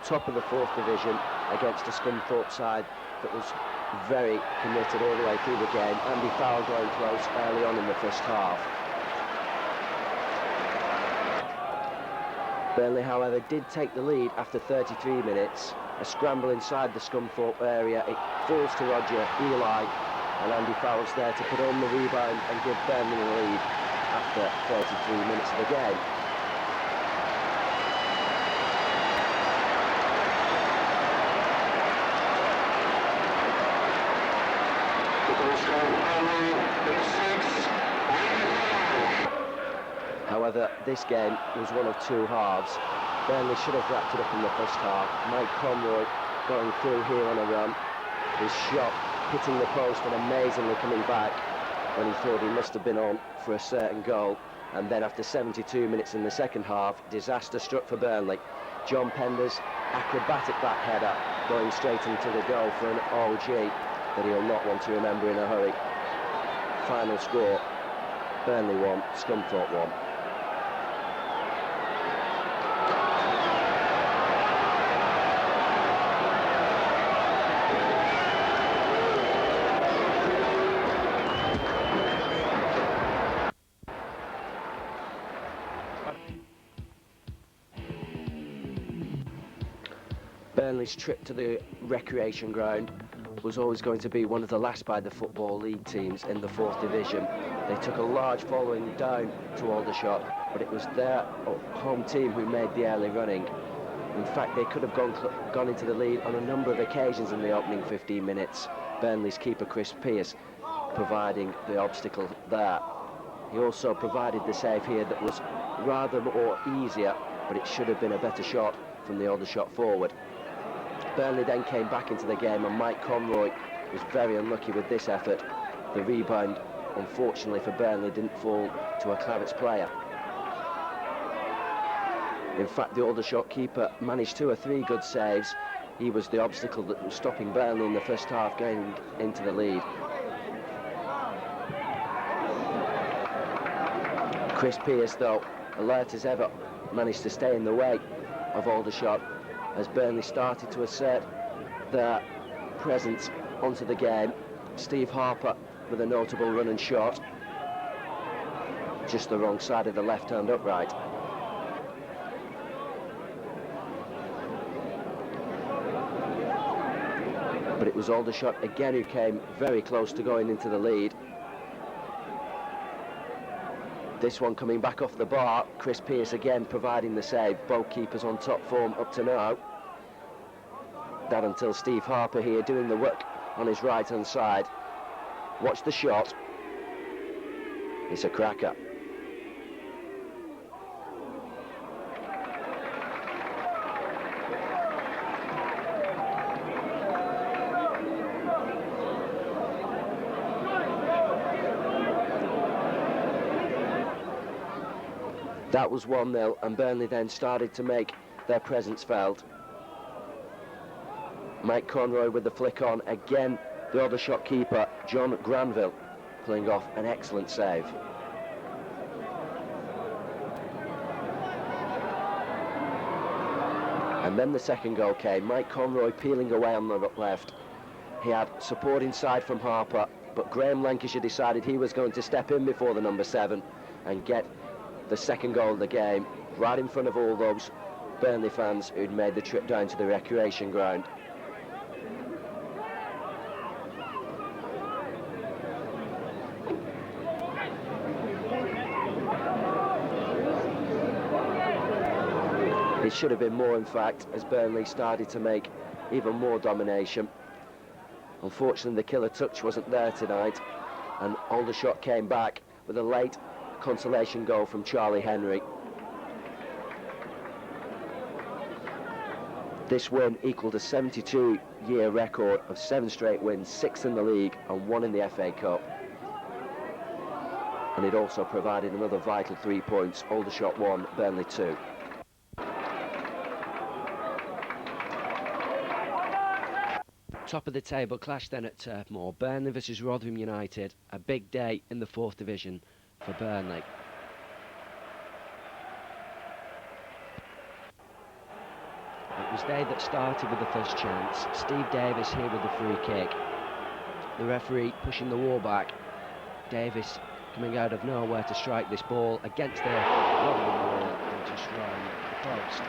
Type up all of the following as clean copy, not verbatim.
Top of the 4th division against a Scunthorpe side that was very committed all the way through the game. Andy Farrell going close early on in the first half. Burnley, however, did take the lead after 33 minutes. A scramble inside the Scunthorpe area. It falls to Roger Eli, and Andy Farrell's there to put on the rebound and give Burnley the lead after 33 minutes of the game. However, this game was one of two halves. Burnley should have wrapped it up in the first half. Mike Conroy going through here on a run. His shot hitting the post and amazingly coming back when he thought he must have been on for a certain goal. And then after 72 minutes in the second half, disaster struck for Burnley. John Pender's acrobatic back header going straight into the goal for an OG that he'll not want to remember in a hurry. Final score, Burnley 1, Scunthorpe 1. Burnley's trip to the recreation ground was always going to be one of the last by the Football League teams in the 4th division. They took a large following down to Aldershot, but it was their home team who made the early running. In fact, they could have gone into the lead on a number of occasions in the opening 15 minutes. Burnley's keeper Chris Pearce providing the obstacle there. He also provided the save here that was rather more easier, but it should have been a better shot from the Aldershot forward. Burnley then came back into the game, and Mike Conroy was very unlucky with this effort. The rebound, unfortunately for Burnley, didn't fall to a Clarets player. In fact, the Aldershot keeper managed 2 or 3 good saves. He was the obstacle that was stopping Burnley in the first half going into the lead. Chris Pearce, though, alert as ever, managed to stay in the way of Aldershot as Burnley started to assert their presence onto the game. Steve Harper with a notable run and shot, just the wrong side of the left-hand upright. But it was Aldershot again who came very close to going into the lead. This one coming back off the bar, Chris Pearce again providing the save. Both keepers on top form up to now. That until Steve Harper here doing the work on his right-hand side. Watch the shot. It's a cracker. That was 1-0, and Burnley then started to make their presence felt. Mike Conroy with the flick on. Again, the Aldershot keeper, John Granville, pulling off an excellent save. And then the second goal came. Mike Conroy peeling away on the left. He had support inside from Harper, but Graham Lancashire decided he was going to step in before the number 7 and get the second goal of the game, right in front of all those Burnley fans who'd made the trip down to the recreation ground. It should have been more, in fact, as Burnley started to make even more domination. Unfortunately, the killer touch wasn't there tonight, and Aldershot came back with a late consolation goal from Charlie Henry. This win equalled a 72-year record of 7 straight wins, 6 in the league and 1 in the FA Cup. And it also provided another vital 3 points. Aldershot 1, Burnley 2. Top of the table clash then at Turf Moor. Burnley versus Rotherham United. A big day in the 4th division for Burnley. It was they that started with the first chance. Steve Davis here with the free kick. The referee pushing the wall back. Davis coming out of nowhere to strike this ball against the Rotherham wall and just round the post.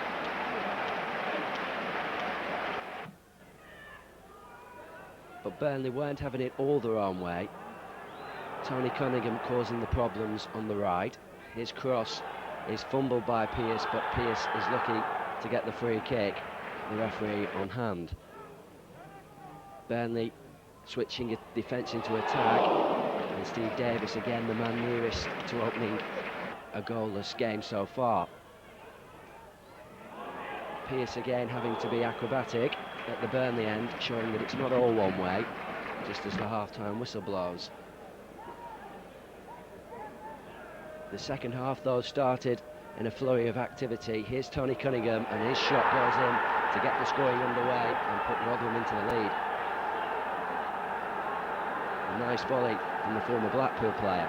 But Burnley weren't having it all their own way. Tony Cunningham causing the problems on the right. His cross is fumbled by Pearce, but Pearce is lucky to get the free kick. The referee on hand. Burnley switching a defence into attack, and Steve Davis again the man nearest to opening a goalless game so far. Pearce again having to be acrobatic at the Burnley end, showing that it's not all one way, just as the half-time whistle blows. The second half, though, started in a flurry of activity. Here's Tony Cunningham, and his shot goes in to get the scoring underway and put Rotherham into the lead. A nice volley from the former Blackpool player.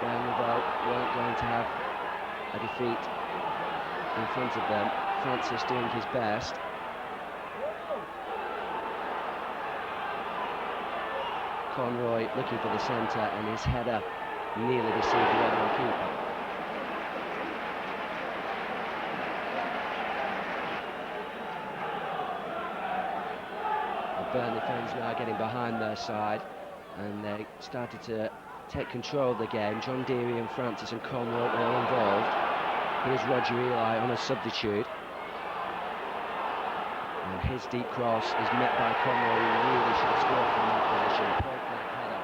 Burnley, though, weren't going to have a defeat in front of them. Francis doing his best. Conroy looking for the centre, and his header nearly deceived the Rotherham keeper. The Burnley fans now getting behind their side, and they started to take control of the game. John Deary and Francis and Conroy all involved. Here's Roger Eli on a substitute. And his deep cross is met by Conroy, who really should have scored from that position. Point blank header,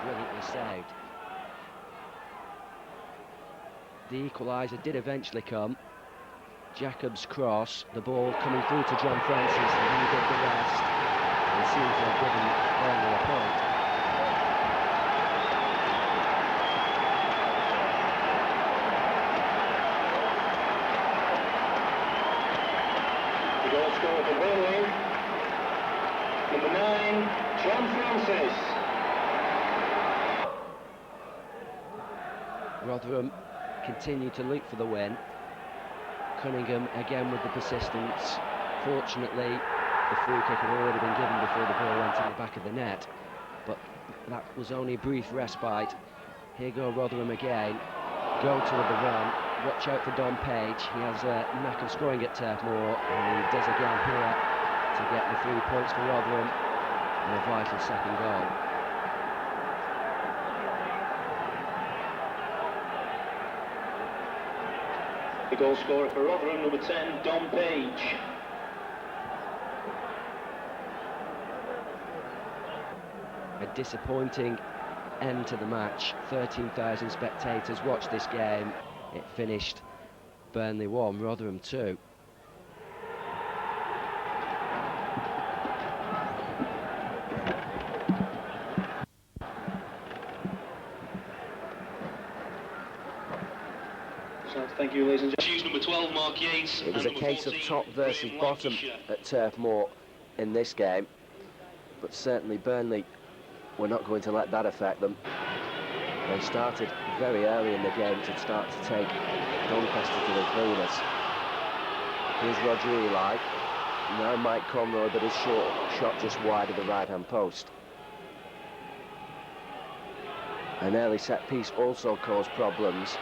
brilliantly saved. The equaliser did eventually come. Jacob's cross, the ball coming through to John Francis, and he did the rest. And seems to have given Burnley a point. The goal scorer for Burnley, number 9, John Francis. Rotherham continue to look for the win. Cunningham again with the persistence. Fortunately, the free kick had already been given before the ball went in the back of the net, but that was only a brief respite. Here go Rotherham again. Go toward the run. Watch out for Don Page. He has a knack of scoring at Turf Moor, and he does again here to get the 3 points for Rotherham and a vital second goal. The goal scorer for Rotherham, number 10, Don Page. A disappointing end to the match. 13,000 spectators watched this game. It finished Burnley 1, Rotherham 2. Thank you, ladies and gentlemen. Choose number 12, Mark Yates. It was a case of top versus bottom at Turf Moor in this game, but certainly Burnley were not going to let that affect them. They started very early in the game to start to take Doncaster to the cleaners. Here's Roger Eli, now Mike Conroy, but his shot just wide of the right-hand post. An early set piece also caused problems.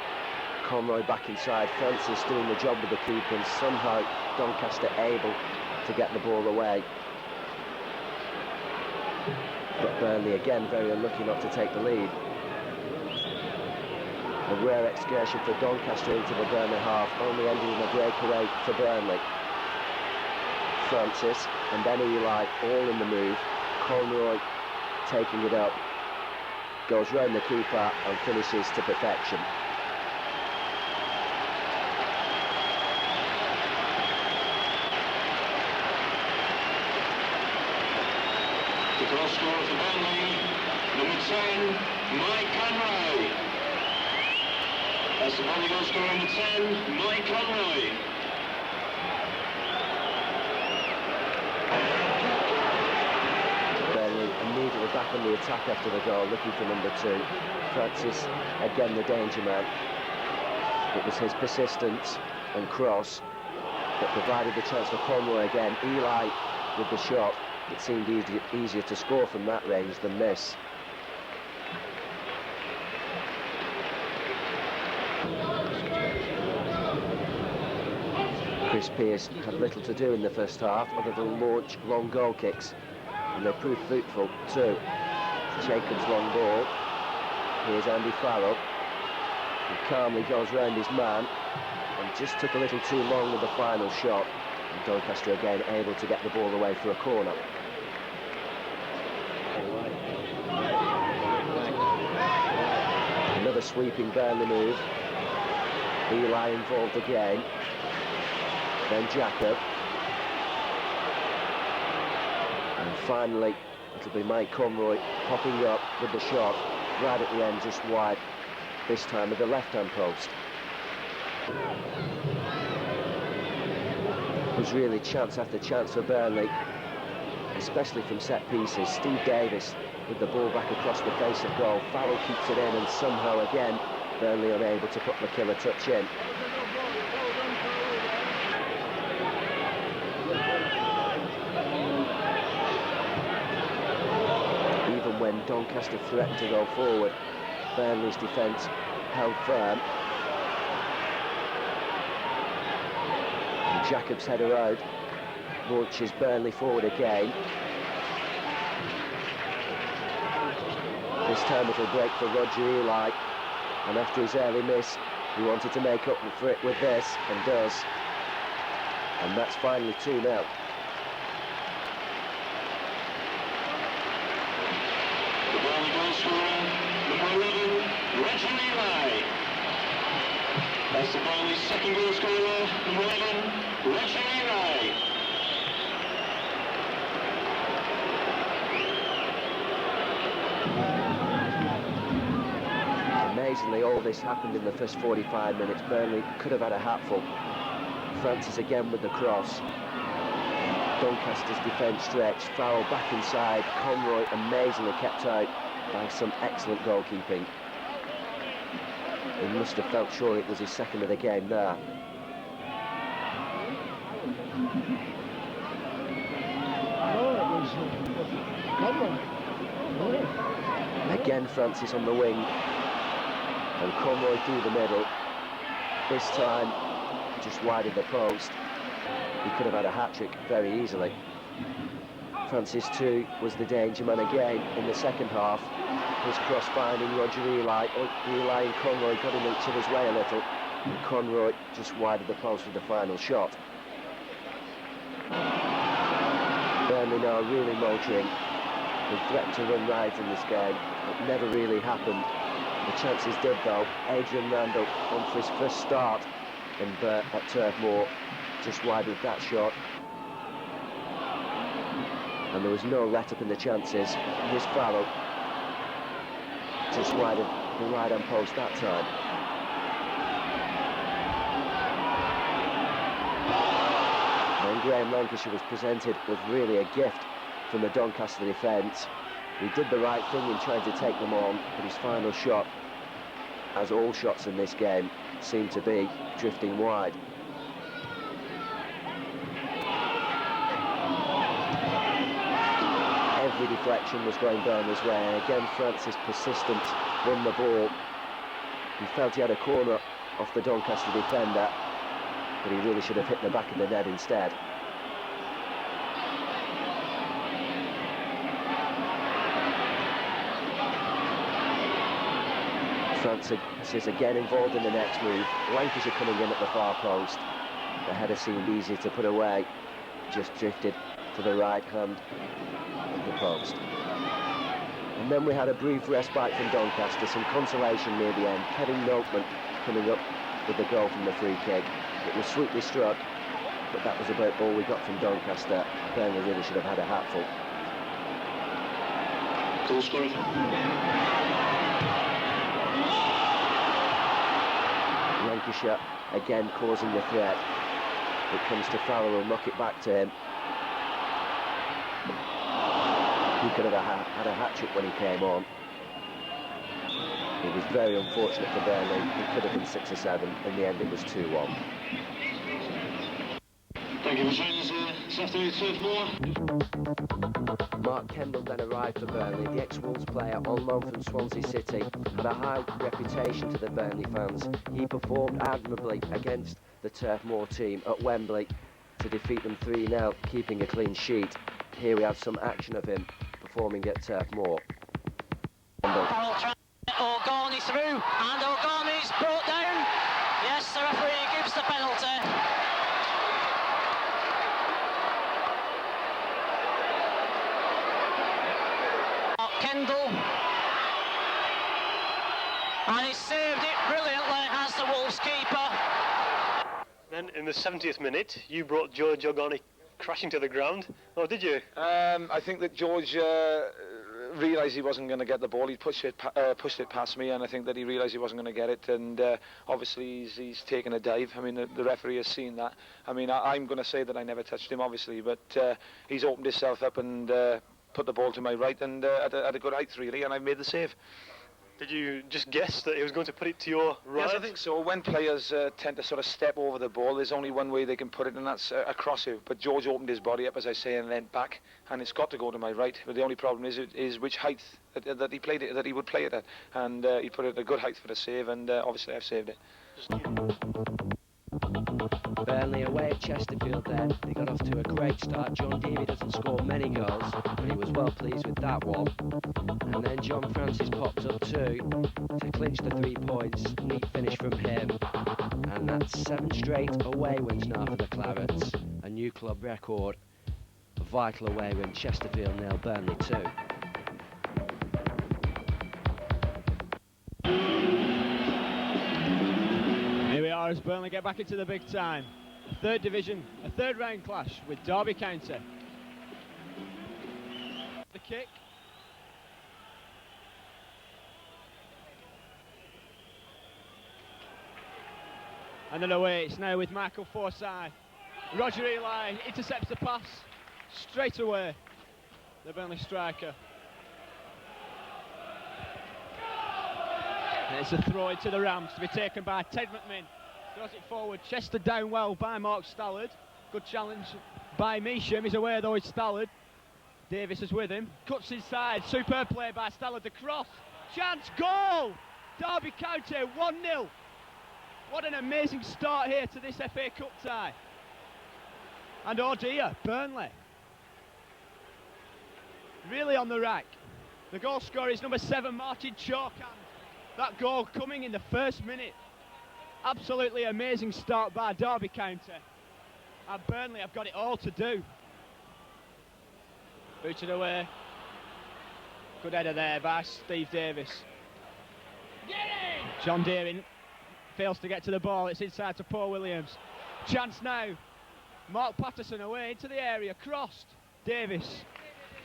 Conroy back inside, Francis doing the job with the keeper, and somehow Doncaster able to get the ball away. But Burnley again very unlucky not to take the lead. A rare excursion for Doncaster into the Burnley half, only ending in a breakaway for Burnley. Francis and then Eli all in the move. Conroy taking it up, goes round the keeper and finishes to perfection. The goal scorer for Burnley, number 10, Mike Conroy. That's the Burnley goal scorer, number 10, Mike Conroy. Burnley immediately back on the attack after the goal, looking for number 2. Francis, again the danger man. It was his persistence and cross that provided the chance for Conroy again. Eli with the shot. It seemed easier to score from that range than this. Chris Pearce had little to do in the first half other than launch long goal kicks, and they proved fruitful too. Jacobs' long ball. Here's Andy Farrell. He calmly goes round his man and just took a little too long with the final shot. And Doncaster again able to get the ball away for a corner. Another sweeping Burnley move. Eli involved again. Then Jacob. And finally, it'll be Mike Conroy popping up with the shot right at the end, just wide, this time with the left-hand post. It was really chance after chance for Burnley, especially from set pieces. Steve Davis with the ball back across the face of goal. Farrell keeps it in, and somehow again Burnley unable to put the killer touch in. Even when Doncaster threatened to go forward, Burnley's defence held firm. And Jacobs header out launches Burnley forward again. This time it'll break for Roger Eli, and after his early miss, he wanted to make up for it with this, and does. And that's finally 2-0. The Burnley goal scorer, number 11, Roger Eli. That's the Burnley's second goal scorer, number 11, Roger Eli. Amazingly, all this happened in the first 45 minutes. Burnley could have had a hatful. Francis again with the cross. Doncaster's defence stretched. Farrell back inside. Conroy amazingly kept out by some excellent goalkeeping. He must have felt sure it was his second of the game there. Again Francis on the wing. And Conroy through the middle. This time just wide of the post. He could have had a hat-trick very easily. Francis too was the danger man again in the second half. His cross finding Roger Eli. Eli and Conroy got in each other's way a little, and Conroy just wide of the post with the final shot. Burnley now really motoring. They threatened to run right in this game. It never really happened. The chances did though. Adrian Randall on for his first start at Turf Moor, just wide with that shot. And there was no let up in the chances. Here's Farrell, just wide of the right-hand post that time. Graham Lancashire was presented with really a gift from the Doncaster defence. He did the right thing in trying to take them on, but his final shot, as all shots in this game, seemed to be drifting wide. Every deflection was going Burnley's way. Again, Francis' persistence won the ball. He felt he had a corner off the Doncaster defender, but he really should have hit the back of the net instead. Francis is again involved in the next move. Lancashire coming in at the far post. The header seemed easy to put away, just drifted to the right hand of the post. And then we had a brief respite from Doncaster, some consolation near the end. Kevin Notman coming up with the goal from the free kick. It was sweetly struck, but that was about all we got from Doncaster. Burnley really should have had a hatful. Goal scorer. Lancashire again causing the threat. It comes to Farrell, who'll knock it back to him. He could have had a hat-trick when he came on. It was very unfortunate for Burnley. It could have been 6 or 7. In the end, it was 2-1. Thank you for joining us this afternoon, Turf Moor. Mark Kendall then arrived for Burnley. The ex-Wolves player on loan from Swansea City had a high reputation to the Burnley fans. He performed admirably against the Turf Moor team at Wembley to defeat them 3-0, keeping a clean sheet. Here we have some action of him performing at Turf Moor. O'Gorney's through, and O'Gorney's brought down. Yes, the referee gives the penalty. Kendall, and he saved it brilliantly as the Wolves keeper. Then in the 70th minute, you brought George O'Gorney crashing to the ground. Oh, did you? I think that George realised he wasn't going to get the ball. He pushed it past me, and I think that he realised he wasn't going to get it. And obviously he's taken a dive. I mean, the referee has seen that. I mean, I'm going to say that I never touched him, obviously, but he's opened himself up and put the ball to my right and at a good height, really, and I made the save. Did you just guess that he was going to put it to your right? Yes, I think so. When players tend to sort of step over the ball, there's only one way they can put it, and that's across you. But George opened his body up, as I say, and leant back, and it's got to go to my right. But the only problem is which height that he played it, that he would play it at, and he put it at a good height for the save, and obviously I've saved it. Burnley away at Chesterfield then. They got off to a great start. John Deary doesn't score many goals, but he was well pleased with that one. And then John Francis pops up too to clinch the 3 points. Neat finish from him. And that's 7 straight away wins now for the Clarets. A new club record. A vital away win. Chesterfield 0, Burnley 2. Here we are as Burnley get back into the big time. Third division, a third round clash with Derby County. The kick. And then away it's now with Michael Forsyth. Roger Eli intercepts the pass straight away. The Burnley striker. And it's a throw into the Rams to be taken by Ted McMinn. Throws it forward, Chester down well by Mark Stallard. Good challenge by Measham, he's away though, it's Stallard. Davis is with him, cuts inside, superb play by Stallard, the cross. Chance, goal! Derby County 1-0. What an amazing start here to this FA Cup tie. And oh dear, Burnley. Really on the rack. The goal scorer is number 7, Martin Chalkhand. That goal coming in the first minute. Absolutely amazing start by Derby County. And Burnley have got it all to do. Booted away. Good header there by Steve Davis. John Deering fails to get to the ball. It's inside to Paul Williams. Chance now. Mark Patterson away into the area. Crossed. Davis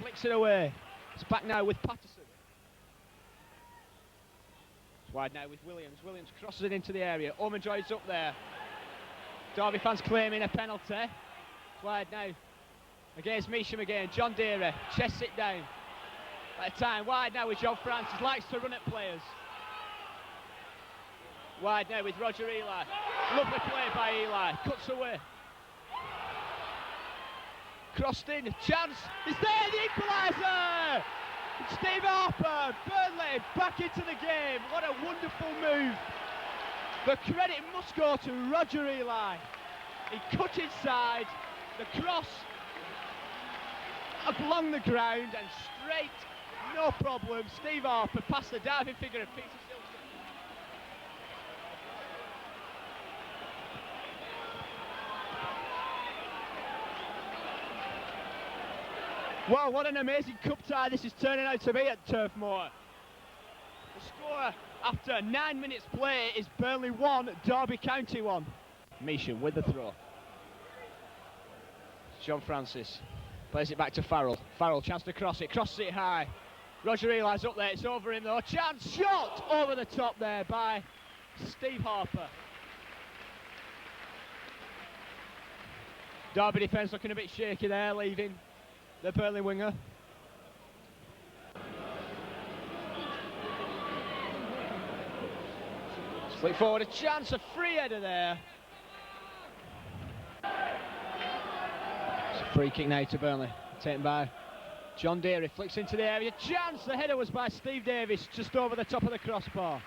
flicks it away. It's back now with Patterson. Wide now with Williams. Williams crosses it into the area. Omenjoy's up there. Derby fans claiming a penalty. Wide now. Against Measham again. John Deere. Chests it down. At a time. Wide now with John Francis. Likes to run at players. Wide now with Roger Eli. Lovely play by Eli. Cuts away. Crossed in. Chance. It's there. The equaliser. Steve Harper. Burnley back into the game. What a wonderful move. The credit must go to Roger Eli. He cut inside. The cross along the ground and straight. No problem. Steve Harper past the diving figure of Peter Shilton. Wow, what an amazing cup tie this is turning out to be at Turf Moor. The score after 9 minutes play is Burnley 1, Derby County 1. Measham with the throw. John Francis plays it back to Farrell. Farrell, chance to cross it, crosses it high. Roger Eli's up there, it's over him though. Chance, shot over the top there by Steve Harper. Derby defence looking a bit shaky there, leaving the Burnley winger. Flick forward, a chance, a free header there. It's a free kick now to Burnley, taken by John Deere. Flicks into the area, chance, the header was by Steve Davis, just over the top of the crossbar.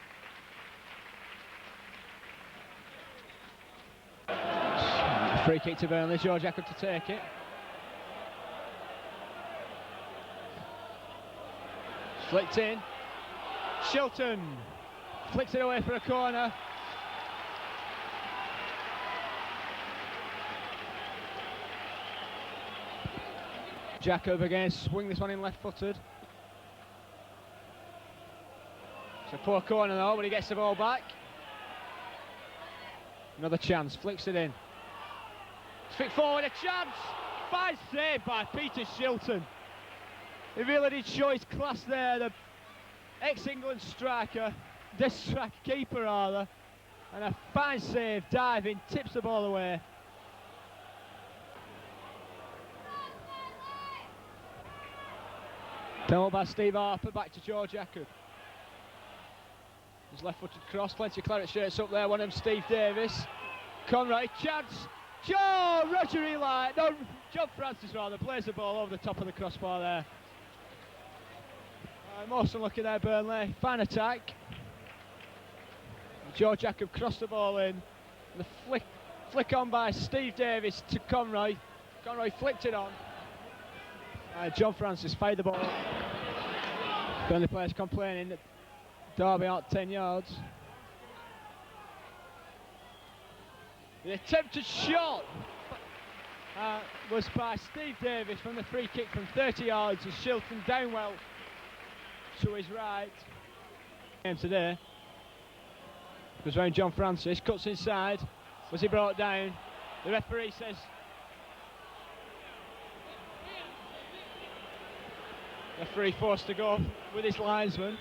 Free kick to Burnley, George Jacob to take it. Flicked in, Shilton flicks it away for a corner. Jacob again, swing this one in left-footed. It's a poor corner though, but he gets the ball back. Another chance, flicks it in. Flick forward, a chance! Fine save by Peter Shilton. He really did show his class there, the ex-England striker, keeper rather, and a fine save, diving, tips the ball away. Penalty by Steve Harper, back to George Jacob. His left-footed cross, plenty of claret shirts up there, one of them Steve Davis. Conroy, chance, Roger Eli, no, John Francis rather, plays the ball over the top of the crossbar there. Most unlucky there, Burnley. Fine attack. George Jacob crossed the ball in. The flick on by Steve Davis to Conroy. Conroy flicked it on. John Francis fired the ball. Burnley players complaining that Derby aren't 10 yards. The attempted shot was by Steve Davis from the free kick from 30 yards as Shilton down well to his right. And today goes round John Francis, cuts inside. Was he brought down? The referee says referee forced to go with his linesman.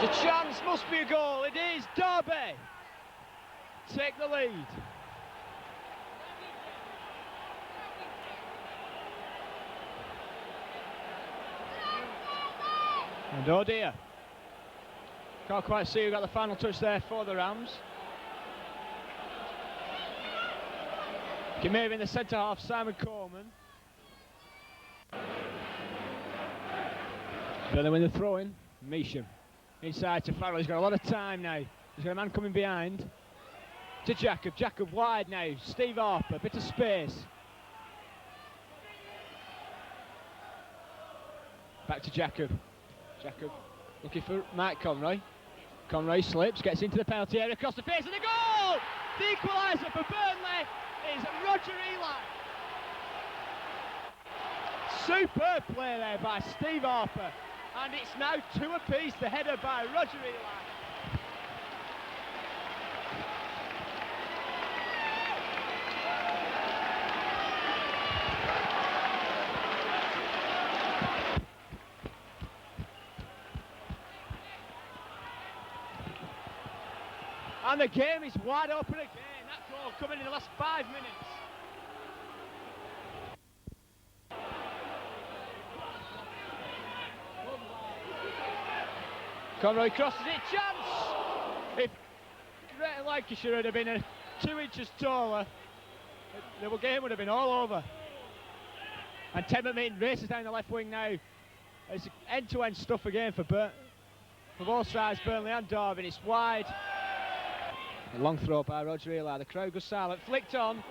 There's a chance, must be a goal. It is. Derby take the lead. And oh dear, can't quite see who got the final touch there for the Rams. It may have been the centre half, Simon Coleman. Burnley win the throw in. Measham inside to Farrell. He's got a lot of time now. He's got a man coming behind. To Jacob. Jacob wide now. Steve Harper, bit of space. Back to Jacob. Jacob looking for Mike Conroy. Conroy slips, gets into the penalty area, across the face, and the goal! The equaliser for Burnley is Roger Eli. Superb play there by Steve Harper, and it's now 2 apiece. The header by Roger Eli. And the game is wide open again. That goal coming in the last 5 minutes. Conroy crosses it, chance! If Greater Lancashire had been 2 inches taller, the game would have been all over. And Ted McMean races down the left wing now. It's end-to-end stuff again for both sides, Burnley and Derby, and it's wide. A long throw by Roger Eli, the crowd goes silent, flicked on.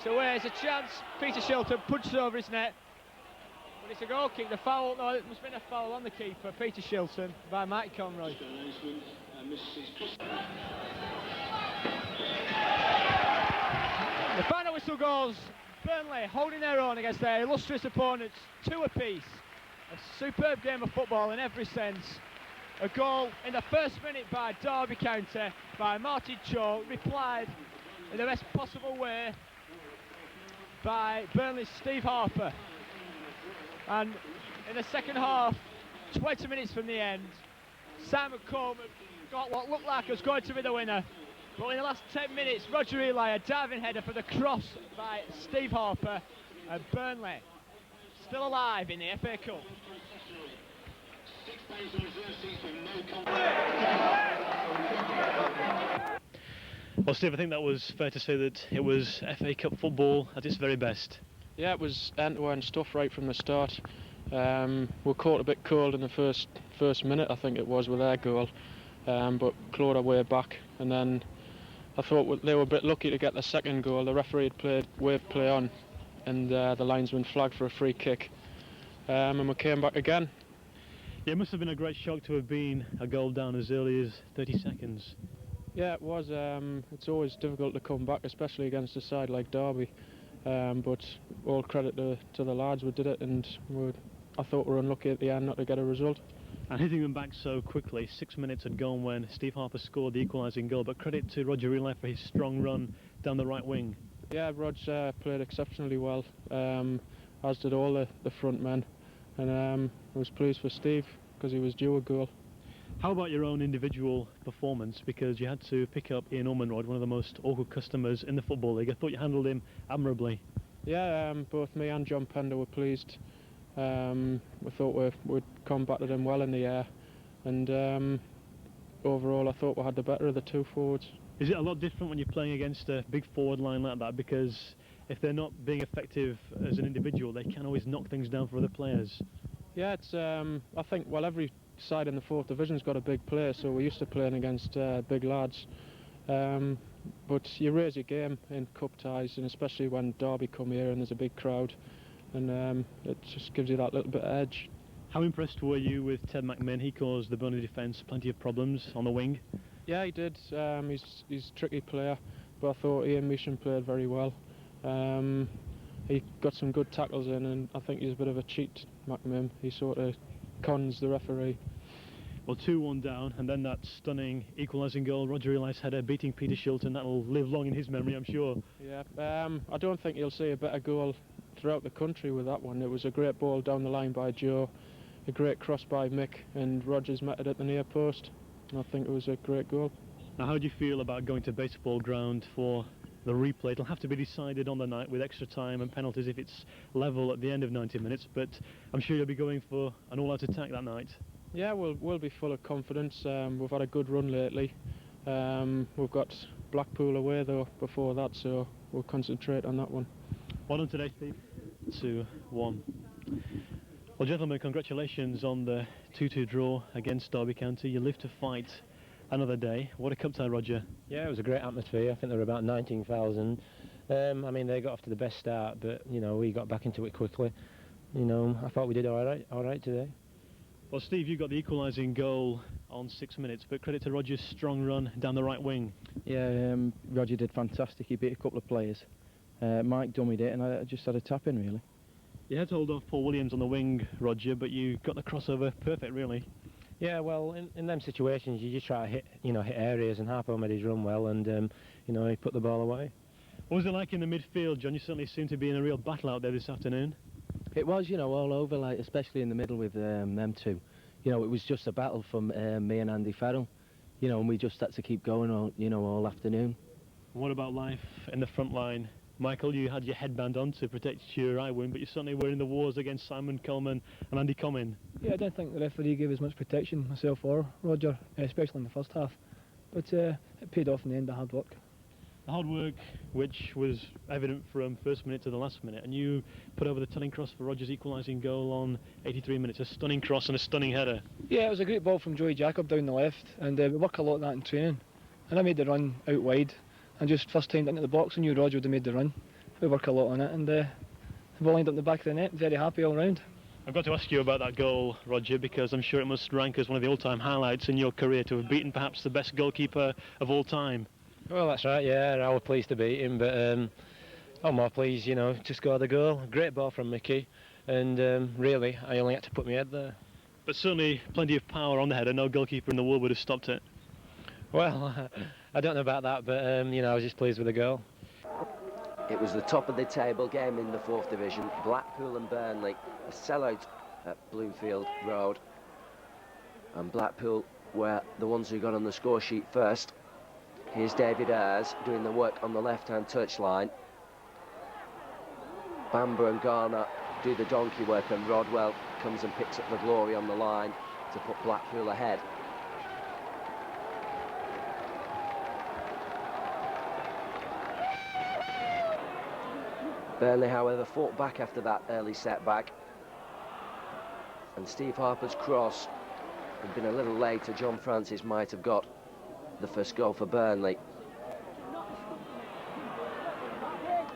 So where's a chance? Peter Shilton punches over his net. But it's a goal kick, the foul, no, it must have been a foul on the keeper, Peter Shilton, by Mike Conroy. The final whistle goes, Burnley holding their own against their illustrious opponents, 2 apiece. A superb game of football in every sense. A goal in the first minute by Derby County by Martin Cho, replied in the best possible way by Burnley's Steve Harper. And in the second half, 20 minutes from the end, Simon Coleman got what looked like was going to be the winner. But in the last 10 minutes, Roger Eli, a diving header for the cross by Steve Harper, and Burnley still alive in the FA Cup. Well, Steve, I think that was fair to say that it was FA Cup football at its very best. Yeah, it was end-to-end stuff right from the start. We caught a bit cold in the first minute, I think it was, with their goal, but clawed our way back, and then I thought they were a bit lucky to get the second goal. The referee had played wave play on, and the linesman flagged for a free kick, and we came back again. Yeah, it must have been a great shock to have been a goal down as early as 30 seconds. Yeah, it was. It's always difficult to come back, especially against a side like Derby. But all credit to the lads who did it, and I thought we were unlucky at the end not to get a result. And hitting them back so quickly, 6 minutes had gone when Steve Harper scored the equalising goal, but credit to Roger Eli for his strong run down the right wing. Yeah, Rog played exceptionally well, as did all the front men, and I was pleased for Steve because he was due a goal. How about your own individual performance, because you had to pick up Ian Ormonroyd, one of the most awkward customers in the Football League. I thought you handled him admirably. Yeah, both me and John Pender were pleased. We thought we'd combated him well in the air, and overall I thought we had the better of the 2 forwards. Is it a lot different when you're playing against a big forward line like that? Because if they're not being effective as an individual, they can always knock things down for other players. Yeah, it's I think, well, every side in the 4th division's got a big player, so we're used to playing against big lads. But you raise your game in cup ties, and especially when Derby come here and there's a big crowd, and it just gives you that little bit of edge. How impressed were you with Ted McMahon? He caused the Burnley defence plenty of problems on the wing. Yeah, he did. He's a tricky player, but I thought Ian Measham played very well. He got some good tackles in, and I think he's a bit of a cheat, McMahon. He sort of cons the referee. Well, 2-1 down, and then that stunning equalising goal, Roger Eli's header beating Peter Shilton. That'll live long in his memory, I'm sure. Yeah, I don't think you'll see a better goal throughout the country with that one. It was a great ball down the line by Joe, a great cross by Mick, and Rogers met it at the near post. And I think it was a great goal. Now, how do you feel about going to baseball ground for the replay? It'll have to be decided on the night with extra time and penalties if it's level at the end of 90 minutes, but I'm sure you'll be going for an all-out attack that night. Yeah, we'll be full of confidence. We've had a good run lately. We've got Blackpool away though before that, so we'll concentrate on that one. Well done today, Steve. 2-1. Well, gentlemen, congratulations on the 2-2 draw against Derby County. You live to fight another day. What a cup tie, Roger. Yeah, it was a great atmosphere. I think there were about 19,000. I mean, they got off to the best start, but you know, we got back into it quickly. You know, I thought we did all right today. Well, Steve, you got the equalising goal on 6 minutes, but credit to Roger's strong run down the right wing. Yeah, Roger did fantastic. He beat a couple of players. Mike dummied it, and I just had a tap in, really. You had to hold off Paul Williams on the wing, Roger, but you got the crossover perfect, really. Yeah, well, in them situations, you just try to hit areas, and Harper made his run well, and you know, he put the ball away. What was it like in the midfield, John? You certainly seemed to be in a real battle out there this afternoon. It was, you know, all over, like, especially in the middle with them two. You know, it was just a battle from me and Andy Farrell. you know, and we just had to keep going all afternoon. What about life in the front line? Michael, you had your headband on to protect your eye wound, but you certainly were in the wars against Simon Coleman and Andy Comyn. Yeah, I don't think the referee gave as much protection, myself or Roger, especially in the first half. But it paid off in the end, the hard work. The hard work, which was evident from first minute to the last minute, and you put over the telling cross for Roger's equalising goal on 83 minutes, a stunning cross and a stunning header. Yeah, it was a great ball from Joey Jacob down the left, and we work a lot of that in training. And I made the run out wide, and just first timed into the box. I knew Roger would have made the run. We work a lot on it, and the ball ended up in the back of the net. Very happy all round. I've got to ask you about that goal, Roger, because I'm sure it must rank as one of the all-time highlights in your career, to have beaten perhaps the best goalkeeper of all time. Well, that's right, yeah, I was pleased to beat him, but I'm more pleased, you know, to score the goal. Great ball from Mickey, and really, I only had to put my head there. But certainly plenty of power on the header. No goalkeeper in the world would have stopped it. Well, I don't know about that, but, you know, I was just pleased with the goal. It was the top of the table game in the 4th Division. Blackpool and Burnley, a sellout at Bloomfield Road. And Blackpool were the ones who got on the score sheet first. Here's David Ayres doing the work on the left-hand touchline. Bamber and Garner do the donkey work, and Rodwell comes and picks up the glory on the line to put Blackpool ahead. Burnley, however, fought back after that early setback, and Steve Harper's cross had been a little later. John Francis might have got the first goal for Burnley.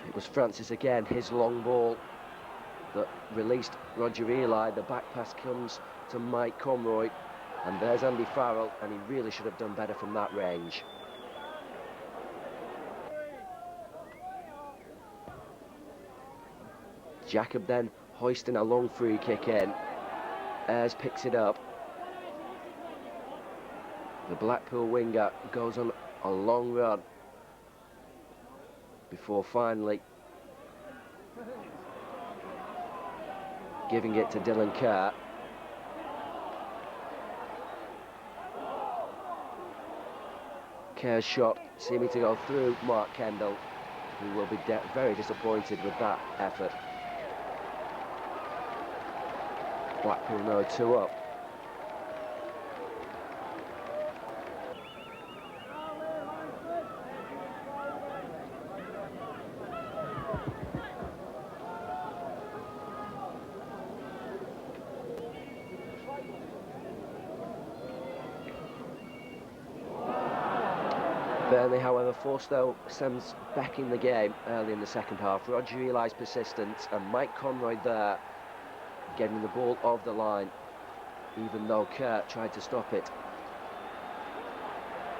It was Francis again, his long ball that released Roger Eli. The back pass comes to Mike Conroy, and there's Andy Farrell, and he really should have done better from that range. Jacob then hoisting a long free kick in. Ayres picks it up. The Blackpool winger goes on a long run before finally giving it to Dylan Kerr. Kerr's shot seeming to go through Mark Kendall, who will be very disappointed with that effort. Blackpool now 2 up. Burnley, however, forced themselves back in the game early in the second half. Roger Eli's persistence and Mike Conroy there getting the ball off the line, even though Kerr tried to stop it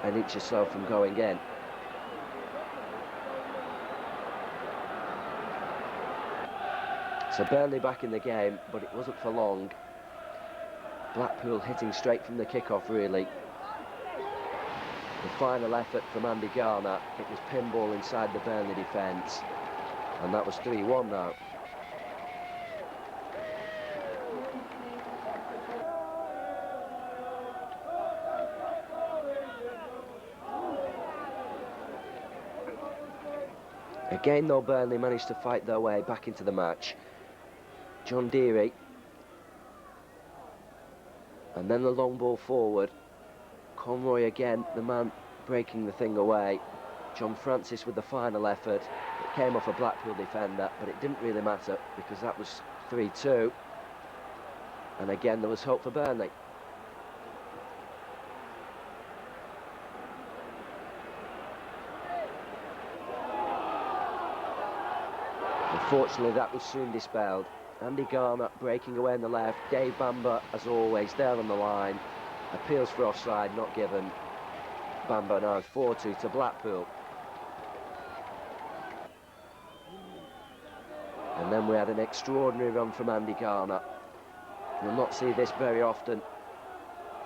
an inch or so from going in. So Burnley back in the game, but it wasn't for long. Blackpool hitting straight from the kickoff, really. The final effort from Andy Garner, it was pinball inside the Burnley defence, and that was 3-1 now. Again, though, Burnley managed to fight their way back into the match. John Deary, and then the long ball forward. Conroy again, the man breaking the thing away. John Francis with the final effort. It came off a Blackpool defender, but it didn't really matter because that was 3-2. And again, there was hope for Burnley. Unfortunately, that was soon dispelled. Andy Garner breaking away on the left. Dave Bamber, as always, there on the line. Appeals for offside, not given. Bamber now 4-2 to Blackpool. And then we had an extraordinary run from Andy Garner. You'll not see this very often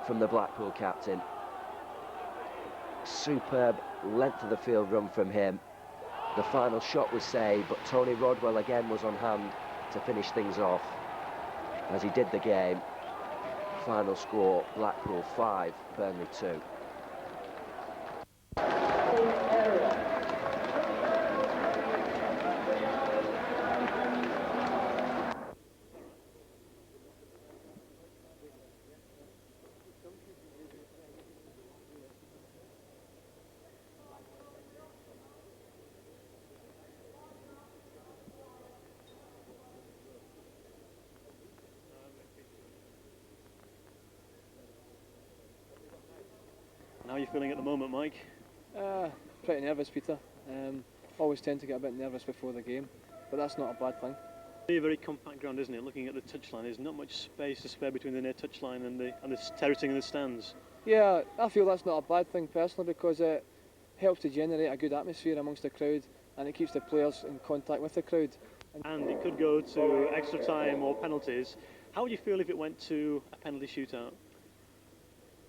from the Blackpool captain. Superb length of the field run from him. The final shot was saved, but Tony Rodwell again was on hand to finish things off, as he did the game. Final score, Blackpool 5, Burnley 2. How are you feeling at the moment, Mike? Pretty nervous, Peter. Always tend to get a bit nervous before the game, but that's not a bad thing. A very compact ground, isn't it? Looking at the touchline, there's not much space to spare between the near touchline and the terracing in the stands. Yeah, I feel that's not a bad thing personally, because it helps to generate a good atmosphere amongst the crowd, and it keeps the players in contact with the crowd. And it could go to extra time or penalties. How would you feel if it went to a penalty shootout?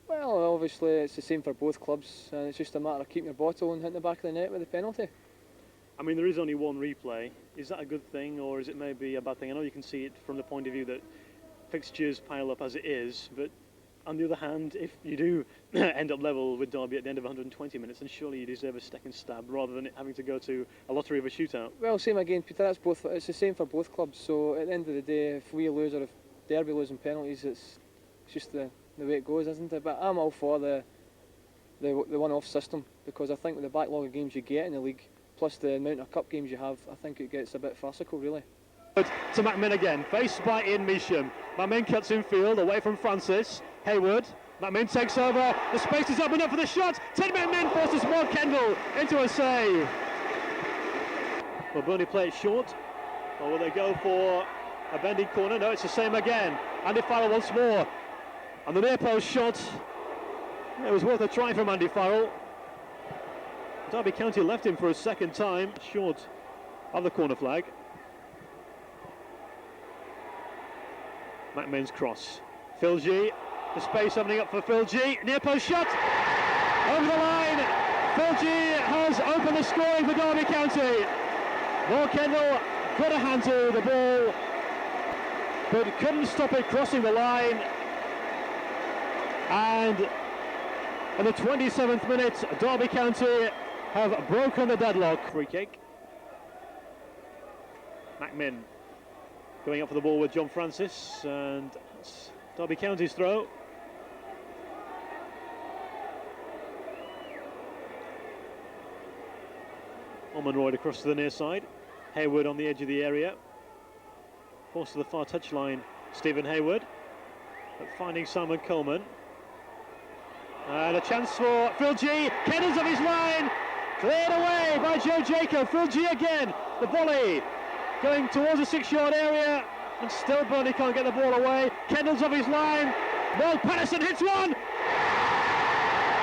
Well, obviously it's the same for both clubs, and it's just a matter of keeping your bottle and hitting the back of the net with the penalty. I mean, there is only one replay. Is that a good thing, or is it maybe a bad thing? I know you can see it from the point of view that fixtures pile up as it is, but on the other hand, if you do end up level with Derby at the end of 120 minutes, then surely you deserve a second stab rather than it having to go to a lottery of a shootout. Well, same again, Peter. It's the same for both clubs. So at the end of the day, if we lose or if Derby losing penalties, it's just the way it goes, isn't it? But I'm all for the one-off system, because I think with the backlog of games you get in the league, plus the amount of cup games you have, I think it gets a bit farcical, really. To McMinn again, faced by Ian Measham. McMinn cuts in field, away from Francis. Hayward, McMinn takes over, the space is open up for the shot. Ted McMinn forces Mark Kendall into a save. Will Burnley play it short, or will they go for a bending corner? No, it's the same again. Andy Farrell once more. And the near post shot, it was worth a try from Andy Farrell. Derby County left him for a second time, short of the corner flag. McMinn's cross. Phil G, the space opening up for Phil G. Near post shot, over the line. Phil G has opened the scoring for Derby County. Mark Kendall got a hand to the ball, but couldn't stop it crossing the line. And in the 27th minute, Derby County have broken the deadlock. Free kick. McMinn going up for the ball with John Francis, and it's Derby County's throw. Ormonroyd across to the near side. Hayward on the edge of the area. Forced to the far touchline, Stephen Hayward, but finding Simon Coleman. And a chance for Phil G. Kendall's of his line. Cleared away by Joe Jacob. Phil G again. The volley going towards the 6-yard area. And still Burnley can't get the ball away. Kendall's of his line. Mark Patterson hits one.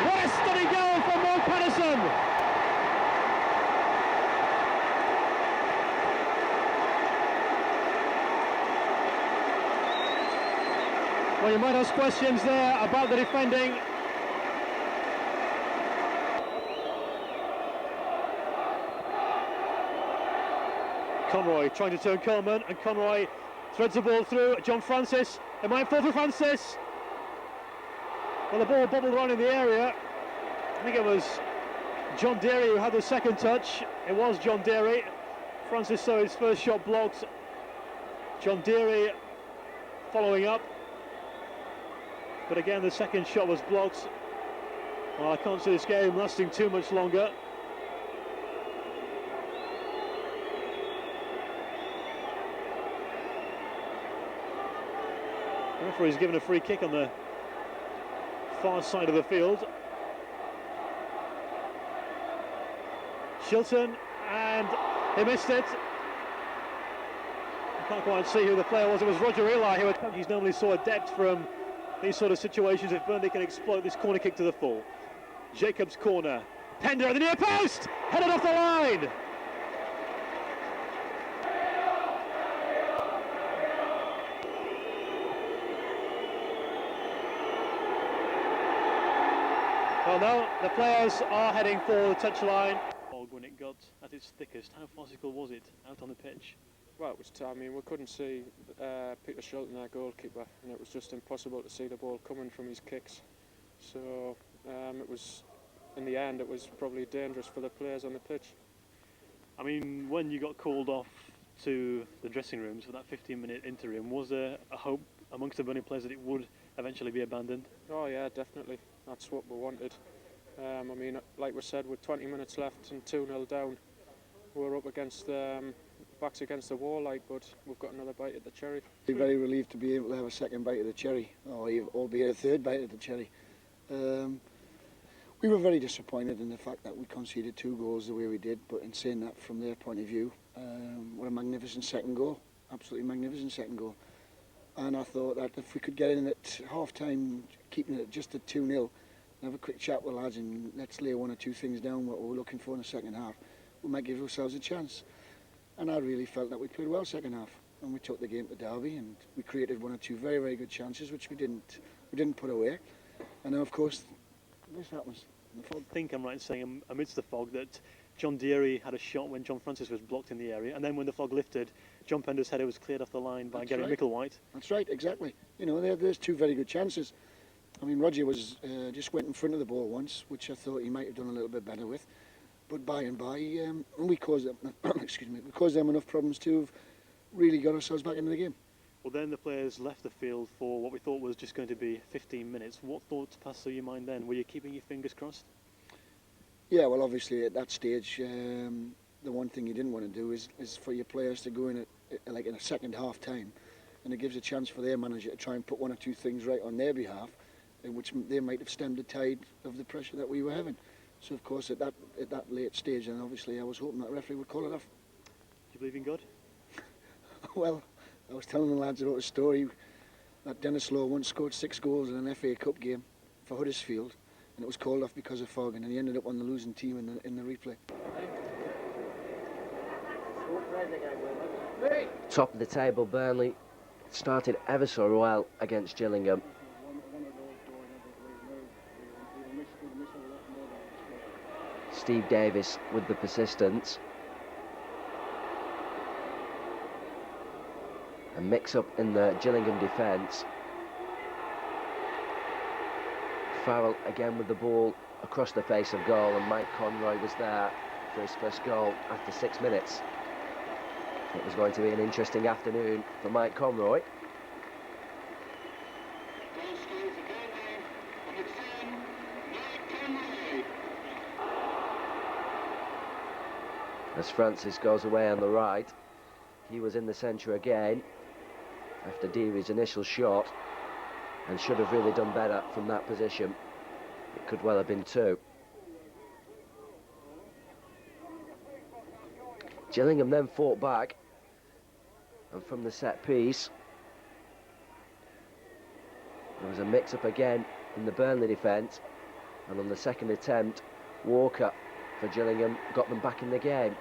What a stunning goal from Mark Patterson. Well, you might ask questions there about the defending. Conroy trying to turn Coleman, and Conroy threads the ball through. John Francis, it might fall for Francis. Well, the ball bobbled around in the area. I think it was John Deary who had the second touch. It was John Deary. Francis saw his first shot blocked. John Deary following up. But again, the second shot was blocked. Well, I can't see this game lasting too much longer. The referee's given a free kick on the far side of the field. Shilton, and he missed it. I can't quite see who the player was. It was Roger Eli, who he's normally so adept from these sort of situations if Burnley can exploit this corner kick to the full. Jacobs' corner. Pender at the near post! Headed off the line! Well, no, the players are heading for the touchline. When it got at its thickest, how farcical was it out on the pitch? Well, it was. I mean, we couldn't see Peter Shilton, our goalkeeper, and it was just impossible to see the ball coming from his kicks. So it was, in the end, it was probably dangerous for the players on the pitch. I mean, when you got called off to the dressing rooms for that 15-minute interim, was there a hope amongst the Burnley players that it would eventually be abandoned? Oh yeah, definitely. That's what we wanted. I mean, like we said, with 20 minutes left and 2-0 down, we're up against backs against the wall, but we've got another bite at the cherry. We're very relieved to be able to have a second bite of the cherry, or albeit a third bite of the cherry. We were very disappointed in the fact that we conceded 2 goals the way we did, but in saying that, from their point of view, what a magnificent second goal. Absolutely magnificent second goal. And I thought that if we could get in at half-time, keeping it just at 2-0, and have a quick chat with lads and let's lay 1 or 2 things down, what we're looking for in the second half, we might give ourselves a chance. And I really felt that we played well second half, and we took the game to Derby, and we created 1 or 2 very, very good chances, which we didn't put away. And then, of course, this happens. I think I'm right in saying, amidst the fog, that John Deary had a shot when John Francis was blocked in the area, and then when the fog lifted, John Pender's header was cleared off the line by Gary Micklewhite. That's right, exactly. You know, there's 2 very good chances. I mean, Roger was just went in front of the ball once, which I thought he might have done a little bit better with. But by and by, we caused them, excuse me, we caused them enough problems to have really got ourselves back into the game. Well, then the players left the field for what we thought was just going to be 15 minutes. What thoughts passed through your mind then? Were you keeping your fingers crossed? Yeah, well, obviously at that stage, the one thing you didn't want to do is for your players to go in like in a second half time, and it gives a chance for their manager to try and put 1 or 2 things right on their behalf, in which they might have stemmed the tide of the pressure that we were having. So of course at that late stage, and obviously I was hoping that referee would call it off. Do you believe in God? Well, I was telling the lads about a story that Dennis Law once scored 6 goals in an FA Cup game for Huddersfield, and it was called off because of fog, and he ended up on the losing team in the replay. Top of the table, Burnley started ever so well against Gillingham. Steve Davis with the persistence. A mix-up in the Gillingham defence. Farrell again with the ball across the face of goal, and Mike Conroy was there for his first goal after 6 minutes. It was going to be an interesting afternoon for Mike Conroy. As Francis goes away on the right, he was in the centre again after Deary's initial shot, and should have really done better from that position. It could well have been 2. Gillingham then fought back, and from the set piece there was a mix-up again in the Burnley defence, and on the second attempt Walker for Gillingham got them back in the game.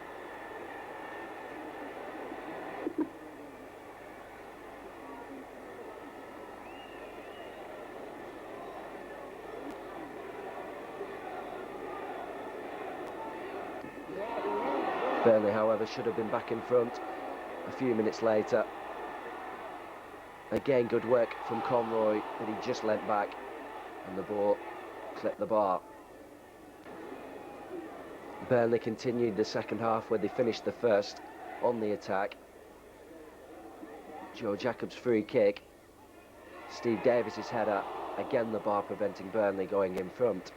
Burnley, however, should have been back in front a few minutes later. Again, good work from Conroy, but he just leant back and the ball clipped the bar. Burnley continued the second half, where they finished the first on the attack. Joe Jacobs' free kick. Steve Davis's header, again the bar preventing Burnley going in front.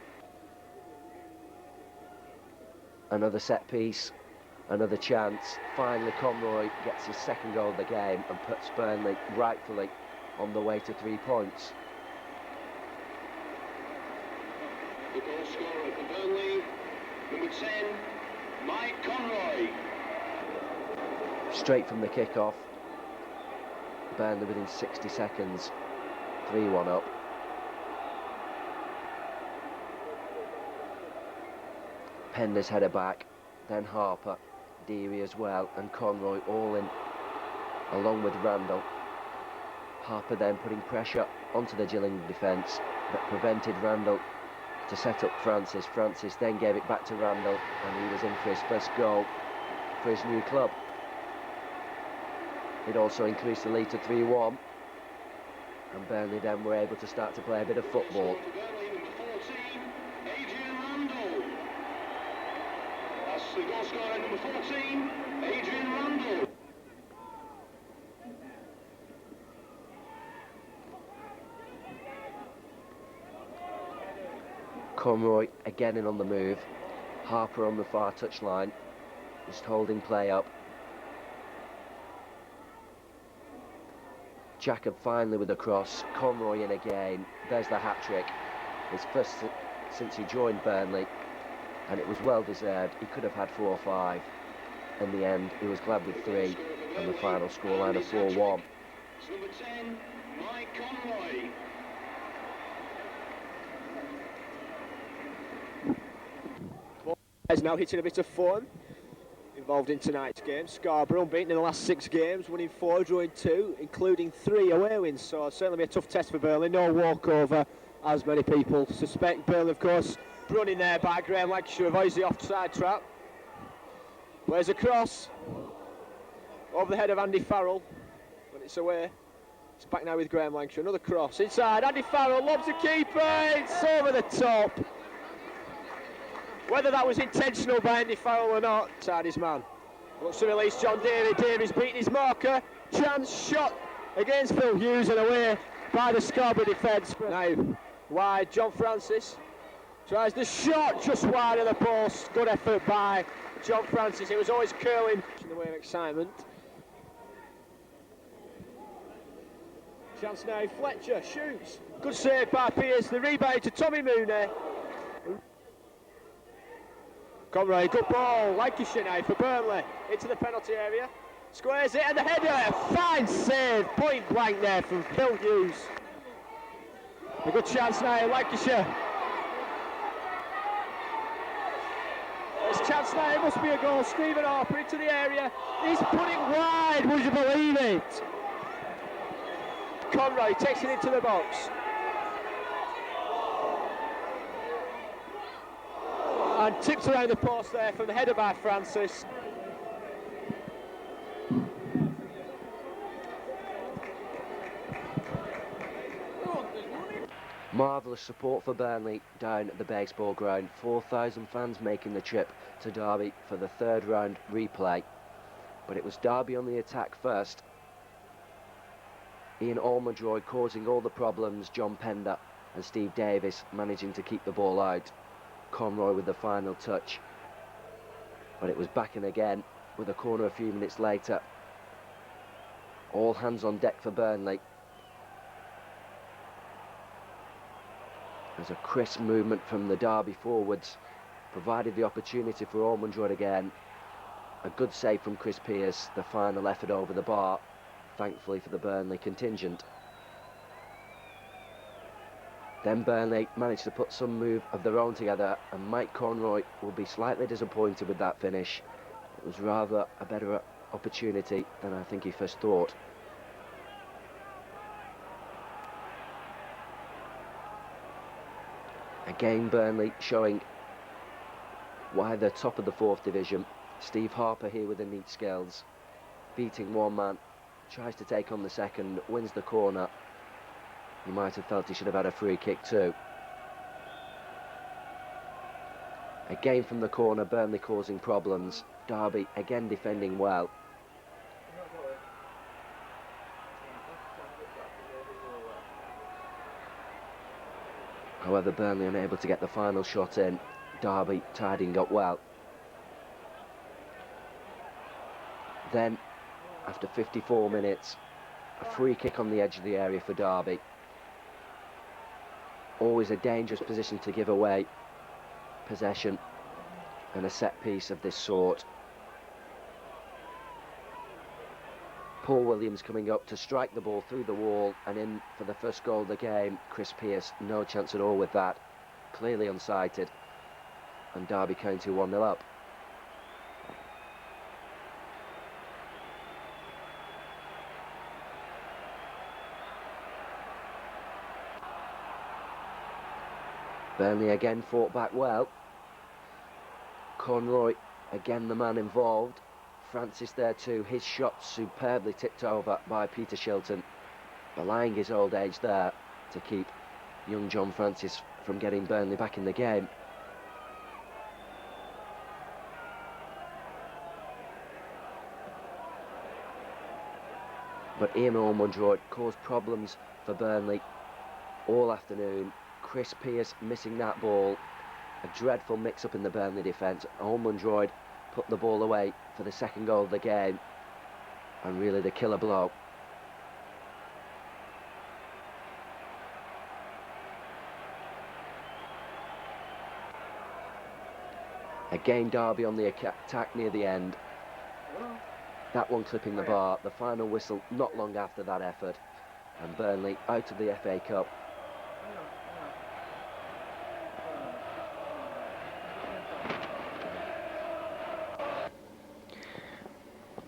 Another set piece. Another chance. Finally Conroy gets his second goal of the game and puts Burnley rightfully on the way to 3 points. The goal scorer for Burnley, number 10, Mike Conroy. Straight from the kick-off, Burnley within 60 seconds, 3-1 up. Pender's header back, then Harper, Deary as well, and Conroy all in, along with Randall. Harper then putting pressure onto the Gillingham defence, but prevented Randall to set up Francis. Francis then gave it back to Randall, and he was in for his first goal for his new club. It also increased the lead to 3-1, and Burnley then were able to start to play a bit of football. The goal scorer, number 14, Adrian Randall. Conroy again in on the move. Harper on the far touchline, just holding play up. Jacob finally with a cross. Conroy in again. There's the hat-trick. His first since he joined Burnley, and it was well deserved. He could have had 4 or 5. In the end, he was glad with 3, and the final scoreline of 4-1. Number 10, Mike Conroy. Is now hitting a bit of form involved in tonight's game. Scarborough unbeaten in the last 6 games, winning 4, drawing 2, including 3 away wins. So it'll certainly be a tough test for Burnley. No walkover, as many people suspect. Burnley, of course, running there by Graham Lancashire, avoids the offside trap. Plays across over the head of Andy Farrell, but it's away. It's back now with Graham Lancashire. Another cross inside. Andy Farrell lobs the keeper. It's over the top. Whether that was intentional by Andy Farrell or not, inside his man. Looks to release John Davey. Davey's beating his marker. Chance shot against Phil Hughes and away by the Scarborough defence. Now wide, John Francis tries the shot just wide of the post. Good effort by John Francis. It was always curling in the way of excitement. Chance now, Fletcher shoots. Good save by Pearce. The rebound to Tommy Mooney. Conroy, good ball. Lancashire now for Burnley. Into the penalty area. Squares it and the header. Fine save. Point blank there from Phil Hughes. A good chance now, Lancashire. There's a chance now. It must be a goal. Stephen Harper into the area. He's put it wide. Would you believe it? Conroy takes it into the box. And tips around the post there from the header by Francis. Marvellous support for Burnley down at the baseball ground. 4,000 fans making the trip to Derby for the 3rd round replay. But it was Derby on the attack first. Ian Almondroyd causing all the problems, John Pender and Steve Davis managing to keep the ball out. Conroy with the final touch. But it was back in again with a corner a few minutes later. All hands on deck for Burnley. There's a crisp movement from the Derby forwards, provided the opportunity for Almondroyd again. A good save from Chris Pearce, the final effort over the bar, thankfully for the Burnley contingent. Then Burnley managed to put some move of their own together, and Mike Conroy will be slightly disappointed with that finish. It was rather a better opportunity than I think he first thought. Again, Burnley showing why they're top of the 4th division. Steve Harper here with the neat skills, beating one man, tries to take on the second, wins the corner. He might have felt he should have had a free kick too. Again from the corner, Burnley causing problems. Derby again defending well. However, Burnley unable to get the final shot in. Derby tidying up well. Then, after 54 minutes, a free kick on the edge of the area for Derby. Always a dangerous position to give away possession and a set piece of this sort. Paul Williams coming up to strike the ball through the wall and in for the first goal of the game. Chris Pearce, no chance at all with that, clearly unsighted, and Derby County 1-0 up. Burnley again fought back well. Conroy again the man involved. Francis there too, his shot superbly tipped over by Peter Shilton, belying his old age there to keep young John Francis from getting Burnley back in the game. But Ian Almondroyd caused problems for Burnley all afternoon. Chris Pearce missing that ball, a dreadful mix-up in the Burnley defence. Almondroyd put the ball away for the second goal of the game, and really the killer blow. Again, Derby on the attack near the end. That one clipping the bar. The final whistle not long after that effort. And Burnley out of the FA Cup.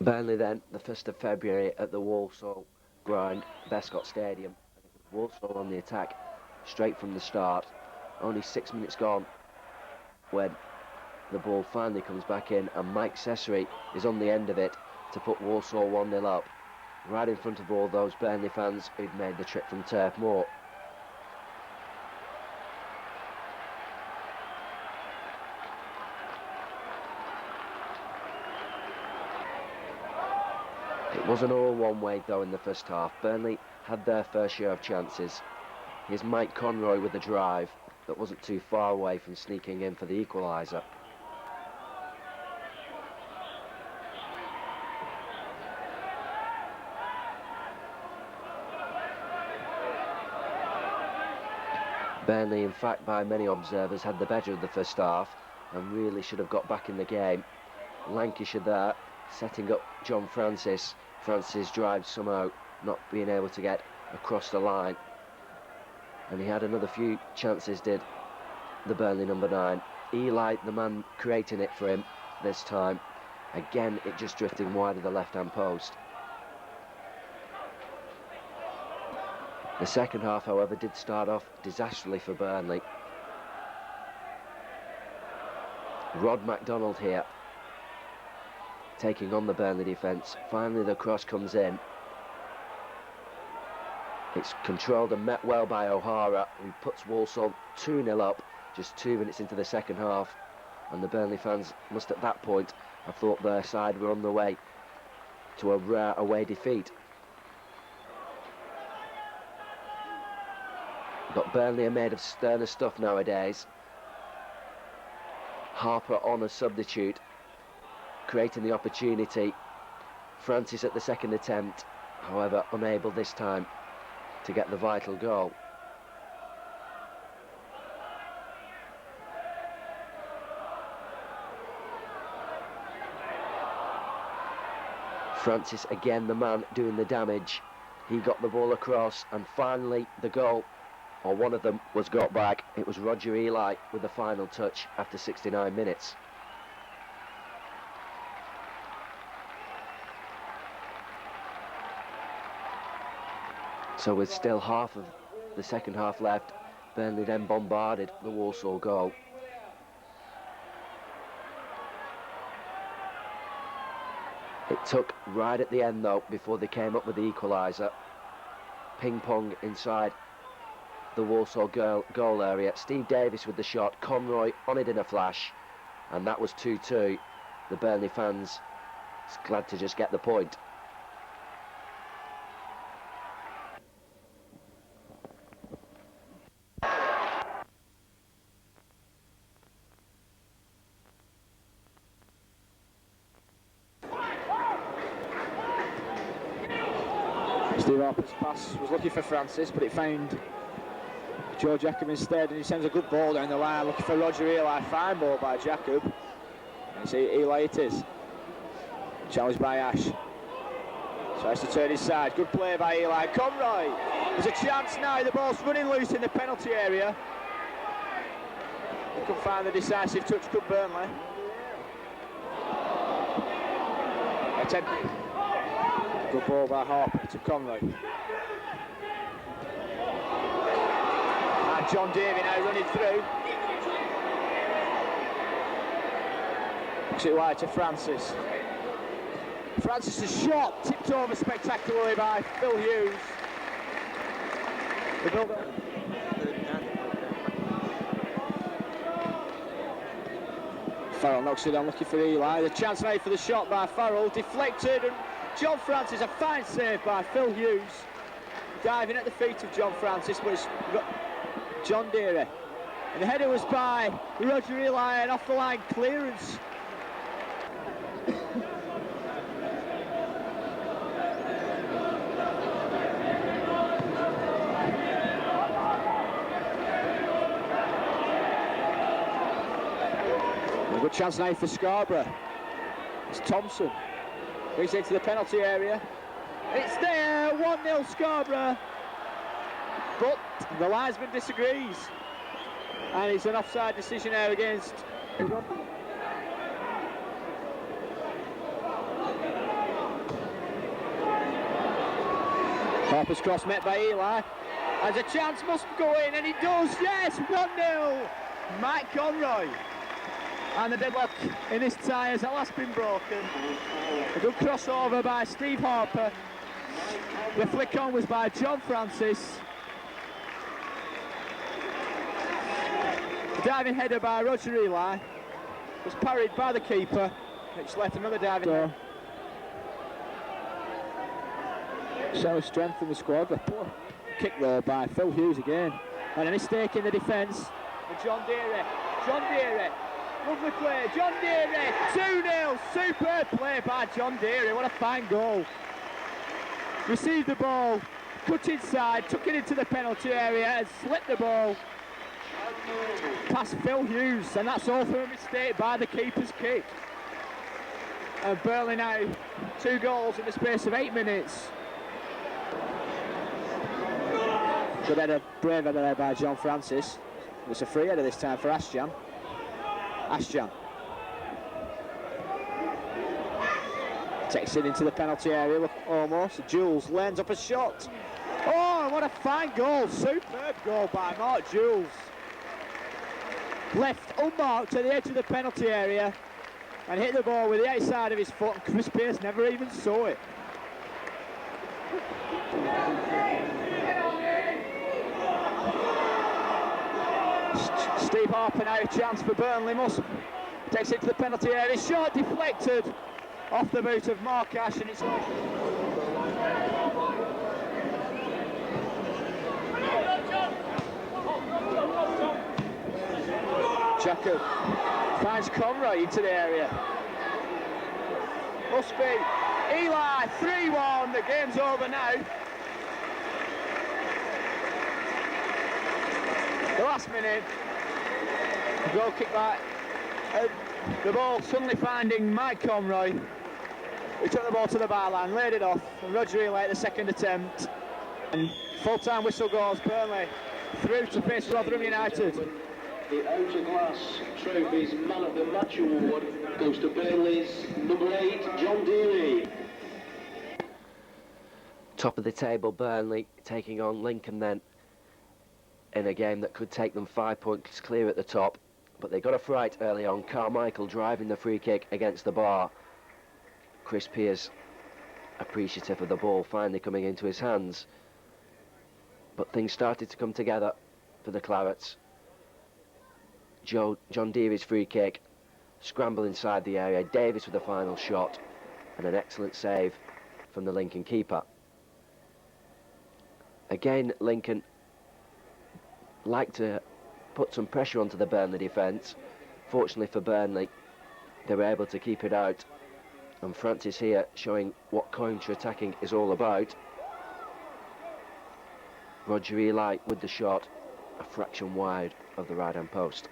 Burnley then, the 1st of February at the Walsall ground, Bescott Stadium. Walsall on the attack, straight from the start. Only 6 minutes gone when the ball finally comes back in, and Mike Cessery is on the end of it to put Walsall 1-0 up, right in front of all those Burnley fans who'd made the trip from Turf Moor. It wasn't all one way though in the first half. Burnley had their fair share of chances. Here's Mike Conroy with a drive that wasn't too far away from sneaking in for the equaliser. Burnley, in fact, by many observers, had the better of the first half and really should have got back in the game. Lancashire there, setting up John Francis. Francis drives somehow not being able to get across the line. And he had another few chances, did the Burnley number 9. Eli, the man creating it for him this time. Again, it just drifting wide of the left-hand post. The second half, however, did start off disastrously for Burnley. Rod MacDonald here, taking on the Burnley defence. Finally, the cross comes in. It's controlled and met well by O'Hara, who puts Walsall 2-0 up just 2 minutes into the second half. And the Burnley fans must at that point have thought their side were on the way to a rare away defeat. But Burnley are made of sterner stuff nowadays. Harper on as substitute, creating the opportunity. Francis at the second attempt, however unable this time to get the vital goal. Francis again the man doing the damage. He got the ball across, and finally the goal, or one of them, was got back. It was Roger Eli with the final touch after 69 minutes. So with still half of the second half left, Burnley then bombarded the Walsall goal. It took right at the end though before they came up with the equaliser. Ping pong inside the Walsall goal area. Steve Davis with the shot, Conroy on it in a flash, and that was 2-2. The Burnley fans glad to just get the point. Steve Harper's pass was looking for Francis, but it found Joe Jacob instead, and he sends a good ball down the line, looking for Roger Eli. Fine ball by Jacob. And see Eli it is. Challenged by Ash. Tries to turn his side. Good play by Eli. Conroy. There's a chance now. The ball's running loose in the penalty area. They can find the decisive touch. Could Burnley. Good ball by Harper to Conroy. John Davey now running through. Puts it wide to Francis. Francis' shot tipped over spectacularly by Phil Hughes. The build-up. Farrell knocks it on, looking for Eli. The chance made for the shot by Farrell, deflected, and John Francis, a fine save by Phil Hughes. Diving at the feet of John Francis, but it's John Deere. And the header was by Roger Eli, and off the line clearance. A Good chance now for Scarborough. It's Thompson. Brings it into the penalty area. It's there, 1-0 Scarborough. But the linesman disagrees. And it's an offside decision now against... Harper's cross met by Eli. Has a chance, must go in, and he does, yes, 1-0. Mike Conroy. And the deadlock in this tie has at last been broken. A good crossover by Steve Harper. The flick on was by John Francis. The diving header by Roger Eli was parried by the keeper, which left another diving header. So strength in the squad. A poor kick there by Phil Hughes again. And a mistake in the defence. And John Deary. Lovely play. John Deary. 2-0. Superb play by John Deary. What a fine goal. Received the ball. Cut inside. Took it into the penalty area and slipped the ball past Phil Hughes. And that's all from a mistake by the keeper's kick. And Burnley now 2 goals in the space of 8 minutes. Good header, brave header there by John Francis. It's a free header this time for Ashjan. Takes it into the penalty area, look, almost. Jules lands up a shot. Oh, what a fine goal. Superb goal by Mark Jules. Left unmarked to the edge of the penalty area and hit the ball with the outside of his foot, and Chris Pearce never even saw it. Steve Harper now a chance for Burnley. Must takes it to the penalty area. Shot deflected off the boot of Mark Ash, and it's Jacob finds Conroy into the area. Must be Eli. 3-1. The game's over now. The last minute. Goal kick back. The ball suddenly finding Mike Conroy, who took the ball to the byline, laid it off, and Roger Eli at the second attempt. And full-time whistle goes. Burnley through to face Rotherham United. The Outer Glass Trophies Man of the Match Award goes to Burnley's number 8, John Deary. Top of the table, Burnley taking on Lincoln then, in a game that could take them 5 points clear at the top. But they got a fright early on. Carmichael driving the free kick against the bar. Chris Pearce appreciative of the ball finally coming into his hands. But things started to come together for the Clarets. John Deary's free kick, scramble inside the area, Davis with the final shot, and an excellent save from the Lincoln keeper. Again, Lincoln like to put some pressure onto the Burnley defence. Fortunately for Burnley, they were able to keep it out, and Francis here showing what counter-attacking is all about. Roger Eli with the shot, a fraction wide of the right-hand post.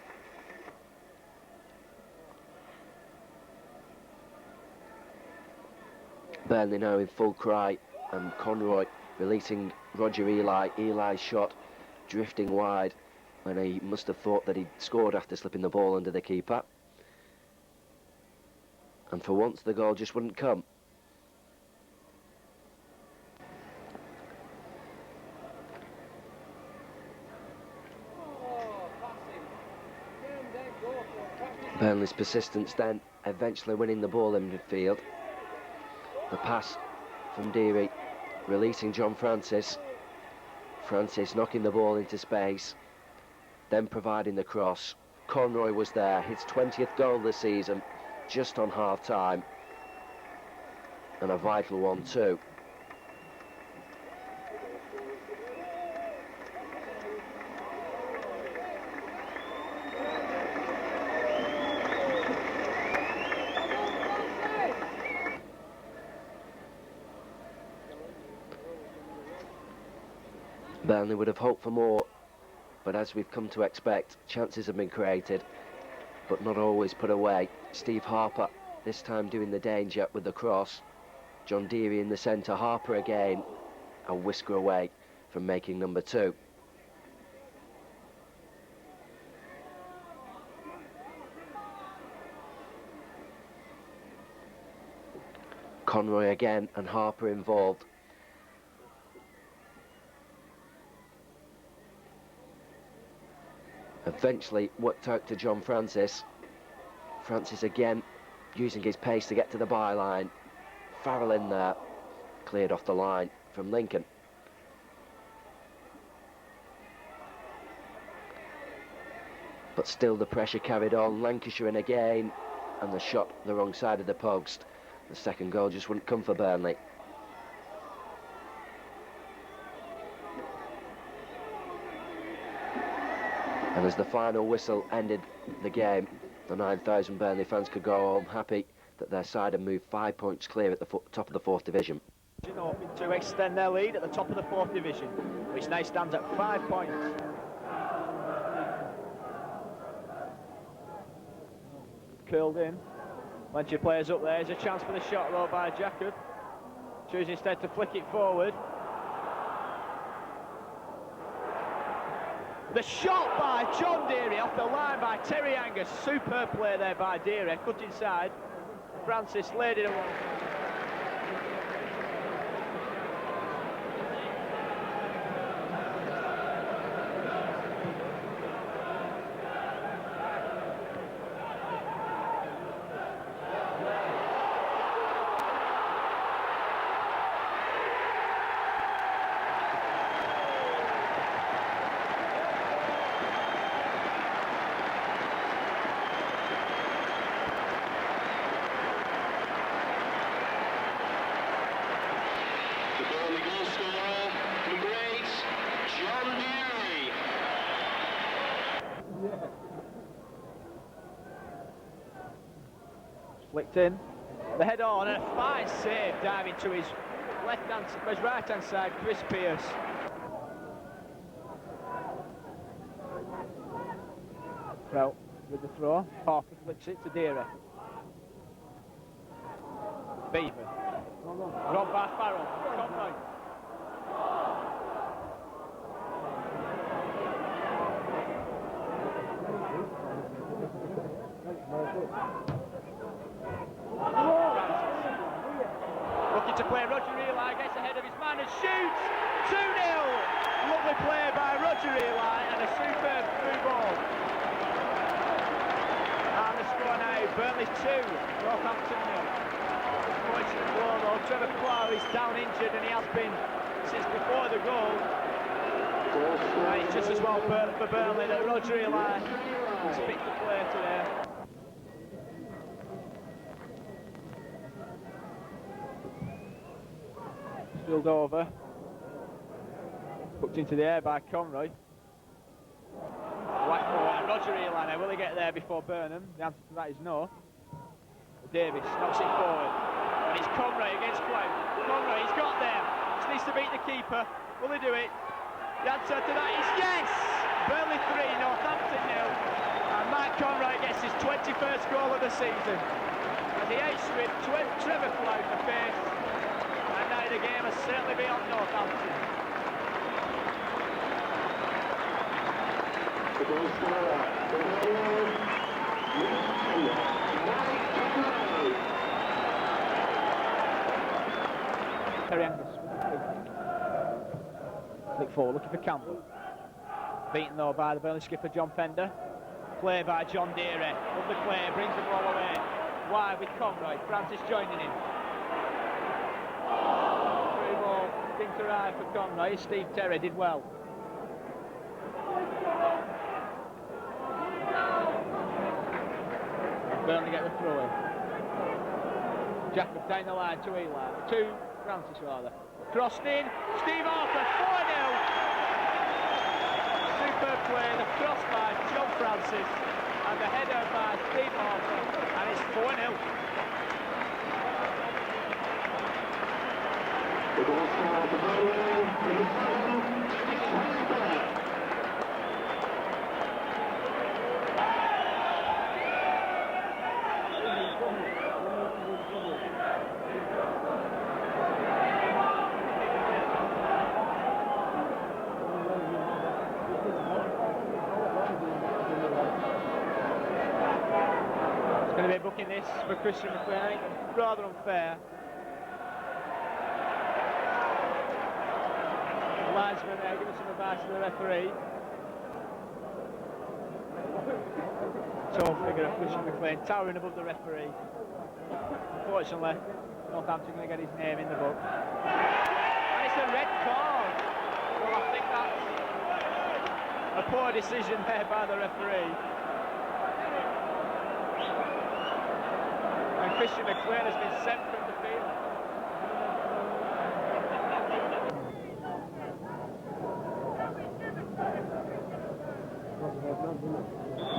Burnley now in full cry, and Conroy releasing Roger Eli. Eli's shot drifting wide, and he must have thought that he'd scored after slipping the ball under the keeper. And for once the goal just wouldn't come. Burnley's persistence then eventually winning the ball in midfield. The pass from Deary releasing John Francis. Francis knocking the ball into space, then providing the cross. Conroy was there, his 20th goal this season, just on half-time, and a vital one too. Burnley would have hoped for more, but as we've come to expect, chances have been created. but not always put away. Steve Harper this time doing the danger with the cross. John Deary in the centre, Harper again, a whisker away from making number 2. Conroy again and Harper involved. Eventually worked out to John Francis. Francis again using his pace to get to the byline. Farrell in there, cleared off the line from Lincoln. But still the pressure carried on. Lancashire in again, and the shot the wrong side of the post. The second goal just wouldn't come for Burnley. And as the final whistle ended the game, the 9,000 Burnley fans could go home happy that their side had moved 5 points clear at the top of the 4th division. Hoping to extend their lead at the top of the 4th division, which now stands at 5 points. Curled in. Plenty of players up there. There's a chance for the shot though by Jacob. Choosing instead to flick it forward. The shot by John Deary off the line by Terry Angus. Superb play there by Deary. Cut inside. Francis laid it away. Flicked in, the head on, and a fine save diving to his his right hand side, Chris Pearce. Well, with the throw, Harper flicks it to Deary. Beaver. Robbed by Farrell. Conroy. Looking to play, Roger Eli gets ahead of his man and shoots! 2-0! Lovely play by Roger Eli and a superb through ball. And the score now, Burnley 2, Northampton 0. Fortunate blow though, Trevor Clough is down injured and he has been since before the goal. And it's just as well for Burnley that Roger Eli has picked the play today. Spilled over, hooked into the air by Conroy. Blackpool and Roger Eli now, will he get there before Burnham? The answer to that is no. Davis knocks it forward, and it's Conroy against Clough. Conroy, he's got there, just needs to beat the keeper. Will he do it? The answer to that is yes! Burnley 3, Northampton 0, and Mike Conroy gets his 21st goal of the season as he outstripped Trevor Clough for pace. And now the game has certainly been on Northampton. Terry Angus. Flick forward, looking for Campbell. Beaten though by the Burnley skipper John Fender. Play by John Deary. Lovely play, brings the ball away. Wide with Conroy. Francis joining him. Through ball didn't arrive for Conroy. Steve Terry did well. Burnley get the throw in. Jacob down the line to Eli. To Francis rather. Crossed in. Steve Harper 4-0. Superb play. The cross by John Francis and the header by Steve Harper, and it's 4-0. taking this for Christian McLean. I think rather unfair. The linesman there giving some advice to the referee. Tall figure of Christian McLean towering above the referee. Unfortunately, Northampton going to get his name in the book. And it's a red card. Well, I think that's a poor decision there by the referee. And Christian McLean has been sent from the field.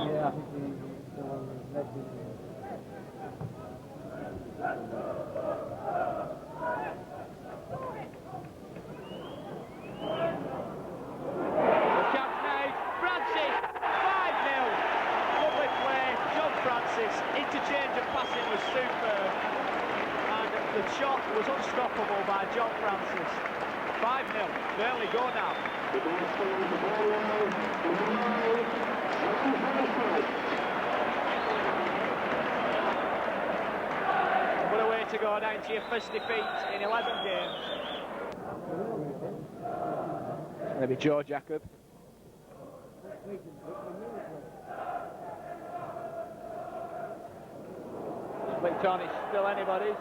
Yeah, I think he's still on his leg. Interchange of passing was superb, and the shot was unstoppable by John Francis. 5-0, Burnley go now. What a way to go down to your first defeat in 11 games. It's going to be Joe Jacob. Victon is still anybody's.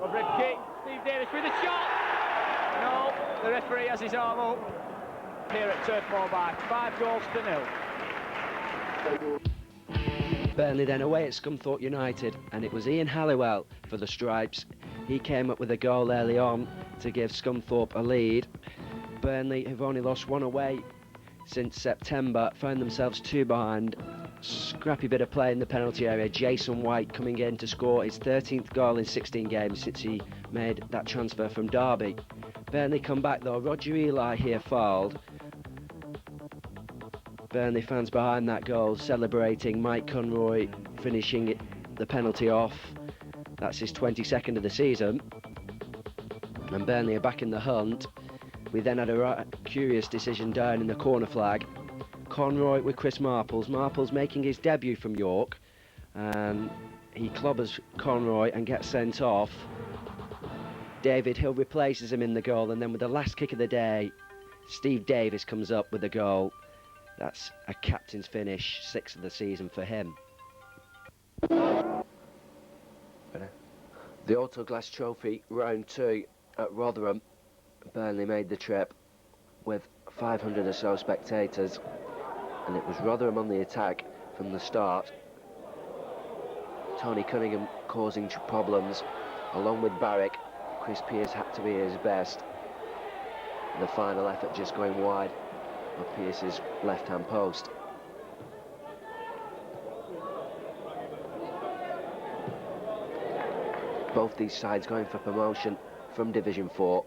Overhead kick, Steve Davis with a shot! No, the referee has his arm up. Here at Turf Moor by 5-0. Burnley then away at Scunthorpe United, and it was Ian Halliwell for the Stripes. He came up with a goal early on to give Scunthorpe a lead. Burnley, who've only lost one away since September, found themselves 2 behind. Scrappy bit of play in the penalty area. Jason White coming in to score his 13th goal in 16 games since he made that transfer from Derby. Burnley come back though. Roger Eli here fouled. Burnley fans behind that goal celebrating. Mike Conroy finishing the penalty off. That's his 22nd of the season. And Burnley are back in the hunt. We then had a curious decision down in the corner flag. Conroy with Chris Marples. Marples making his debut from York, and he clobbers Conroy and gets sent off. David Hill replaces him in the goal, and then with the last kick of the day, Steve Davis comes up with a goal. That's a captain's finish, 6th of the season for him. The Autoglass Trophy, round 2 at Rotherham. Burnley made the trip with 500 or so spectators, and it was Rotherham on the attack from the start. Tony Cunningham causing problems, along with Barrick. Chris Pearce had to be his best. The final effort just going wide of Pearce's left-hand post. Both these sides going for promotion from Division 4.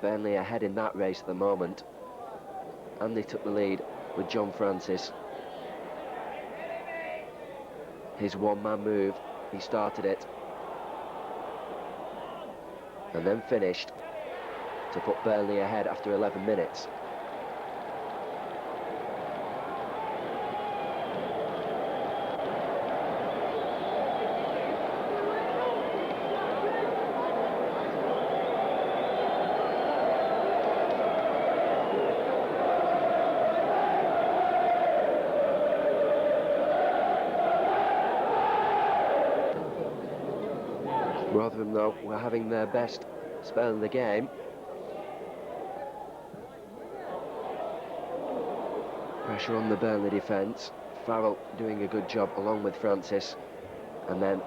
Burnley ahead in that race at the moment, and they took the lead with John Francis. His one-man move, he started it and then finished to put Burnley ahead after 11 minutes. Rotherham, though, were having their best spell in the game. Pressure on the Burnley defence. Farrell doing a good job along with Francis. And then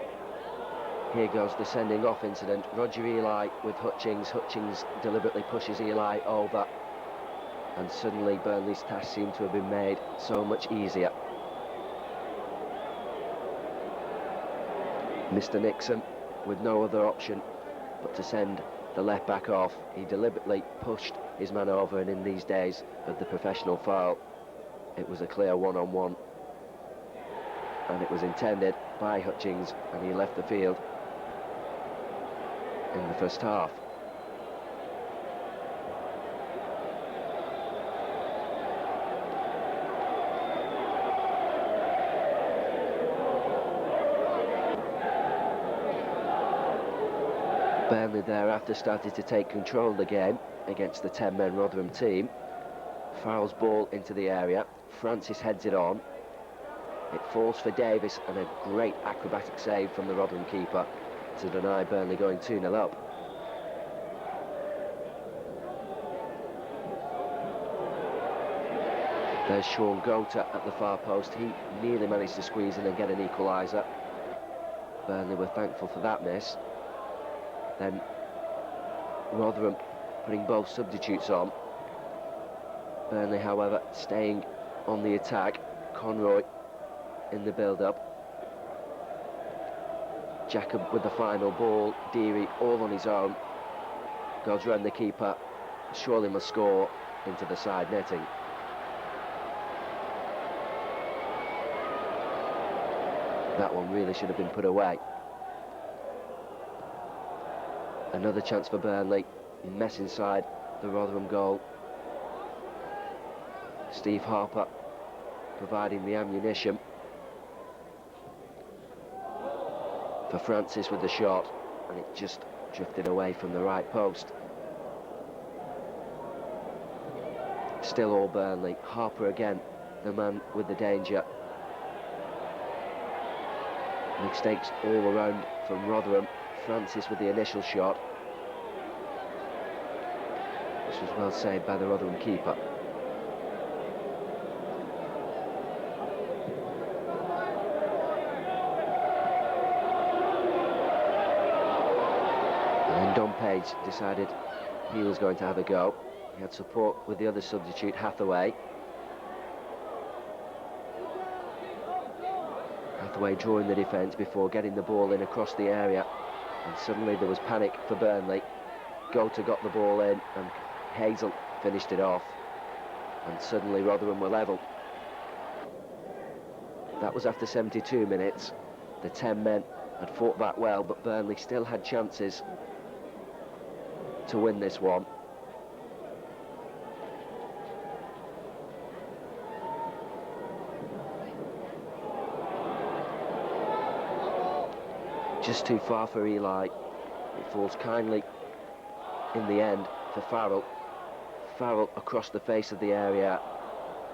here goes the sending off incident. Roger Eli with Hutchings. Hutchings deliberately pushes Eli over. And suddenly Burnley's task seemed to have been made so much easier. Mr. Nixon with no other option but to send the left back off. He deliberately pushed his man over, and in these days of the professional foul, it was a clear one-on-one, and it was intended by Hutchings, and he left the field in the first half. Burnley thereafter started to take control of the game against the 10-men Rotherham team. Farrell's ball into the area. Francis heads it on. It falls for Davis, and a great acrobatic save from the Rotherham keeper to deny Burnley going 2-0 up. There's Sean Gota at the far post. He nearly managed to squeeze in and get an equaliser. Burnley were thankful for that miss. Then Rotherham putting both substitutes on. Burnley, however, staying on the attack. Conroy in the build-up. Jacob with the final ball. Deary all on his own. Goes round the keeper. Surely must score into the side netting. That one really should have been put away. Another chance for Burnley. Mess inside the Rotherham goal. Steve Harper providing the ammunition for Francis with the shot, and it just drifted away from the right post. Still all Burnley. Harper again, the man with the danger. Mistakes all around from Rotherham. Francis with the initial shot. This was well saved by the Rotherham keeper. And then Don Page decided he was going to have a go. He had support with the other substitute, Hathaway. Hathaway drawing the defence before getting the ball in across the area, and suddenly there was panic for Burnley. Gota got the ball in and Hazel finished it off, and suddenly Rotherham were level. That was after 72 minutes. The 10 men had fought back well, but Burnley still had chances to win this one. Just too far for Eli. It falls kindly in the end for Farrell. Farrell across the face of the area,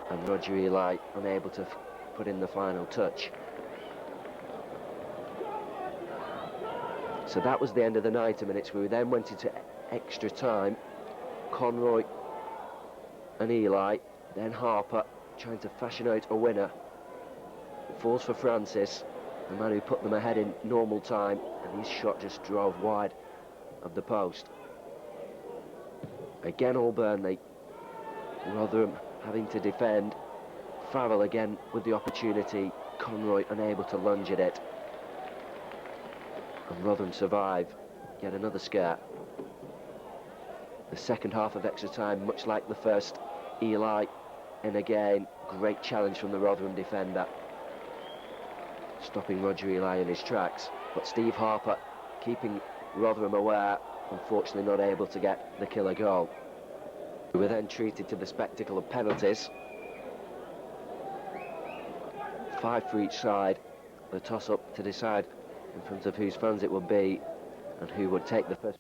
and Roger Eli unable to put in the final touch. So that was the end of the 90 minutes. We then went into extra time. Conroy and Eli, then Harper trying to fashion out a winner. It falls for Francis, the man who put them ahead in normal time, and his shot just drove wide of the post. Again all Burnley. Rotherham having to defend. Farrell again with the opportunity. Conroy unable to lunge at it. And Rotherham survive. Yet another scare. The second half of extra time, much like the first. Eli in again. Great challenge from the Rotherham defender, stopping Roger Eli in his tracks, but Steve Harper keeping Rotherham aware, unfortunately not able to get the killer goal. We were then treated to the spectacle of penalties. 5 for each side, the toss-up to decide in front of whose fans it would be and who would take the first.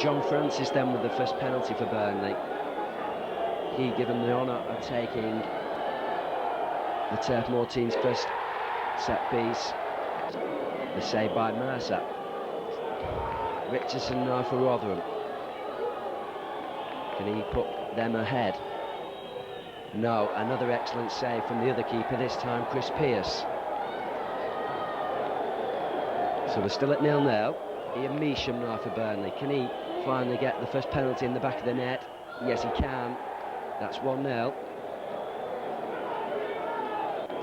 John Francis then with the first penalty for Burnley. He given the honour of taking the Turf Moor team's first set piece. The save by Mercer. Richardson now for Rotherham. Can he put them ahead? No, another excellent save from the other keeper, this time Chris Pearce. So we're still at 0-0. Ian Measham now for Burnley. Can he finally get the first penalty in the back of the net? Yes, he can. That's 1-0.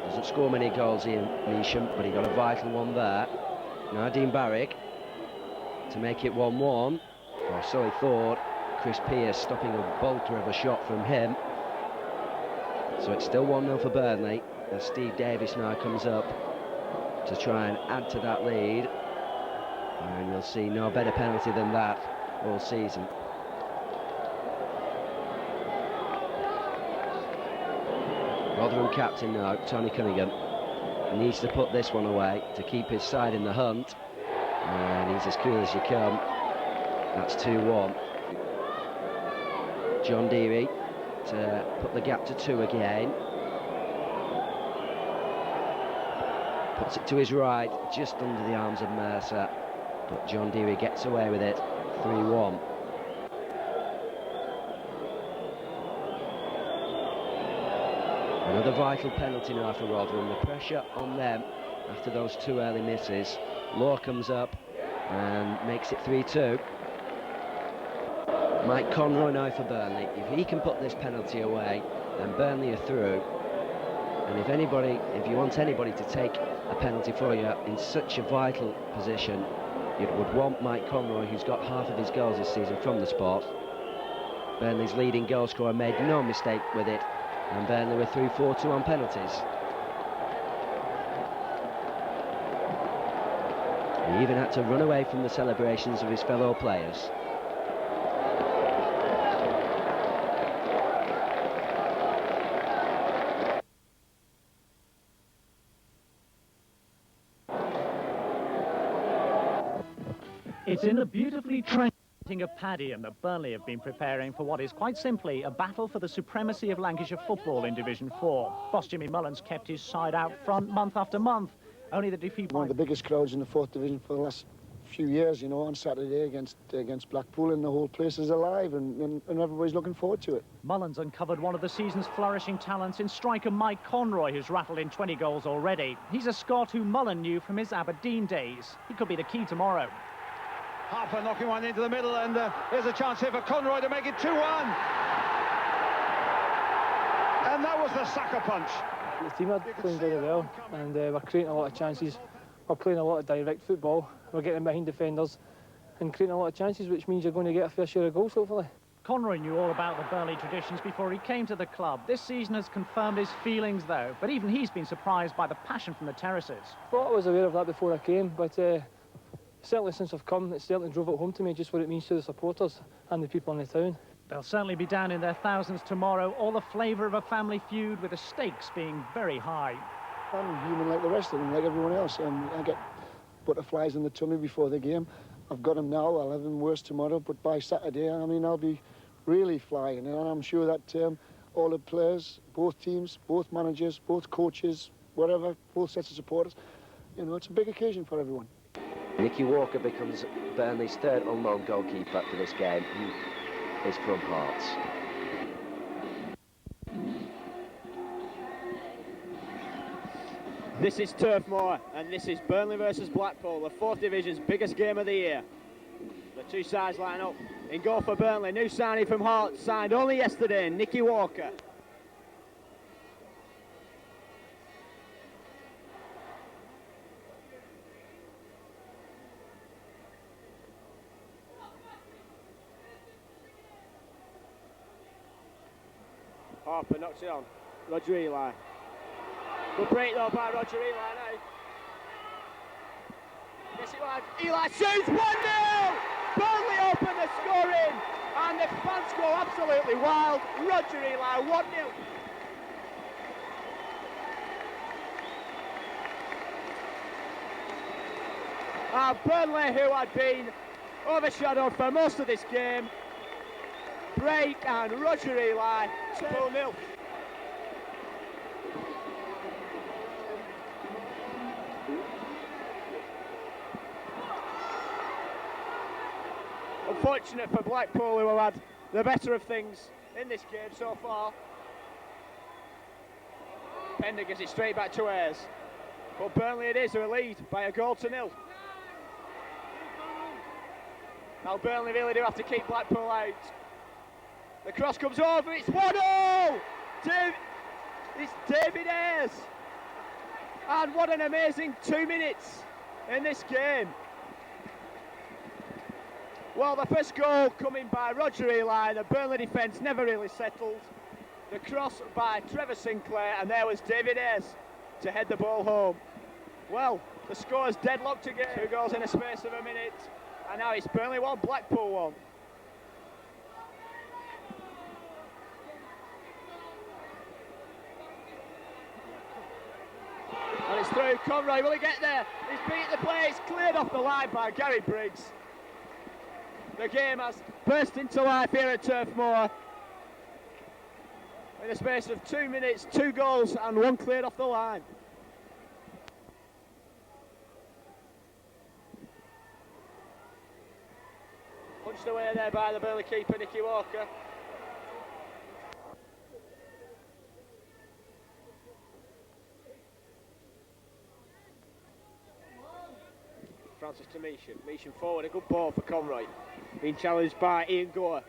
Doesn't score many goals, Ian Measham, but he got a vital one there. Now Dean Barrick to make it 1-1. Or so he thought. Chris Pearce stopping a bolter of a shot from him. So it's still 1-0 for Burnley, as Steve Davis now comes up to try and add to that lead. And you'll see no better penalty than that all season. Rotherham captain now, Tony Cunningham. needs to put this one away to keep his side in the hunt, and he's as cool as you come. That's 2-1. John Deary to put the gap to 2 again. Puts it to his right, just under the arms of Mercer, but John Deary gets away with it. 3-1. Another vital penalty now for Rotherham. The pressure on them after those 2 early misses. Law comes up and makes it 3-2. Mike Conroy now for Burnley. If he can put this penalty away, then Burnley are through. And if you want anybody to take a penalty for you in such a vital position, you would want Mike Conroy, who's got half of his goals this season from the spot. Burnley's leading goal scorer made no mistake with it, and Burnley were through 4-2 on penalties. He even had to run away from the celebrations of his fellow players. It's in the beautifully trained of Padiham that Burnley have been preparing for what is quite simply a battle for the supremacy of Lancashire football in Division 4. Boss Jimmy Mullins kept his side out front month after month, only the defeat... One of the biggest crowds in the 4th Division for the last few years, you know, on Saturday against Blackpool, and the whole place is alive and everybody's looking forward to it. Mullins uncovered one of the season's flourishing talents in striker Mike Conroy, who's rattled in 20 goals already. He's a Scot who Mullen knew from his Aberdeen days. He could be the key tomorrow. Harper knocking one into the middle, and here's a chance here for Conroy to make it 2-1. And that was the sucker punch. The team are playing very well, and we're creating a lot of chances. We're playing a lot of direct football. We're getting behind defenders and creating a lot of chances, which means you're going to get a fair share of goals, hopefully. Conroy knew all about the Burnley traditions before he came to the club. This season has confirmed his feelings, though, but even he's been surprised by the passion from the terraces. I thought I was aware of that before I came, but certainly since I've come, it certainly drove it home to me just what it means to the supporters and the people in the town. They'll certainly be down in their thousands tomorrow, all the flavour of a family feud, with the stakes being very high. I'm human like the rest of them, like everyone else. I get butterflies in the tummy before the game. I've got them now, I'll have them worse tomorrow, but by Saturday, I mean, I'll be really flying, and I'm sure that all the players, both teams, both managers, both coaches, whatever, both sets of supporters, you know, it's a big occasion for everyone. Nicky Walker becomes Burnley's 3rd unknown goalkeeper for this game. He is from Hearts. This is Turf Moor, and this is Burnley versus Blackpool, the 4th Division's biggest game of the year. The two sides line up. In goal for Burnley, new signing from Hearts, signed only yesterday, Nicky Walker. Harper knocks it on. Roger Eli. Good break though by Roger Eli now. Yes, Eli shoots 1-0! Burnley open the scoring, and the fans go absolutely wild. Roger Eli 1-0. Burnley, who had been overshadowed for most of this game, break, and Roger Eli 2-0. Unfortunate for Blackpool, who have had the better of things in this game so far. Pender gives it straight back to Ayres. But Burnley it is, who lead by 1-0. Now Burnley really do have to keep Blackpool out. The cross comes over, it's 1-0! It's David Ayres. And what an amazing 2 minutes in this game. Well, the first goal coming by Roger Eli, the Burnley defence never really settled. The cross by Trevor Sinclair, and there was David Ayres to head the ball home. Well, the score's deadlocked again. 2 goals in a space of a minute, and now it's Burnley 1, Blackpool 1. And it's through. Conroy, will he get there? He's beat the play. It's cleared off the line by Gary Briggs. The game has burst into life here at Turf Moor. In the space of 2 minutes, 2 goals and 1 cleared off the line. Punched away there by the Burnley keeper, Nicky Walker. Francis to Measham. Measham forward, a good ball for Conroy. Being challenged by Ian Gore.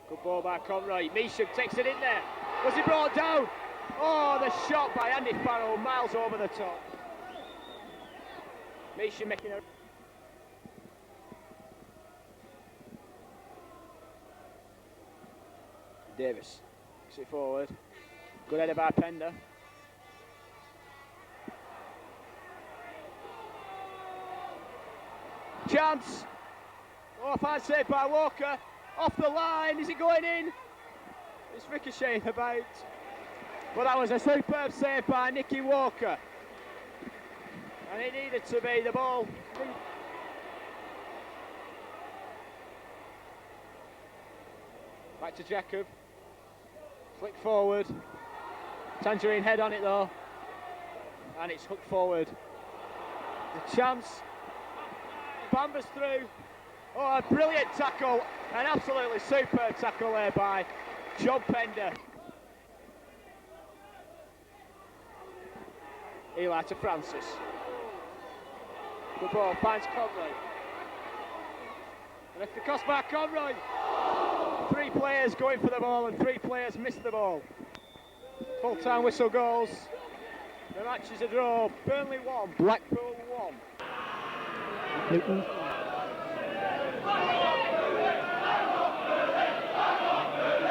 Good ball by Conroy. Measham takes it in there. Was he brought down? Oh, the shot by Andy Farrell, miles over the top. Measham making a... Davis takes it forward. Good header by Pender. Chance. Oh, fine save by Walker. Off the line. Is it going in? It's ricocheting about. But that was a superb save by Nicky Walker. And it needed to be the ball. Back to Jacob. Flick forward. Tangerine head on it though. And it's hooked forward. The chance. Bambers through. Oh, a brilliant tackle. An absolutely superb tackle there by John Pender. Eli to Francis. Good ball, finds Conroy. And if the cross by Conroy. 3 players going for the ball and 3 players missed the ball. Full-time whistle goals. The match is a draw. Burnley 1, Blackpool 1. Newton.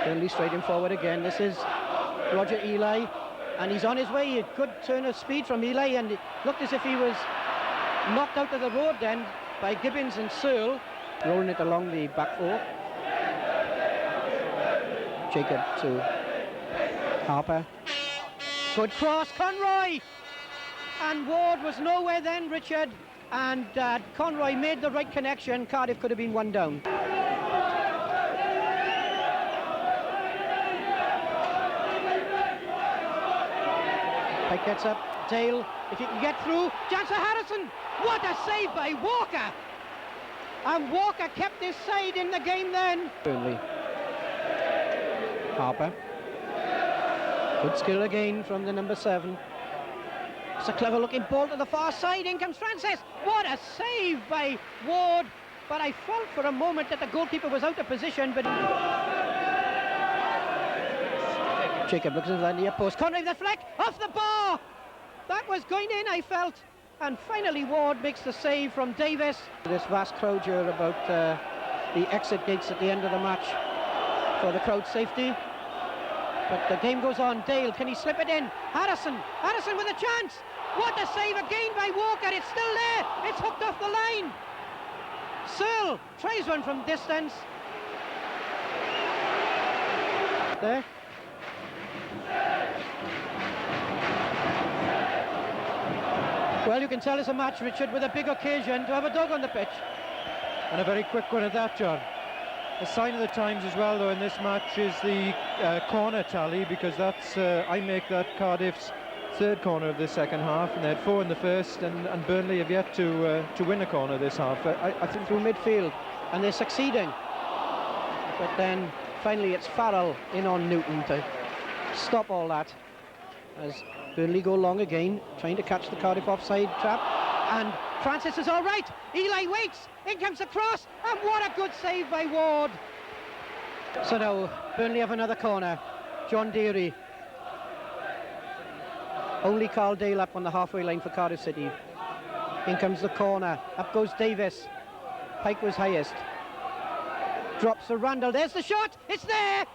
Burnley straight forward again. This is Roger Eli, and he's on his way. A good turn of speed from Eli, and it looked as if he was knocked out of the road then by Gibbons and Searle. Rolling it along the back 4. Jacob to Harper. Good cross, Conroy! And Ward was nowhere then, Richard. And Conroy made the right connection. Cardiff could have been 1 down. Pike gets up. Dale, if he can get through. Chance for Harrison. What a save by Walker! And Walker kept his side in the game then. Burnley. Harper. Good skill again from the number 7. It's a clever looking ball to the far side. In comes Francis. What a save by Ward. But I felt for a moment that the goalkeeper was out of position. But Jacob looks into the near post. Conroy with the fleck off the bar. That was going in, I felt. And finally Ward makes the save from Davis. This vast crowd here about the exit gates at the end of the match for the crowd safety. But the game goes on. Dale, can he slip it in? Harrison with a chance. What a save again by Walker. It's still there. It's hooked off the line. Searle tries one from distance. There. Well, you can tell it's a match, Richard, with a big occasion to have a dog on the pitch. And a very quick one at that, John. A sign of the times as well, though, in this match is the corner tally, because that's I make that Cardiff's 3rd corner of the second half, and they had 4 in the first, and Burnley have yet to win a corner this half. I think through midfield, and they're succeeding. But then finally it's Farrell in on Newton to stop all that, as Burnley go long again, trying to catch the Cardiff offside trap. And Francis is all right. Eli waits. In comes the cross. And what a good save by Ward. So now Burnley have another corner. John Deary. Only Carl Dale up on the halfway line for Cardiff City. In comes the corner. Up goes Davis. Pike was highest. Drops for Randall. There's the shot. It's there.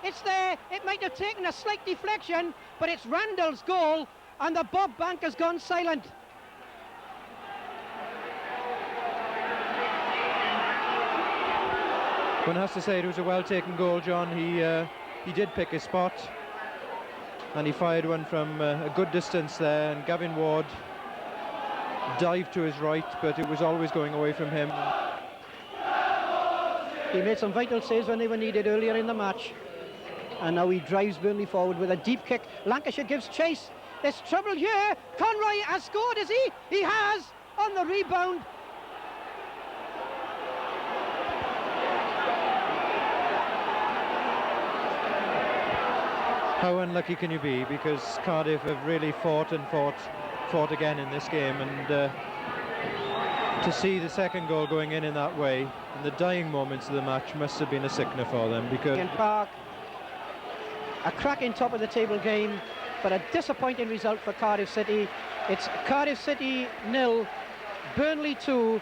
It's there. It might have taken a slight deflection, but it's Randall's goal, and the Bob Bank has gone silent. One has to say it was a well-taken goal, John. He did pick his spot. and he fired one from a good distance there, and Gavin Ward dived to his right, but it was always going away from him. He made some vital saves when they were needed earlier in the match, and now he drives Burnley forward with a deep kick. Lancashire gives chase. There's trouble here. Conroy has scored, has he? He has, on the rebound. How unlucky can you be? Because Cardiff have really fought again in this game, and to see the second goal going in that way in the dying moments of the match must have been a sickener for them. Because Park, a cracking top of the table game, but a disappointing result for Cardiff City. It's Cardiff City 0, Burnley 2,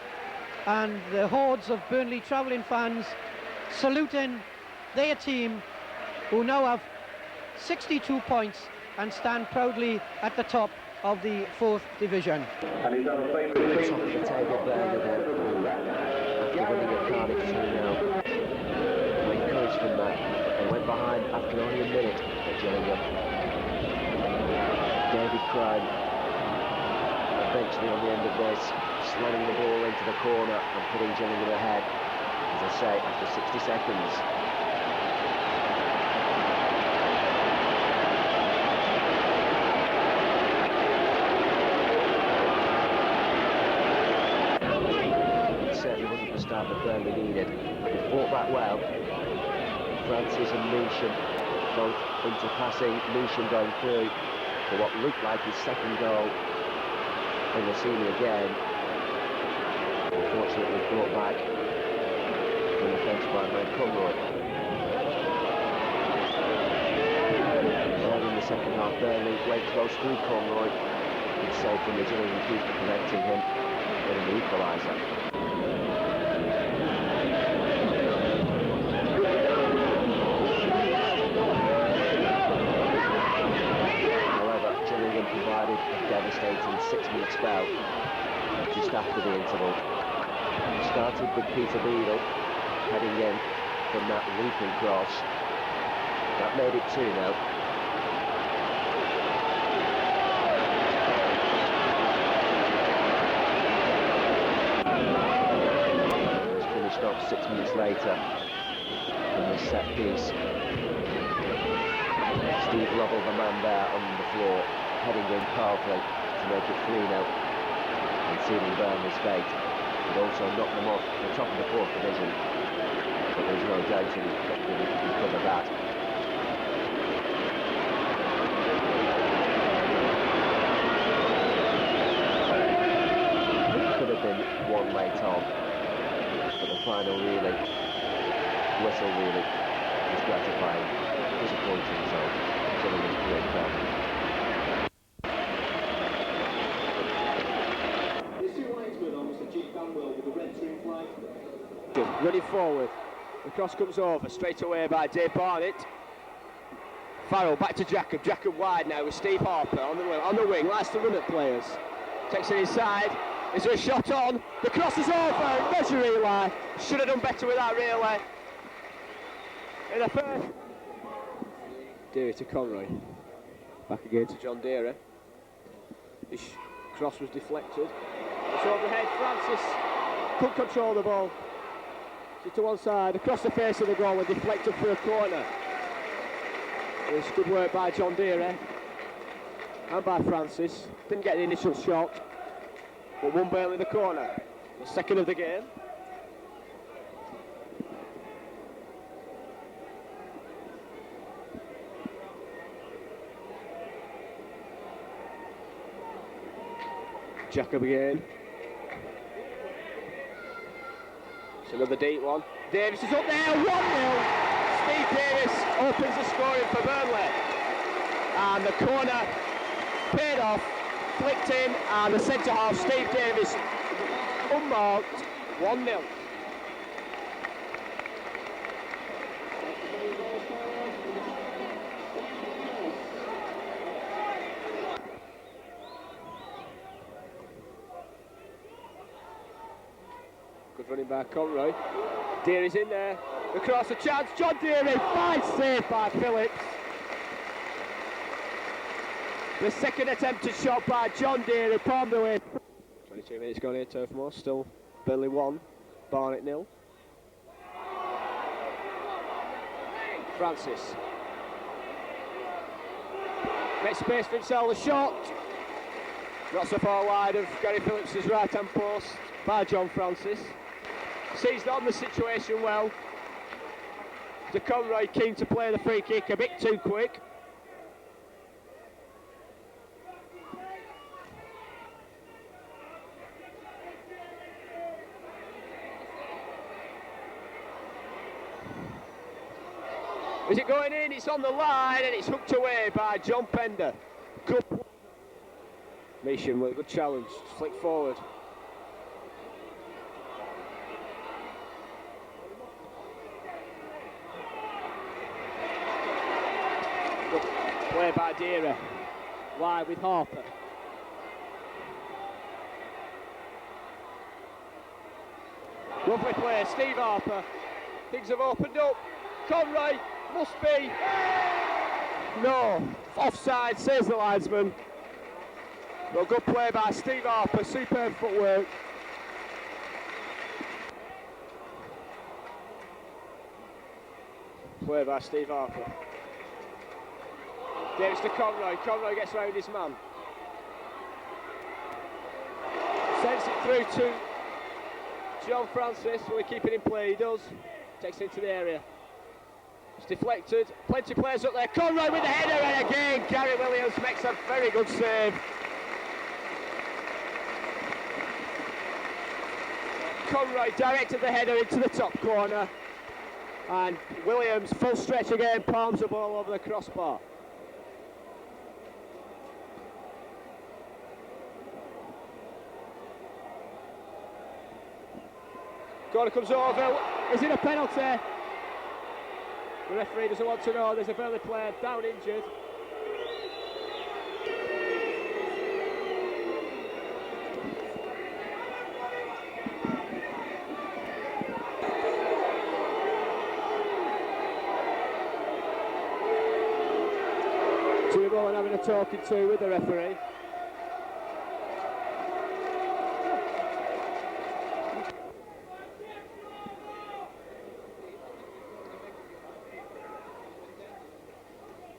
and the hordes of Burnley travelling fans saluting their team, who now have 62 points and stand proudly at the top of the 4th division. And he's on the top of the table there, Liverpool, after winning at Cardiff 2-0. Were encouraged from that. They went behind after only a minute at Gillingham. David Crime, eventually on the end of this, sliding the ball into the corner and putting Gillingham ahead, as I say, after 60 seconds. Start that Burnley needed. They fought back well. Francis and Measham both into passing. Measham going through for what looked like his second goal in the senior game. Unfortunately brought back from the bench by Mike Conroy. Early in the second half, Burnley went close through Conroy. Good save from the Gillingham keeper, preventing him getting the equaliser. Provided a devastating 6-minute spell just after the interval. Started with Peter Beadle heading in from that looping cross. That made it 2-0. It was finished off 6 minutes later from the set piece. Steve Lovell, the man there on the floor, heading in powerfully to make it 3-0 and sealing Burnley's fate. It also knocked them off the top of the 4th division, but there's no doubt he could recover that. It could have been one late on, but the final whistle really was gratifying. Disappointing result. Gillingham's great crowd. Running forward, the cross comes over straight away by Dave Barnet. Farrell back to Jacob. Jacob wide now with Steve Harper on the wing. Likes to run at players. Takes it inside. Is there a shot on? The cross is over. Measure Eli. Should have done better with that really. In the first. Deary to Conroy. Back again to John Deary. His cross was deflected. It's overhead. Francis couldn't control the ball. To one side, across the face of the goal and deflected for a corner. It's good work by John Deary and by Francis. Didn't get the initial shot, but one Burnley in the corner. The second of the game. Jacob again. It's another deep one. Davis is up there, 1-0. Steve Davis opens the scoring for Burnley. And the corner paid off, flicked in, and the centre half, Steve Davis, unmarked, 1-0. Good running by Conroy. Deary's in there. Across the chance. John Deary. Fine save by Phillips. The second attempted shot by John Deere, who palmed away. 22 minutes gone here, Turf Moor, still Burnley 1, Barnet 0. Francis. Makes space for himself, the shot. Not so far wide of Gary Phillips' right-hand post by John Francis. Seized on the situation well. De Conroy keen to play the free kick a bit too quick. Is it going in? It's on the line and it's hooked away by John Pender. Good. Measham with a good challenge. Flick forward. Good play by Deere. Wide with Harper. Lovely play, Steve Harper. Things have opened up. Conroy must be. No, offside, says the linesman. Well, good play by Steve Harper, superb footwork. Play by Steve Harper. Davis to Conroy. Conroy gets round his man. Sends it through to John Francis. Will he keep it in play? He does. Takes it into the area. It's deflected. Plenty of players up there. Conroy with the header, and again Gary Williams makes a very good save. Conroy directed the header into the top corner, and Williams full stretch again, palms the ball over the crossbar. Corner comes over. Is it a penalty? The referee doesn't want to know. There's a Burnley player down injured. Two more having a talking to with the referee.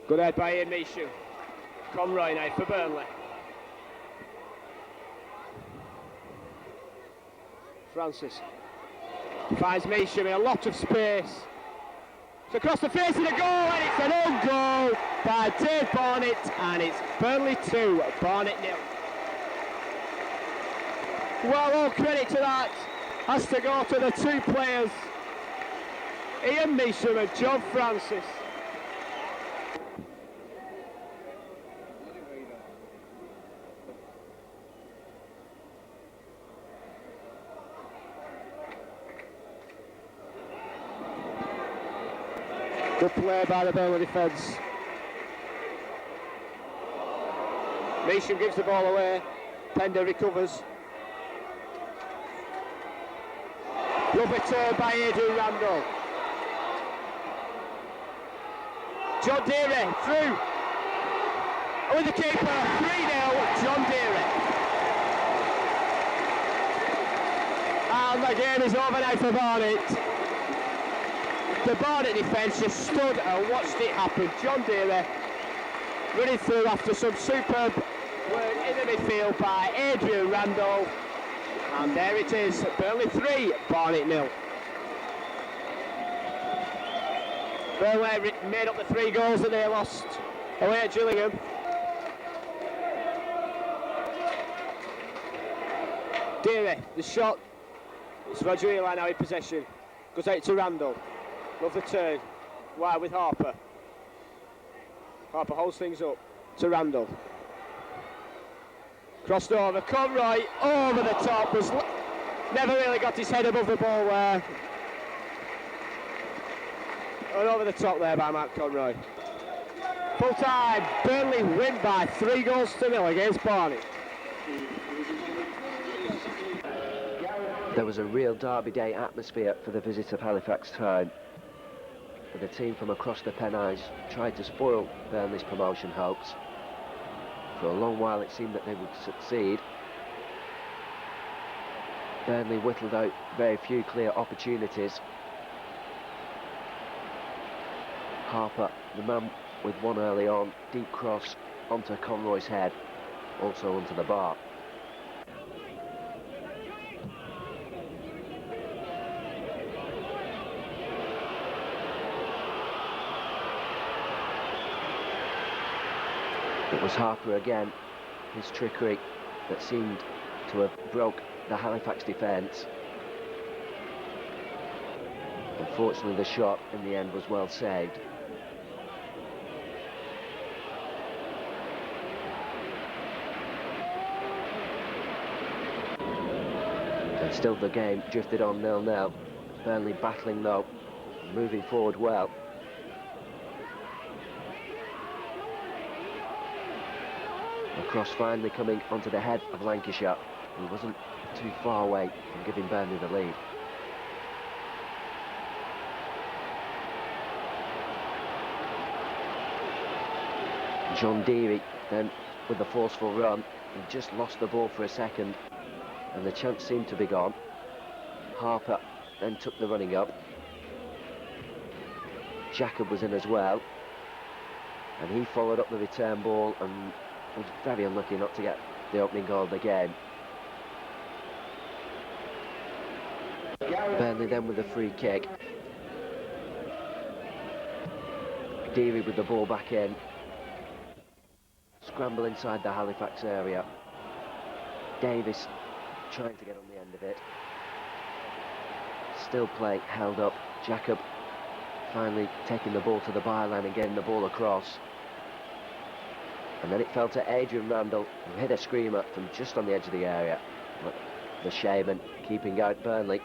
Good head by Ian Measham. Conroy now for Burnley. Francis finds Measham in a lot of space. It's across the face of the goal, and it's an own goal by Dave Barnet, and it's Burnley 2, Barnet 0. Well, all credit to that has to go to the two players, Ian Measham and John Francis. Good play by the Burnley defence. Measham gives the ball away. Pender recovers. Lovely turn by Adrian Randall. John Deere through. With the keeper, 3-0, John Deere. And the game is over now for Barnet. The Barnet defence just stood and watched it happen. John Deere running through after some superb work in the midfield by Adrian Randall. And there it is, Burnley 3, Barnet 0. Burnley made up the 3 goals that they lost away at Gillingham. Deere, the shot. It's Roger Eli now in possession. Goes out to Randall. Love the turn. Wide with Harper. Harper holds things up to Randall. Crossed over. Conroy over the top. Never really got his head above the ball there. And over the top there by Matt Conroy. Full time. Burnley win by 3-0 against Barnet. There was a real Derby Day atmosphere for the visit of Halifax Town. The team from across the Pennines tried to spoil Burnley's promotion hopes. For a long while it seemed that they would succeed. Burnley whittled out very few clear opportunities. Harper, the man with one early on, deep cross onto Conroy's head, also onto the bar. It was Harper again, his trickery that seemed to have broke the Halifax defence. Unfortunately, the shot in the end was well saved. And still the game drifted on 0-0. Burnley battling though, moving forward well. A cross finally coming onto the head of Lancashire. He wasn't too far away from giving Burnley the lead. John Deary then with a forceful run. He just lost the ball for a second and the chance seemed to be gone. Harper then took the running up. Jacob was in as well, and he followed up the return ball and was very unlucky not to get the opening goal of the game. Burnley then with a free kick. Deary with the ball back in. Scramble inside the Halifax area. Davis trying to get on the end of it. Still play held up. Jacob finally taking the ball to the byline and getting the ball across. And then it fell to Adrian Randall, who hit a screamer from just on the edge of the area. But the Shaman keeping out Burnley.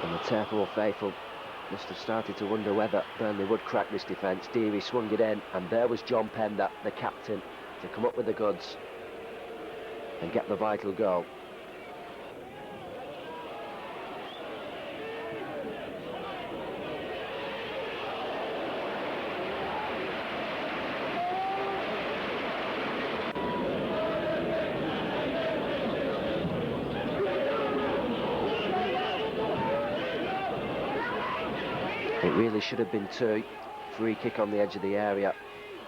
And the Turple faithful must have started to wonder whether Burnley would crack this defence. Deary swung it in, and there was John Pender, the captain, to come up with the goods and get the vital goal. It really should have been 2. Free kick on the edge of the area.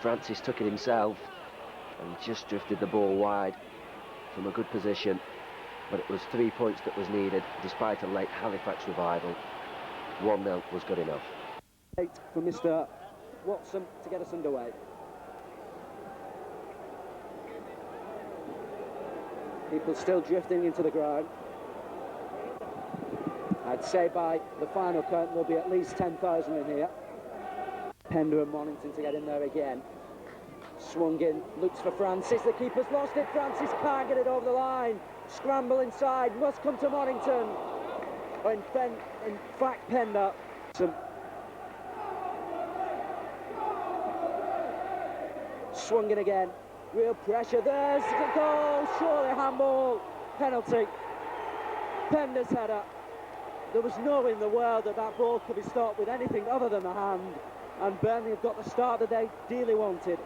Francis took it himself and just drifted the ball wide from a good position, but it was 3 points that was needed despite a late Halifax revival. 1-0 was good enough. For Mr. Watson to get us underway. People still drifting into the ground. I'd say by the final count there'll be at least 10,000 in here. Pender and Mornington to get in there again. Swung in, looks for Francis, the keeper's lost it, Francis can't get it over the line. Scramble inside, must come to Mornington. In fact, Pender. Swung in again, real pressure, there's the goal, surely handball, penalty. Pender's header. There was no way in the world that that ball could be stopped with anything other than the hand, and Burnley have got the start that they dearly wanted.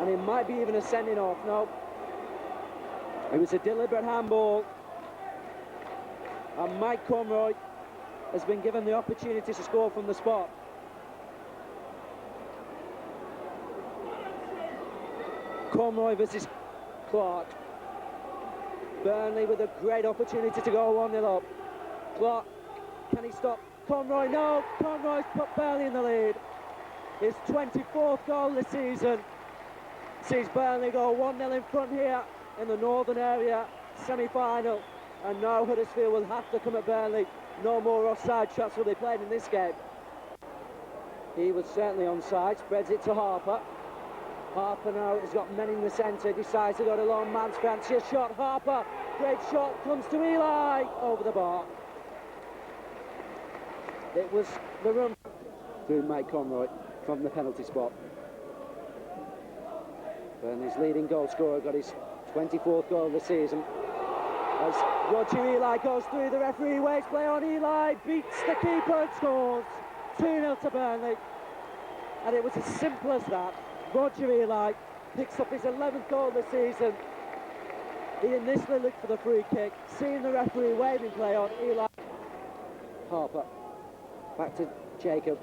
And it might be even a sending off. No, it was a deliberate handball, and Mike Conroy has been given the opportunity to score from the spot. Conroy versus Clark. Burnley with a great opportunity to go 1-0 up. Clark, can he stop Conroy? No, Conroy's put Burnley in the lead. His 24th goal this season sees Burnley go 1-0 in front here in the northern area semi-final, and now Huddersfield will have to come at Burnley. No more offside shots will be played in this game. He was certainly onside, spreads it to Harper. Harper now has got men in the centre, decides to go to long man's fancier shot. Harper, great shot, comes to Eli, over the bar. It was the run through Mike Conroy from the penalty spot. Burnley's leading goal scorer got his 24th goal of the season. As Roger Eli goes through, the referee waves play on. Eli beats the keeper and scores 2-0 to Burnley. And it was as simple as that. Roger Eli picks up his 11th goal of the season. Ian Nisley looked for the free kick, seeing the referee waving play on. Eli Harper, back to Jacob.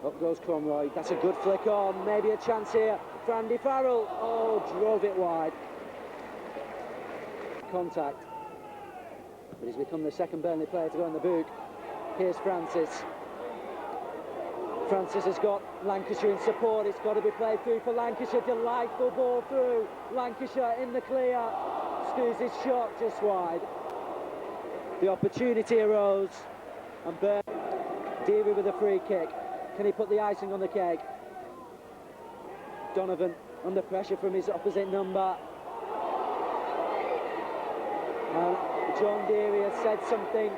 Up goes Conroy. That's a good flick on. Maybe a chance here for Andy Farrell. Oh, drove it wide. Contact. But he's become the second Burnley player to go in the book. Here's Francis. Francis has got Lancashire in support. It's got to be played through for Lancashire. Delightful ball through. Lancashire in the clear. Skews his shot just wide. The opportunity arose. And Deary with a free kick. Can he put the icing on the cake? Donovan under pressure from his opposite number. And John Deary has said something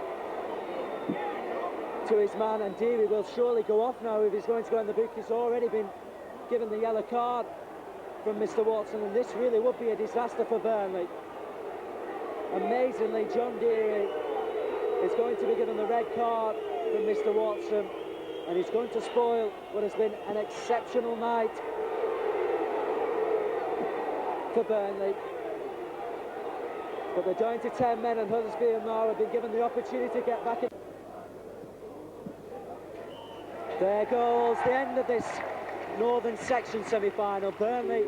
to his man, and Deary will surely go off now if he's going to go in the book. He's already been given the yellow card from Mr. Watson, and this really would be a disaster for Burnley. Amazingly, John Deary is going to be given the red card from Mr. Watson, and he's going to spoil what has been an exceptional night for Burnley. But they're down to 10 men, and Huddersfield now have been given the opportunity to get back in. There goes the end of this Northern Section semi-final. Burnley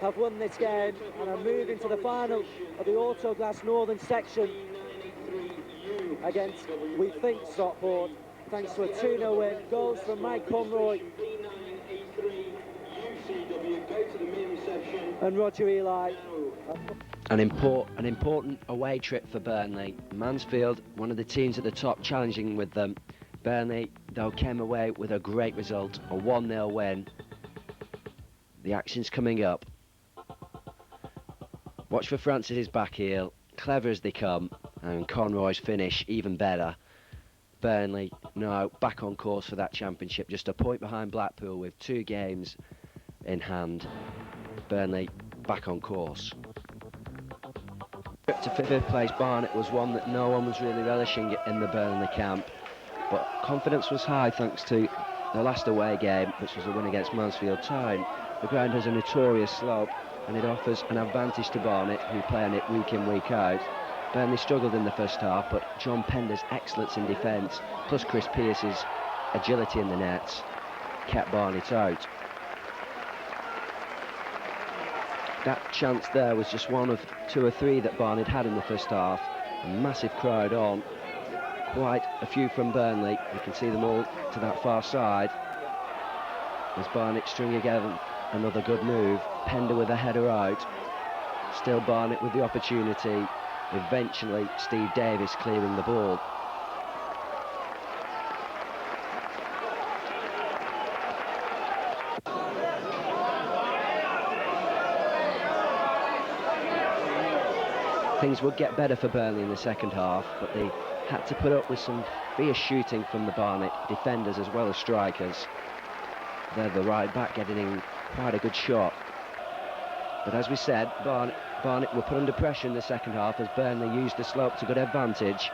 have won this game and are moving to the final of the Autoglass Northern Section against, we think, Stockport, thanks to a 2-0 win. Goals from Mike Conroy and Roger Eli. An important away trip for Burnley. Mansfield, one of the teams at the top, challenging with them. Burnley, though, came away with a great result, a 1-0 win. The action's coming up. Watch for Francis's back heel, clever as they come, and Conroy's finish even better. Burnley now back on course for that championship, just a point behind Blackpool with 2 games in hand. Burnley back on course. To 5th place, Barnet was one that no one was really relishing in the Burnley camp, but confidence was high thanks to the last away game, which was a win against Mansfield Town. The ground has a notorious slope, and it offers an advantage to Barnet, who play on it week in, week out. Burnley struggled in the first half, but John Pender's excellence in defence, plus Chris Pearce's agility in the nets, kept Barnet out. That chance there was just one of 2 or 3 that Barnet had in the first half. A massive crowd on. Quite a few from Burnley. You can see them all to that far side. As Barnet string together another good move. Pender with a header out. Still Barnet with the opportunity. Eventually Steve Davis clearing the ball. Things would get better for Burnley in the second half, but they had to put up with some fierce shooting from the Barnet defenders as well as strikers. They're the right back getting in quite a good shot. But as we said, Barnet were put under pressure in the second half as Burnley used the slope to good advantage.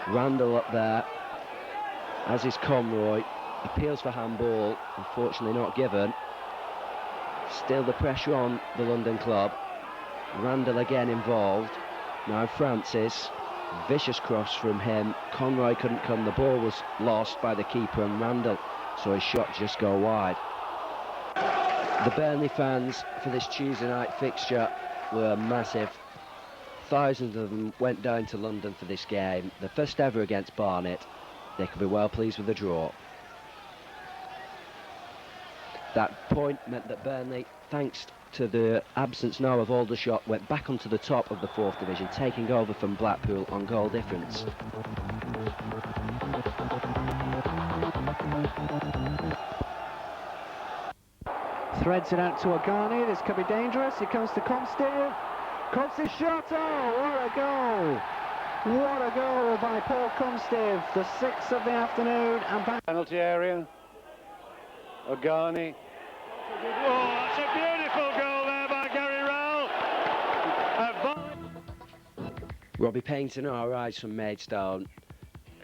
Randall up there, as is Conroy. Appeals for handball, unfortunately not given. Still the pressure on the London club. Randall again involved. Now Francis, vicious cross from him. Conroy couldn't come, the ball was lost by the keeper, and Randall saw his shot just go wide. The Burnley fans for this Tuesday night fixture were massive. Thousands of them went down to London for this game, the first ever against Barnet. They could be well pleased with the draw. That point meant that Burnley, thanks to the absence now of Aldershot, went back onto the top of the 4th division, taking over from Blackpool on goal difference. Threads it out to Ogani. This could be dangerous. It comes to Comstead. Comstead shot. Oh, what a goal! What a goal by Paul Comstead, the 6th of the afternoon. And penalty area. Ogani. Oh, that's a beautiful goal there by Gary Rowell. Robbie Paynton arrives from Maidstone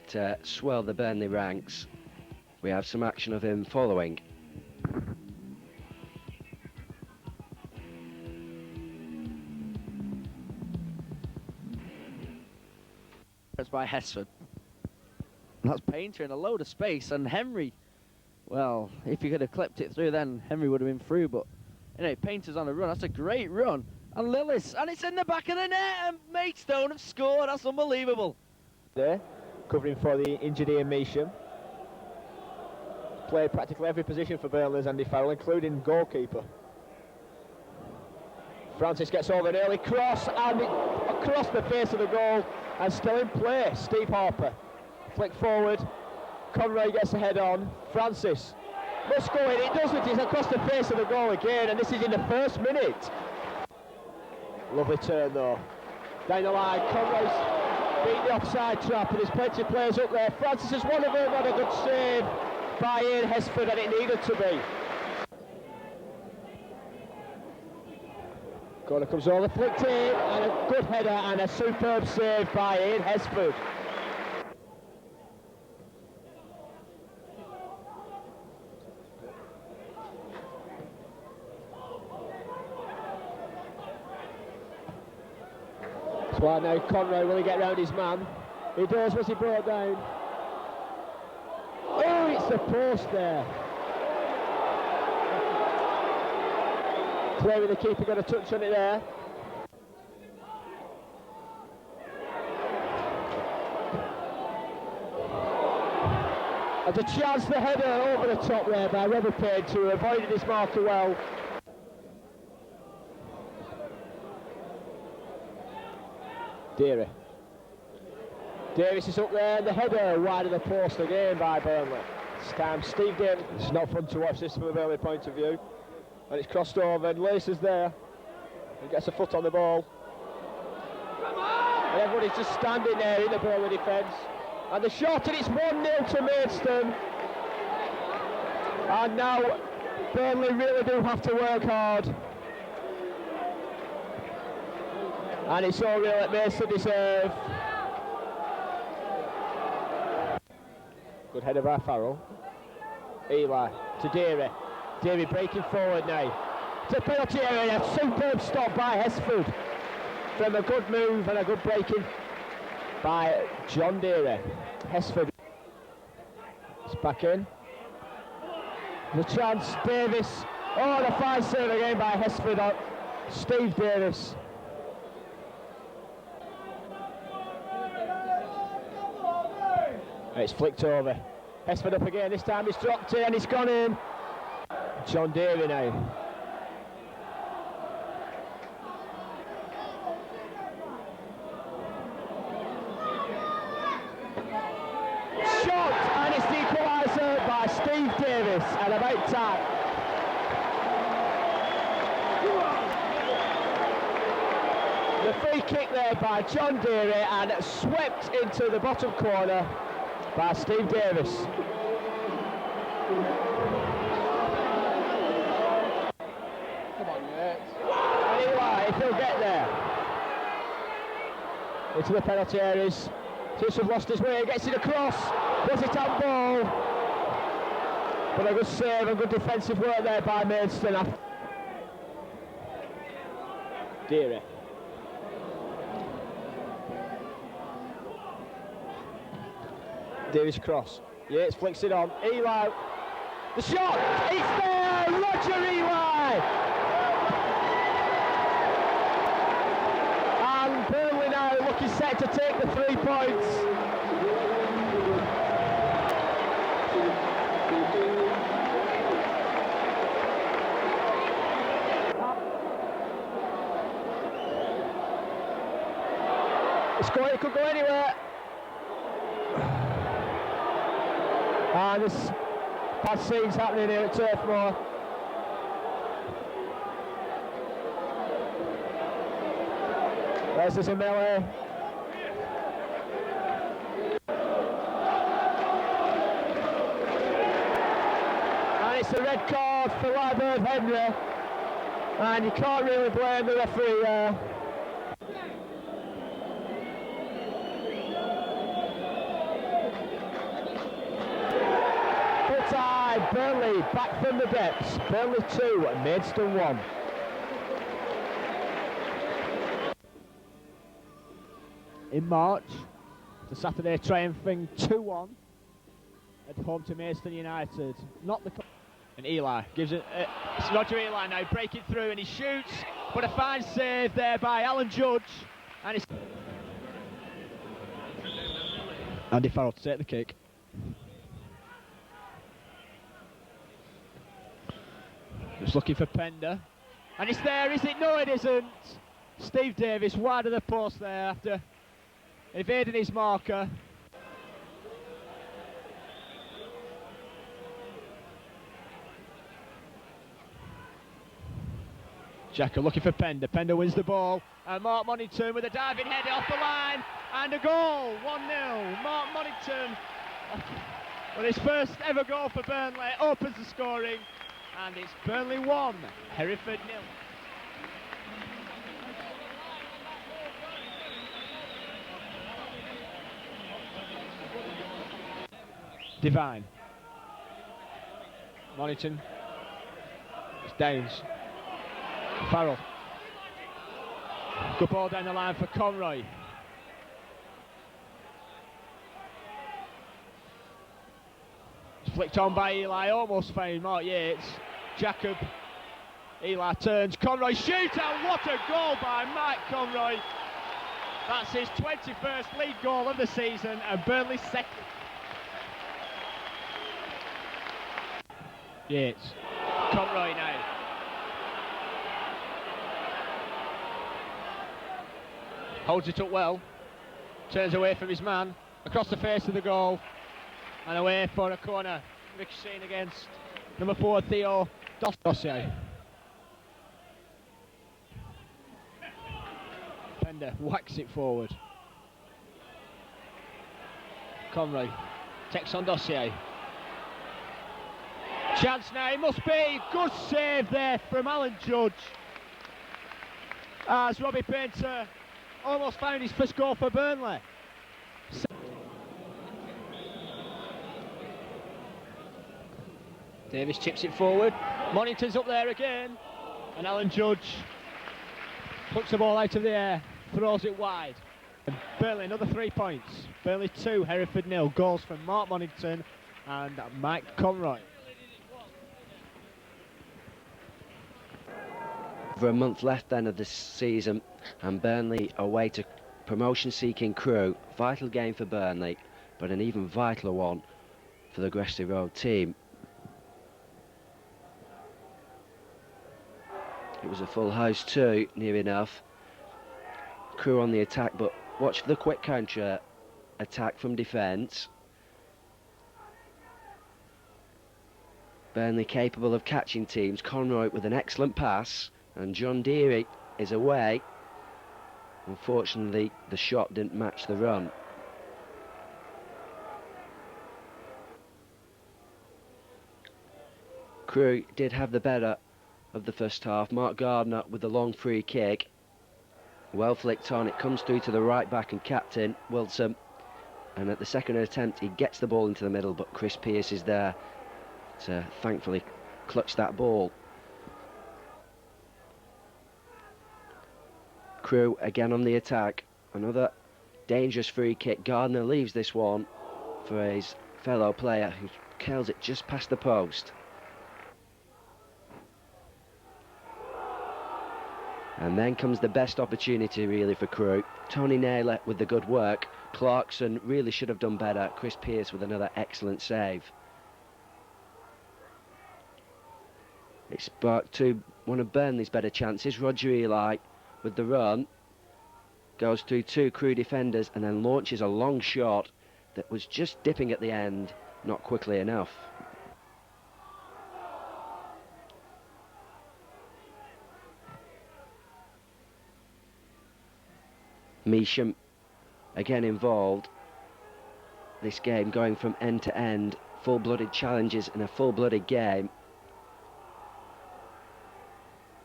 to swell the Burnley ranks. We have some action of him following. That's by Hesford. That's Painter in a load of space, and Henry, well, if he could have clipped it through then, Henry would have been through, but anyway, Painter's on a run. That's a great run. And Lillis, and it's in the back of the net, and Maidstone have scored. That's unbelievable. There, covering for the injured Ian Measham. Played practically every position for Burnley's Andy Farrell, including goalkeeper. Francis gets over an early cross, and across the face of the goal, and still in play. Steve Harper, flick forward. Conroy gets a head on. Francis must go in. It doesn't. It's across the face of the goal again, and this is in the first minute. Lovely turn though. Down the line, Conroy's beat the offside trap, and there's plenty of players up there. Francis is one of them, had a good save by Ian Hesford, and it needed to be. Corner comes over, flicked in, and a good header and a superb save by Ian Hesford. That's why now Conroy, will he get round his man? He does, was he brought down? Oh, it's the post there. Play with the keeper, got a touch on it there. There's a chance, the header over the top there by Robert Payne, who avoided his marker well. Deary. Davis is up there, and the header wide of the post again by Burnley. This time Steve Davis. It's not fun to watch this from a Burnley point of view. And it's crossed over, and Lace is there. He gets a foot on the ball. And everybody's just standing there in the Burnley defence. And the shot, and it's 1-0 to Maidstone. And now Burnley really do have to work hard. And it's all real that Maidstone deserve. Good header by Farrell. Eli to Deary. Deary breaking forward now. To penalty area, a superb stop by Hesford. From a good move and a good breaking by John Deary. Hesford. It's back in. The chance, Davis. Oh, the fine save again by Hesford on Steve Davis. It's flicked over. Hesford up again, this time he's dropped it and he's gone in. John Deary now. Shot, and it's the equaliser by Steve Davis, and about time. The free kick there by John Deary, and swept into the bottom corner by Steve Davis. Come on, mate. Anyway, if he'll get there. Into the penalty areas. Seems to have lost his way, gets it across. Was it on ball? But a good save and good defensive work there by Maidstone. Deary. Davis cross. Yates flicks it on. Eli. The shot! It's there! Roger Eli! And Burnley now looking set to take the 3 points. It could go anywhere. And there's bad scenes happening here at Turf Moor. There's the melee. And it's a red card for Lyberth Henry. And you can't really blame the referee there. lead, back from the depths. Burnley 2, Maidstone 1. In March, the Saturday triumphing 2-1 at home to Maidstone United. Not the... And Eli gives it... it's Roger Eli now, breaking through, and he shoots, but a fine save there by Alan Judge. And it's... Andy Farrell to take the kick. Just looking for Pender. And it's there, is it? No, it isn't. Steve Davis wide of the post there after evading his marker. Jacker looking for Pender. Pender wins the ball. And Mark Monington with a diving header off the line. And a goal. 1-0. Mark Monington with his first ever goal for Burnley. Opens the scoring. And it's Burnley 1, Hereford 0. Divine. Monington. It's Downs. Farrell. Good ball down the line for Conroy. It's flicked on by Eli, almost found Mark Yates. Jacob. Eli turns. Conroy shoots, and what a goal by Mike Conroy. That's his 21st league goal of the season, and Burnley's second. Yates. Conroy now. Holds it up well. Turns away from his man. Across the face of the goal. And away for a corner. Ricocheting against number 4, Theo Dossier. Pender whacks it forward. Conroy takes on Dossier. Chance now, it must be. Good save there from Alan Judge. As Robbie Painter almost found his first goal for Burnley. Davis chips it forward. Monington's up there again. And Alan Judge puts the ball out of the air, throws it wide. And Burnley another 3 points. Burnley 2, Hereford 0. Goals from Mark Monington and Mike Conroy. For a month left then of this season, and Burnley away to promotion-seeking Crewe. Vital game for Burnley, but an even vitaler one for the Gresty Road team. It was a full house too, near enough. Crewe on the attack, but watch for the quick counter attack from defence. Burnley capable of catching teams. Conroy with an excellent pass, and John Deary is away. Unfortunately, the shot didn't match the run. Crewe did have the better of the first half. Mark Gardner with the long free kick. Well flicked on, it comes through to the right back and captain, Wilson. And at the second attempt, he gets the ball into the middle, but Chris Pearce is there to thankfully clutch that ball. Crewe again on the attack. Another dangerous free kick. Gardner leaves this one for his fellow player, who curls it just past the post. And then comes the best opportunity really for Crewe. Tony Naylor with the good work. Clarkson really should have done better. Chris Pearce with another excellent save. It sparked to one of Burnley's better chances. Roger Eli with the run. Goes through 2 Crewe defenders and then launches a long shot that was just dipping at the end, not quickly enough. Measham again involved. This game going from end to end, full-blooded challenges in a full-blooded game.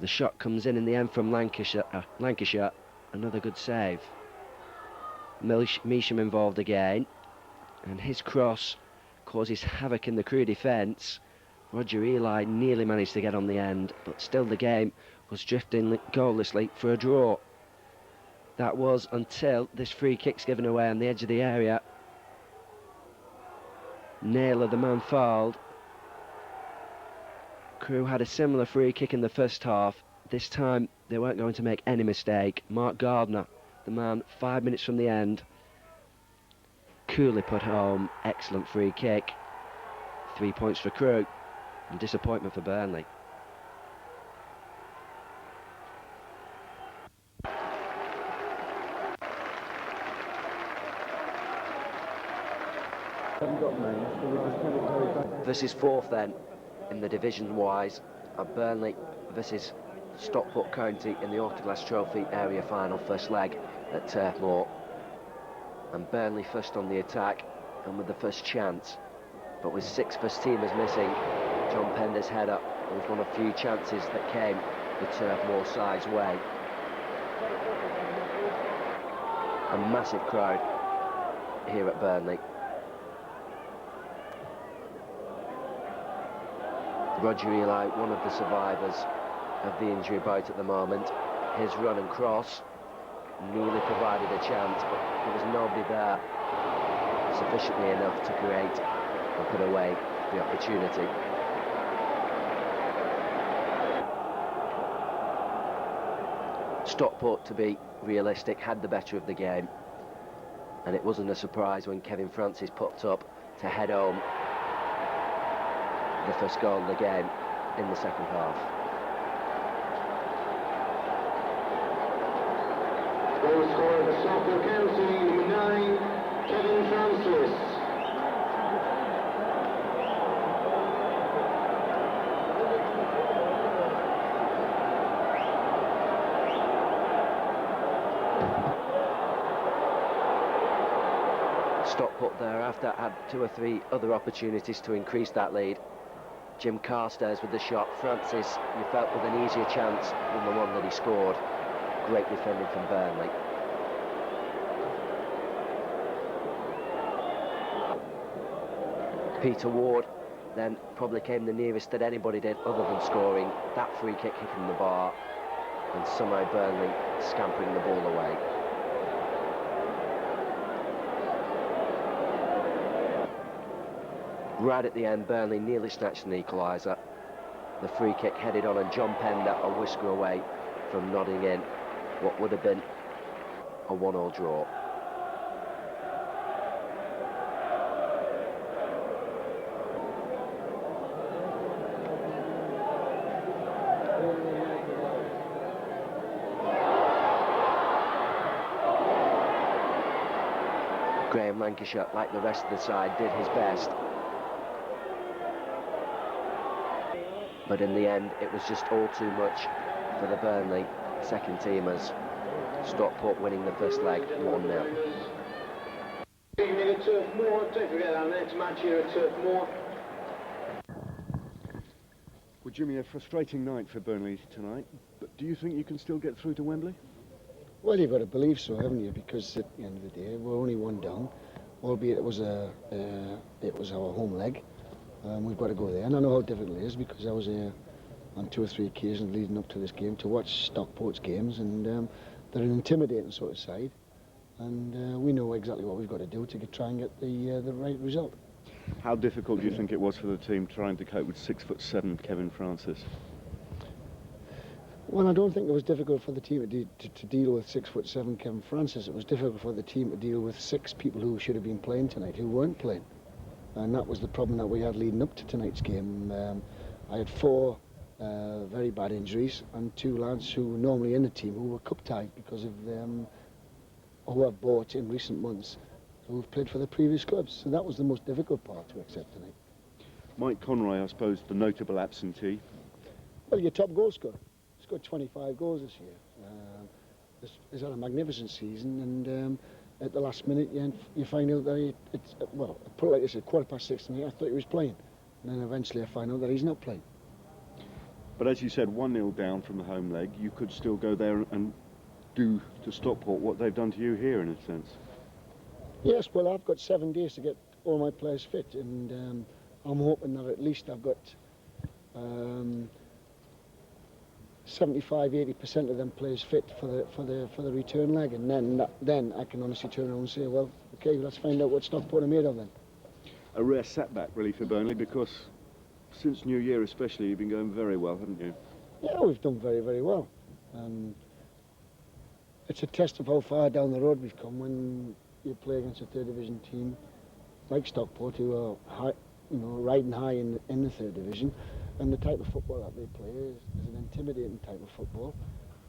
The shot comes in the end from Lancashire. Another good save. Measham involved again, and his cross causes havoc in the Crewe defence. Roger Eli nearly managed to get on the end, but still the game was drifting goallessly for a draw. That was until this free kick's given away on the edge of the area. Naylor, the man fouled. Crewe had a similar free kick in the first half. This time they weren't going to make any mistake. Mark Gardner, the man 5 minutes from the end, coolly put home. Excellent free kick. 3 points for Crewe and disappointment for Burnley. Versus fourth then in the division-wise, Burnley versus Stockport County in the Autoglass Trophy area final first leg at Turf Moor. And Burnley first on the attack and with the first chance, but with 6 first teamers missing, John Pender's header was one of few chances that came the Turf Moor side's way. A massive crowd here at Burnley. Roger Eli, one of the survivors of the injury bout at the moment. His run and cross nearly provided a chance, but there was nobody there sufficiently enough to create and put away the opportunity. Stockport, to be realistic, had the better of the game, and it wasn't a surprise when Kevin Francis popped up to head home the first goal of the game in the second half. Goal scorer for Stockport County, number 9, Kevin Francis. Stockport thereafter had 2 or 3 other opportunities to increase that lead. Jim Carstairs with the shot. Francis, you felt, with an easier chance than the one that he scored. Great defending from Burnley. Peter Ward then probably came the nearest that anybody did other than scoring. That free kick hitting the bar, and somehow Burnley scampering the ball away. Right at the end, Burnley nearly snatched an equaliser. The free kick headed on, and John Pender a whisker away from nodding in what would have been a 1-1 draw. Graham Lancashire, like the rest of the side, did his best. But in the end, it was just all too much for the Burnley second teamers. Stockport winning the first leg 1-0. Evening at Turf Moor. Don't forget our next match here at Turf Moor. Well, Jimmy, a frustrating night for Burnley tonight, but do you think you can still get through to Wembley? Well, you've got to believe so, haven't you? Because at the end of the day, we're only 1 down, albeit it was our home leg. We've got to go there, and I know how difficult it is because I was there on 2 or 3 occasions leading up to this game to watch Stockport's games, and they're an intimidating sort of side, and we know exactly what we've got to do to try and get the right result. How difficult do you think it was for the team trying to cope with 6'7" Kevin Francis? Well, I don't think it was difficult for the team to deal with 6'7" Kevin Francis. It was difficult for the team to deal with 6 people who should have been playing tonight who weren't playing. And that was the problem that we had leading up to tonight's game. I had 4 very bad injuries and 2 lads who were normally in the team who were cup-tied because of them, who I've bought in recent months, who've played for the previous clubs. So that was the most difficult part to accept tonight. Mike Conroy, I suppose, the notable absentee. Well, your top goal scorer. He's got 25 goals this year. He's had a magnificent season, and at the last minute you find out that well, put it like this, at 6:15 tonight, I thought he was playing, and then eventually I find out that he's not playing. But as you said, 1-0 down from the home leg, you could still go there and do to Stockport what they've done to you here, in a sense. Yes, well, I've got 7 days to get all my players fit, and I'm hoping that at least I've got 75–80% of them players fit for the return leg, and then I can honestly turn around and say, well, okay, let's find out what Stockport are made of then. A rare setback really for Burnley, because since New Year especially you've been going very well, haven't you? Yeah, we've done very, very well. It's a test of how far down the road we've come when you play against a third division team like Stockport, who are high, riding high in the third division, and the type of football that they play is an intimidating type of football.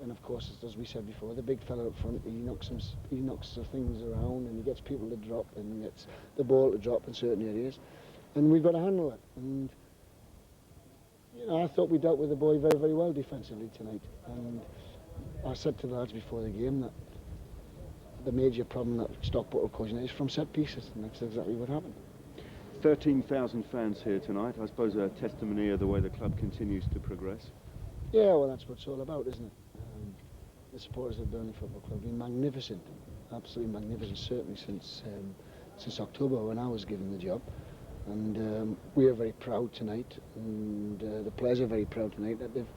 And of course, as we said before, the big fella up front, he knocks the things around, and he gets people to drop, and gets the ball to drop in certain areas, and we've got to handle it. And I thought we dealt with the boy very, very well defensively tonight. And I said to the lads before the game that the major problem that Stockport will cause is from set pieces, and that's exactly what happened. 13,000 fans here tonight. I suppose a testimony of the way the club continues to progress. Yeah, well, that's what it's all about, isn't it? The supporters of Burnley Football Club have been magnificent, absolutely magnificent, certainly since October when I was given the job. And we are very proud tonight, and the players are very proud tonight that they've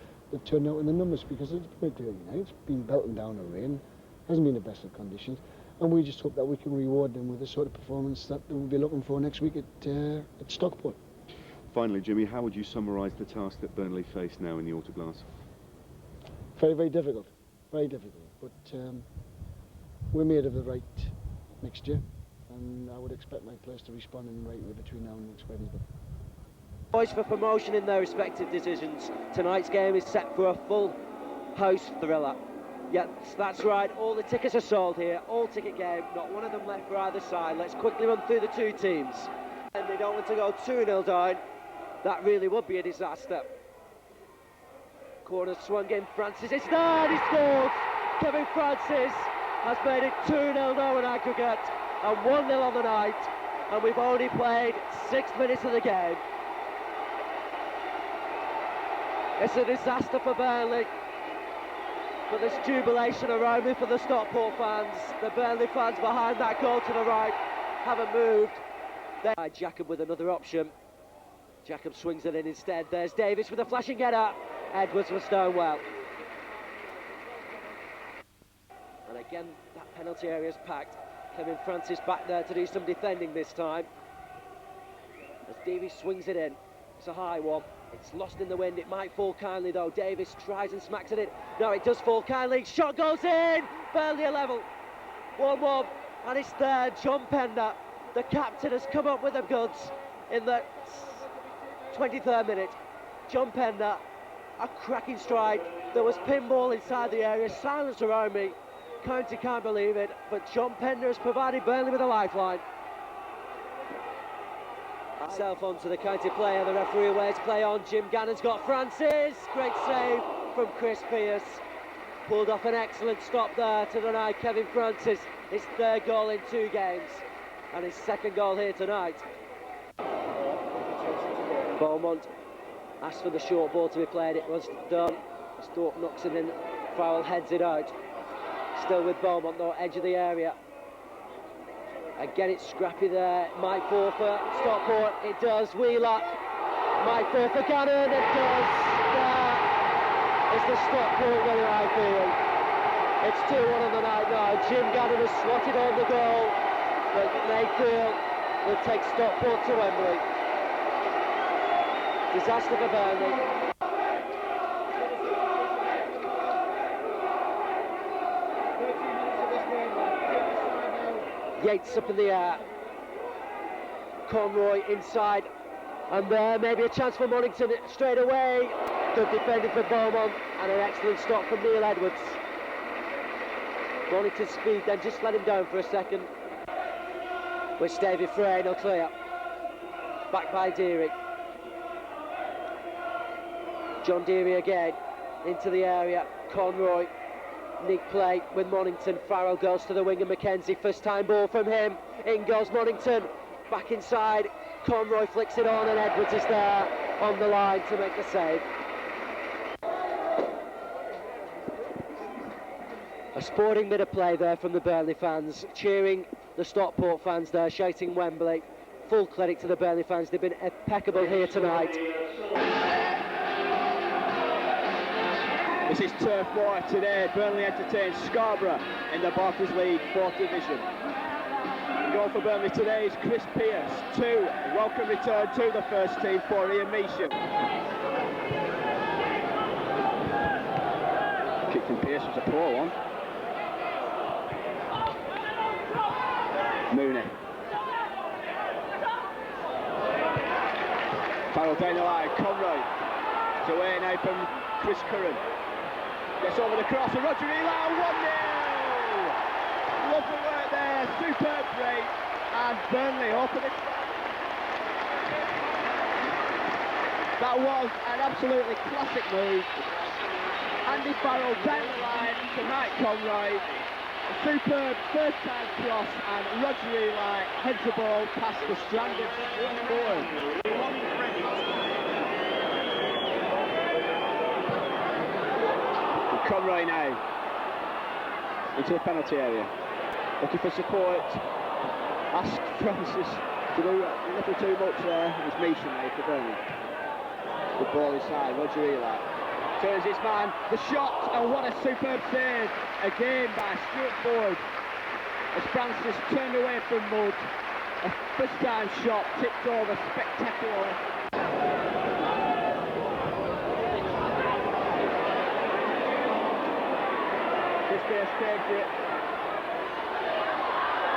turned out in the numbers, because it's been a great night. It's been belting down the rain, hasn't been the best of conditions, and we just hope that we can reward them with the sort of performance that we'll be looking for next week at Stockport. Finally, Jimmy, how would you summarise the task that Burnley face now in the Autoglass? Very, very difficult. Very difficult, but we're made of the right mixture, and I would expect my players to respond in the right way between now and next Wednesday. Boys for promotion in their respective divisions. Tonight's game is set for a full house thriller. Yes, that's right, all the tickets are sold here, all ticket game, not one of them left for either side. Let's quickly run through the two teams. And they don't want to go 2-0 down, that really would be a disaster. Corner swung in, Francis, it's there, he scores! Kevin Francis has made it 2-0 now in aggregate, and 1-0 on the night, and we've only played 6 minutes of the game. It's a disaster for Burnley, but there's jubilation around me for the Stockport fans. The Burnley fans behind that goal to the right haven't moved. Jacob with another option. Jacob swings it in instead. There's Davis with a flashing header. Edwards was down well. And again, that penalty area is packed. Kevin Francis back there to do some defending this time. As Davis swings it in, it's a high one. It's lost in the wind. It might fall kindly though. Davis tries and smacks it in. No, it does fall kindly. Shot goes in. Burnley a level. 1-1, and it's there. John Pender, the captain, has come up with the goods in the 23rd minute. John Pender, a cracking strike. There was pinball inside the area, silence around me. County can't believe it, but John Pender has provided Burnley with a lifeline. Self onto the county player, the referee waits play on. Jim Gannon's got Francis. Great save from Chris Pearce. Pulled off an excellent stop there to deny Kevin Francis his third goal in 2 games, and his second goal here tonight. Beaumont asked for the short ball to be played, it was done. Stork knocks it in, Farrell heads it out. Still with Beaumont though, edge of the area. Again it's scrappy there, might fall for Stockport, it does. Wheeler, might fall for Gannon, it does. There is the Stockport winner, I feel. It's 2-1 on the night now. Jim Gannon has swatted on the goal, but Mayfield will take Stockport to Wembley. Disaster for Burnley. Yates up in the air. Conroy inside, and there may be a chance for Mornington straight away. Good defending for Beaumont, and an excellent stop from Neil Edwards. Mornington's speed then just let him down for a second. With Stevie Frey, no clear. Back by Deary. John Deary again, into the area. Conroy, neat play with Mornington. Farrell goes to the wing and McKenzie. First time ball from him. In goes Mornington. Back inside. Conroy flicks it on, and Edwards is there on the line to make the save. A sporting bit of play there from the Burnley fans, cheering the Stockport fans there, shouting Wembley. Full credit to the Burnley fans, they've been impeccable here tonight. This is Turf Moor today. Burnley entertains Scarborough in the Barclays League 4th Division. The goal for Burnley today is Chris Pearce. 2. Welcome return to the first team for Ian Measham. Kick from Pearce was a poor one. Mooney. Farrell down the line, Conroy. It's away now from Chris Curran. Gets over the cross and Roger Eli, 1-0! Lovely work there, superb break, and Burnley open it. That was an absolutely classic move. Andy Farrell down the line to Mike Conroy. A superb first time cross, and Roger Eli heads the ball past the stranded forward. Conroy now into the penalty area, looking for support. Asked Francis to do a little too much there. It's Measham now for Burnley. The ball inside, Roger Eli turns his man, the shot, and what a superb save again by Stuart Ford as Francis turned away from Mudd. A first time shot tipped over spectacularly. Chris came for it.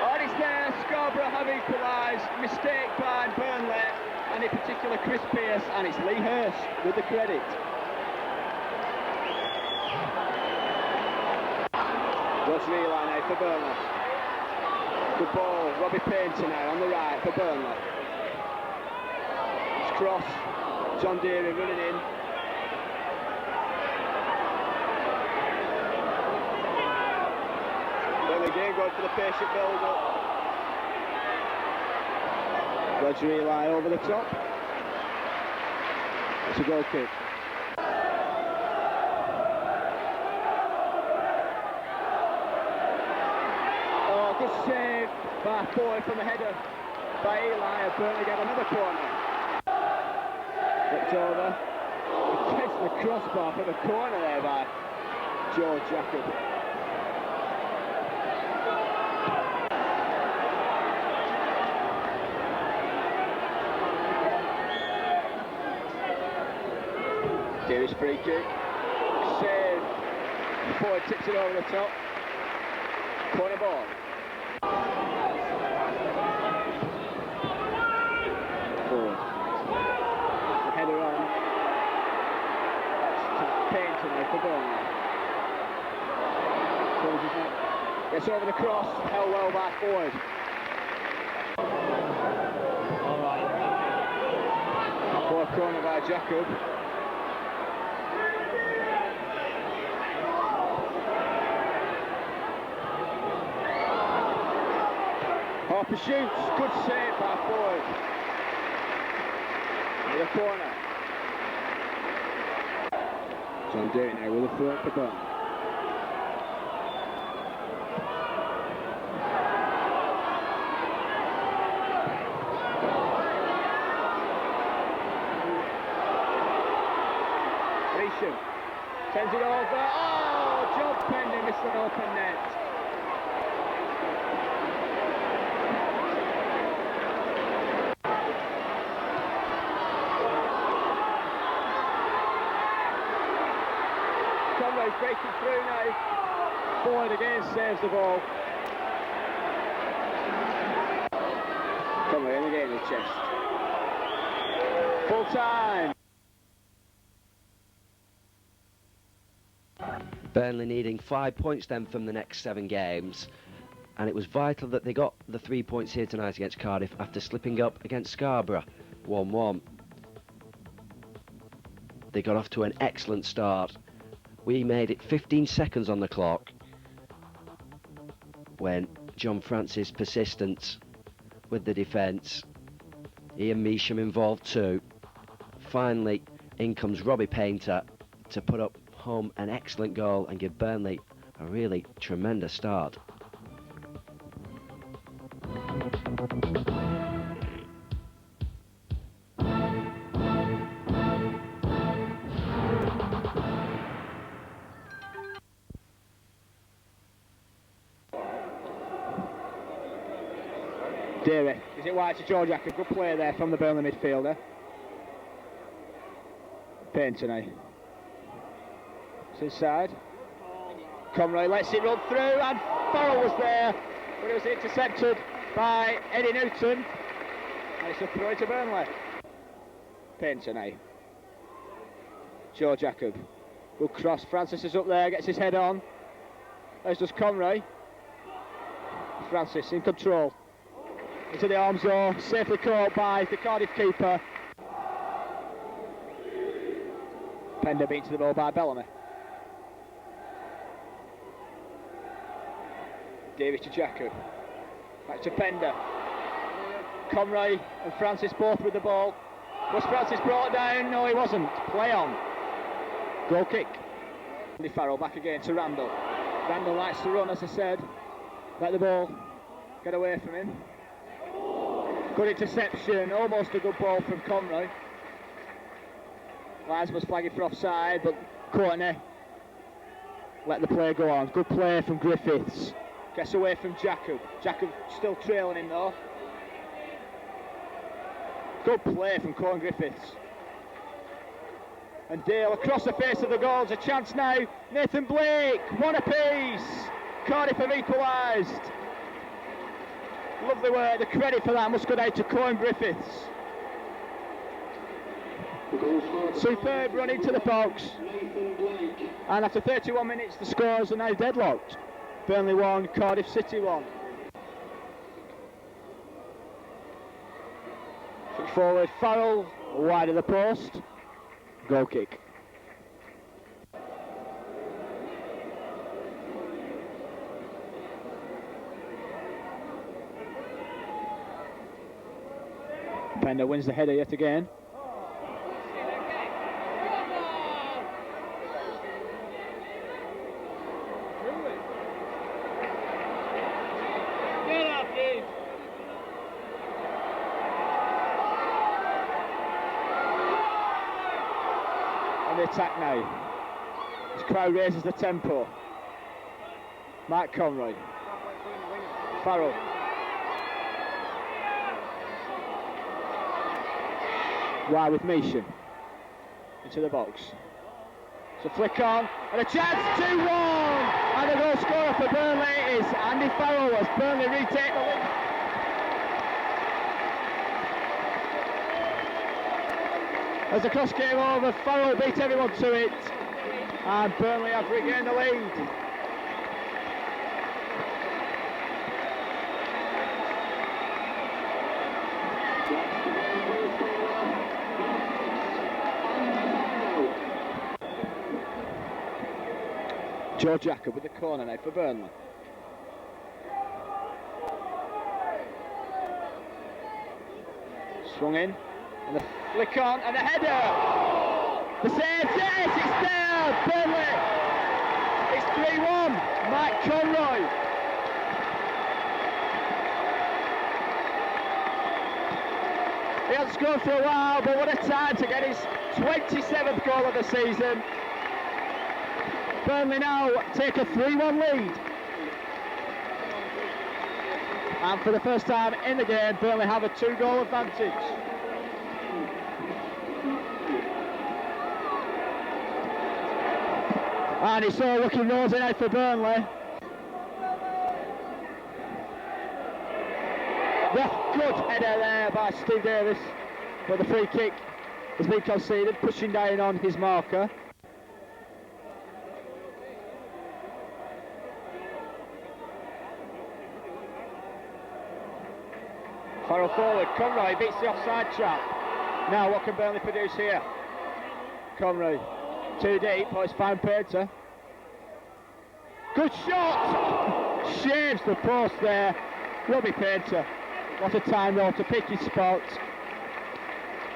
Oh, and it's there. Scarborough have equalised. Mistake by Burnley, and in particular Chris Pearce, and it's Lee Hurst with the credit. Roger Eli now for Burnley. Good ball. Robbie Painter now on the right for Burnley. It's cross. John Deary running in. Again going for the patient build-up. Roger Eli over the top. It's a goal kick. Oh, good save by Ford from a header by Eli. Burnley get another corner. Looked over. Against the crossbar from the corner there by George Jacob. Deary's free kick. Save. Ford tips it over the top. Corner ball. Ford. The header on. Painter now for Burnley. Gets over the cross. Held well by Ford. Poor corner by Jacob. Harper shoots, good save by Ford. In the corner. John Deary now with a throw at the ball. Measham sends it over. Oh, Job Pendy missed an open net. Breaking through now. Ford again saves the ball. Come in again in the chest. Full time. Burnley needing 5 points then from the next 7 games, and it was vital that they got the 3 points here tonight against Cardiff after slipping up against Scarborough 1-1. They got off to an excellent start. We made it 15 seconds on the clock when John Francis' persistence with the defence, Ian Measham involved too. Finally, in comes Robbie Painter to put up home an excellent goal and give Burnley a really tremendous start. Deary, is it wide to George Jacob? Good play there from the Burnley midfielder. Painter now. It's inside. Conroy lets it run through, and Farrell was there, but it was intercepted by Eddie Newton. And it's a throw to Burnley. Painter now. George Jacob. Good cross. Francis is up there, gets his head on. As does Conroy. Francis in control. Into the arm zone, safely caught by the Cardiff keeper. Pender beaten to the ball by Bellamy. Davis to Jacob. Back to Pender. Conroy and Francis both with the ball. Was Francis brought down? No, he wasn't. Play on. Goal kick. Andy Farrell back again to Randall. Randall likes to run, as I said. Let the ball get away from him. Good interception, almost a good ball from Conroy. Lines was flagging for offside, but Courtney let the play go on. Good play from Griffiths. Gets away from Jacob. Jacob still trailing him though. Good play from Courtney Griffiths. And Dale across the face of the goal. There's a chance now. Nathan Blake, one apiece. Cardiff have equalised. Lovely work. The credit for that must go down to Courtney Griffiths. Superb run into the box. And after 31 minutes, the scores are now deadlocked. Burnley 1, Cardiff City 1. Forward, Farrell, wide of the post. Goal kick. Pender wins the header yet again. On the attack now. This crowd raises the tempo. Mike Conroy. Farrell. Wide with Measham. Into the box. So flick on, and a chance, 2-1! And the goal scorer for Burnley is Andy Farrell as Burnley retake the lead. As the cross came over, Farrell beat everyone to it, and Burnley have regained the lead. George Jacob with the corner now for Burnley. Swung in, and the flick on, and the header! The save, yes, it's there! Burnley! It's 3-1, Mike Conroy. He hasn't scored for a while, but what a time to get his 27th goal of the season. Burnley now take a 3-1 lead. And for the first time in the game, Burnley have a 2-goal advantage. And it's all looking rosy now for Burnley. The good header there by Steve Davis, but the free kick has been conceded, pushing down on his marker. Farrell forward, Conroy beats the offside trap. Now what can Burnley produce here? Conroy, too deep, but it's found Painter. Good shot! Shaves the post there. Robbie Painter. What a time though to pick his spot.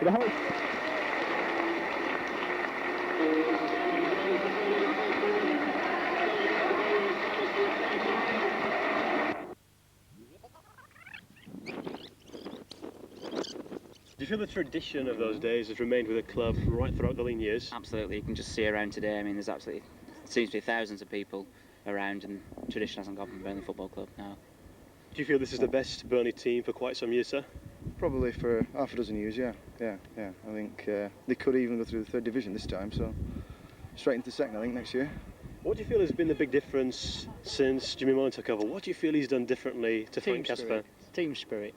The whole Do you feel the tradition of those days has remained with the club right throughout the lean years? Absolutely, you can just see around today. I mean, there's absolutely, seems to be thousands of people around, and tradition hasn't gone from Burnley Football Club now. Do you feel this is the best Burnley team for quite some years, sir? Probably for half a dozen years, yeah. I think they could even go through the 3rd division this time, so straight into the 2nd, I think, next year. What do you feel has been the big difference since Jimmy Mullen took over? What do you feel he's done differently to Frank Casper? Team spirit.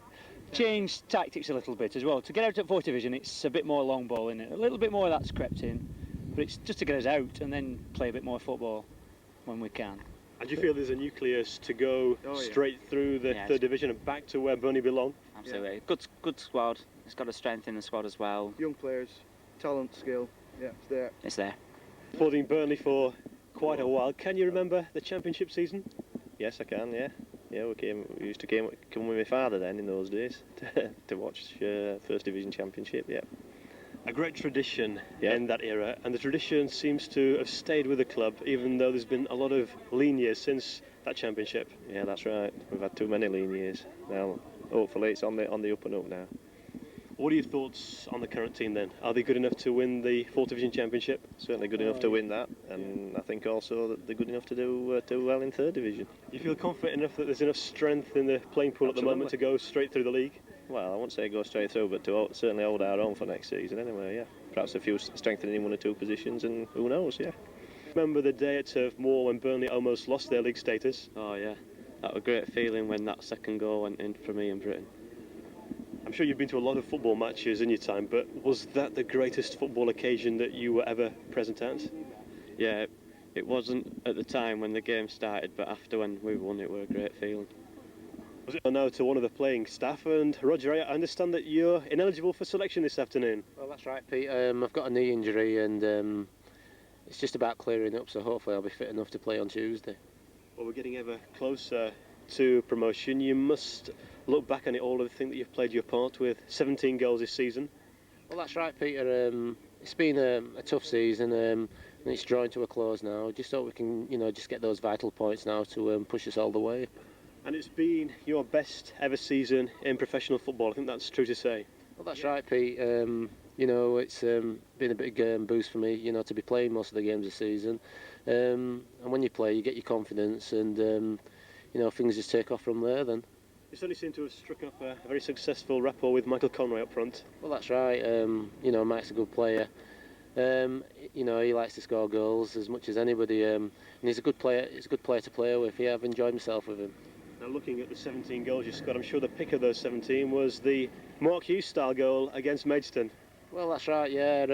Changed tactics a little bit as well. To get out at 4th division, it's a bit more long ball in it. A little bit more of that's crept in, but it's just to get us out and then play a bit more football when we can. And do you feel there's a nucleus to go straight through the 3rd division and back to where Burnley belong? Absolutely. Good squad. It's got a strength in the squad as well. Young players, talent, skill, it's there. It's there. Supporting Burnley for quite a while. Can you remember the Championship season? Yes, I can. Yeah, we used to come with my father then in those days to watch 1st Division Championship. Yeah. A great tradition in that era, and the tradition seems to have stayed with the club, even though there's been a lot of lean years since that championship. Yeah, that's right. We've had too many lean years. Now, hopefully, it's on the up and up now. What are your thoughts on the current team then? Are they good enough to win the 4th Division Championship? Certainly good enough to win that, and I think also that they're good enough to do well in 3rd Division. You feel confident enough that there's enough strength in the playing pool at the moment to go straight through the league? Well, I won't say go straight through, but to certainly hold our own for next season anyway, yeah. Perhaps a few strengthening in 1 or 2 positions, and who knows, yeah. Remember the day at Turf Moor when Burnley almost lost their league status? Oh yeah, that was a great feeling when that 2nd goal went in for me and Britain. I'm sure you've been to a lot of football matches in your time, but was that the greatest football occasion that you were ever present at? Yeah, it wasn't at the time when the game started, but after when we won, it was a great feeling. Was it now to one of the playing staff? And Roger, I understand that you're ineligible for selection this afternoon. Well, that's right, Pete. I've got a knee injury, and it's just about clearing up, so hopefully I'll be fit enough to play on Tuesday. Well, we're getting ever closer to promotion. You must look back on it all, of the thing that you've played your part with. 17 goals this season. Well, that's right, Peter. It's been a tough season, and it's drawing to a close now. Just hope we can, just get those vital points now to push us all the way. And it's been your best ever season in professional football. I think that's true to say. Well, that's right, Pete. It's been a big boost for me, to be playing most of the games this season. And when you play, you get your confidence, and things just take off from there then. You certainly seem to have struck up a very successful rapport with Michael Conroy up front. Well, that's right. Mike's a good player. He likes to score goals as much as anybody, and he's a good player. He's a good player to play with. Yeah, I've enjoyed myself with him. Now, looking at the 17 goals you scored, I'm sure the pick of those 17 was the Mark Hughes style goal against Maidstone. Well, that's right. Yeah,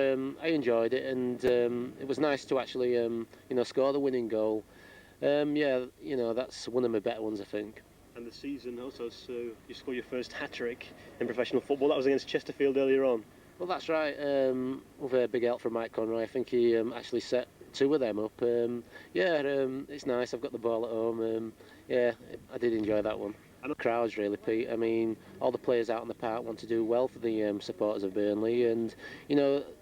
I enjoyed it, and it was nice to actually, score the winning goal. That's one of my better ones, I think. And the season also, so you scored your first hat-trick in professional football. That was against Chesterfield earlier on. Well, that's right. With a big help from Mike Conroy, I think he actually set 2 of them up. It's nice. I've got the ball at home. I did enjoy that one. And the crowds, really, Pete. I mean, all the players out on the park want to do well for the supporters of Burnley, and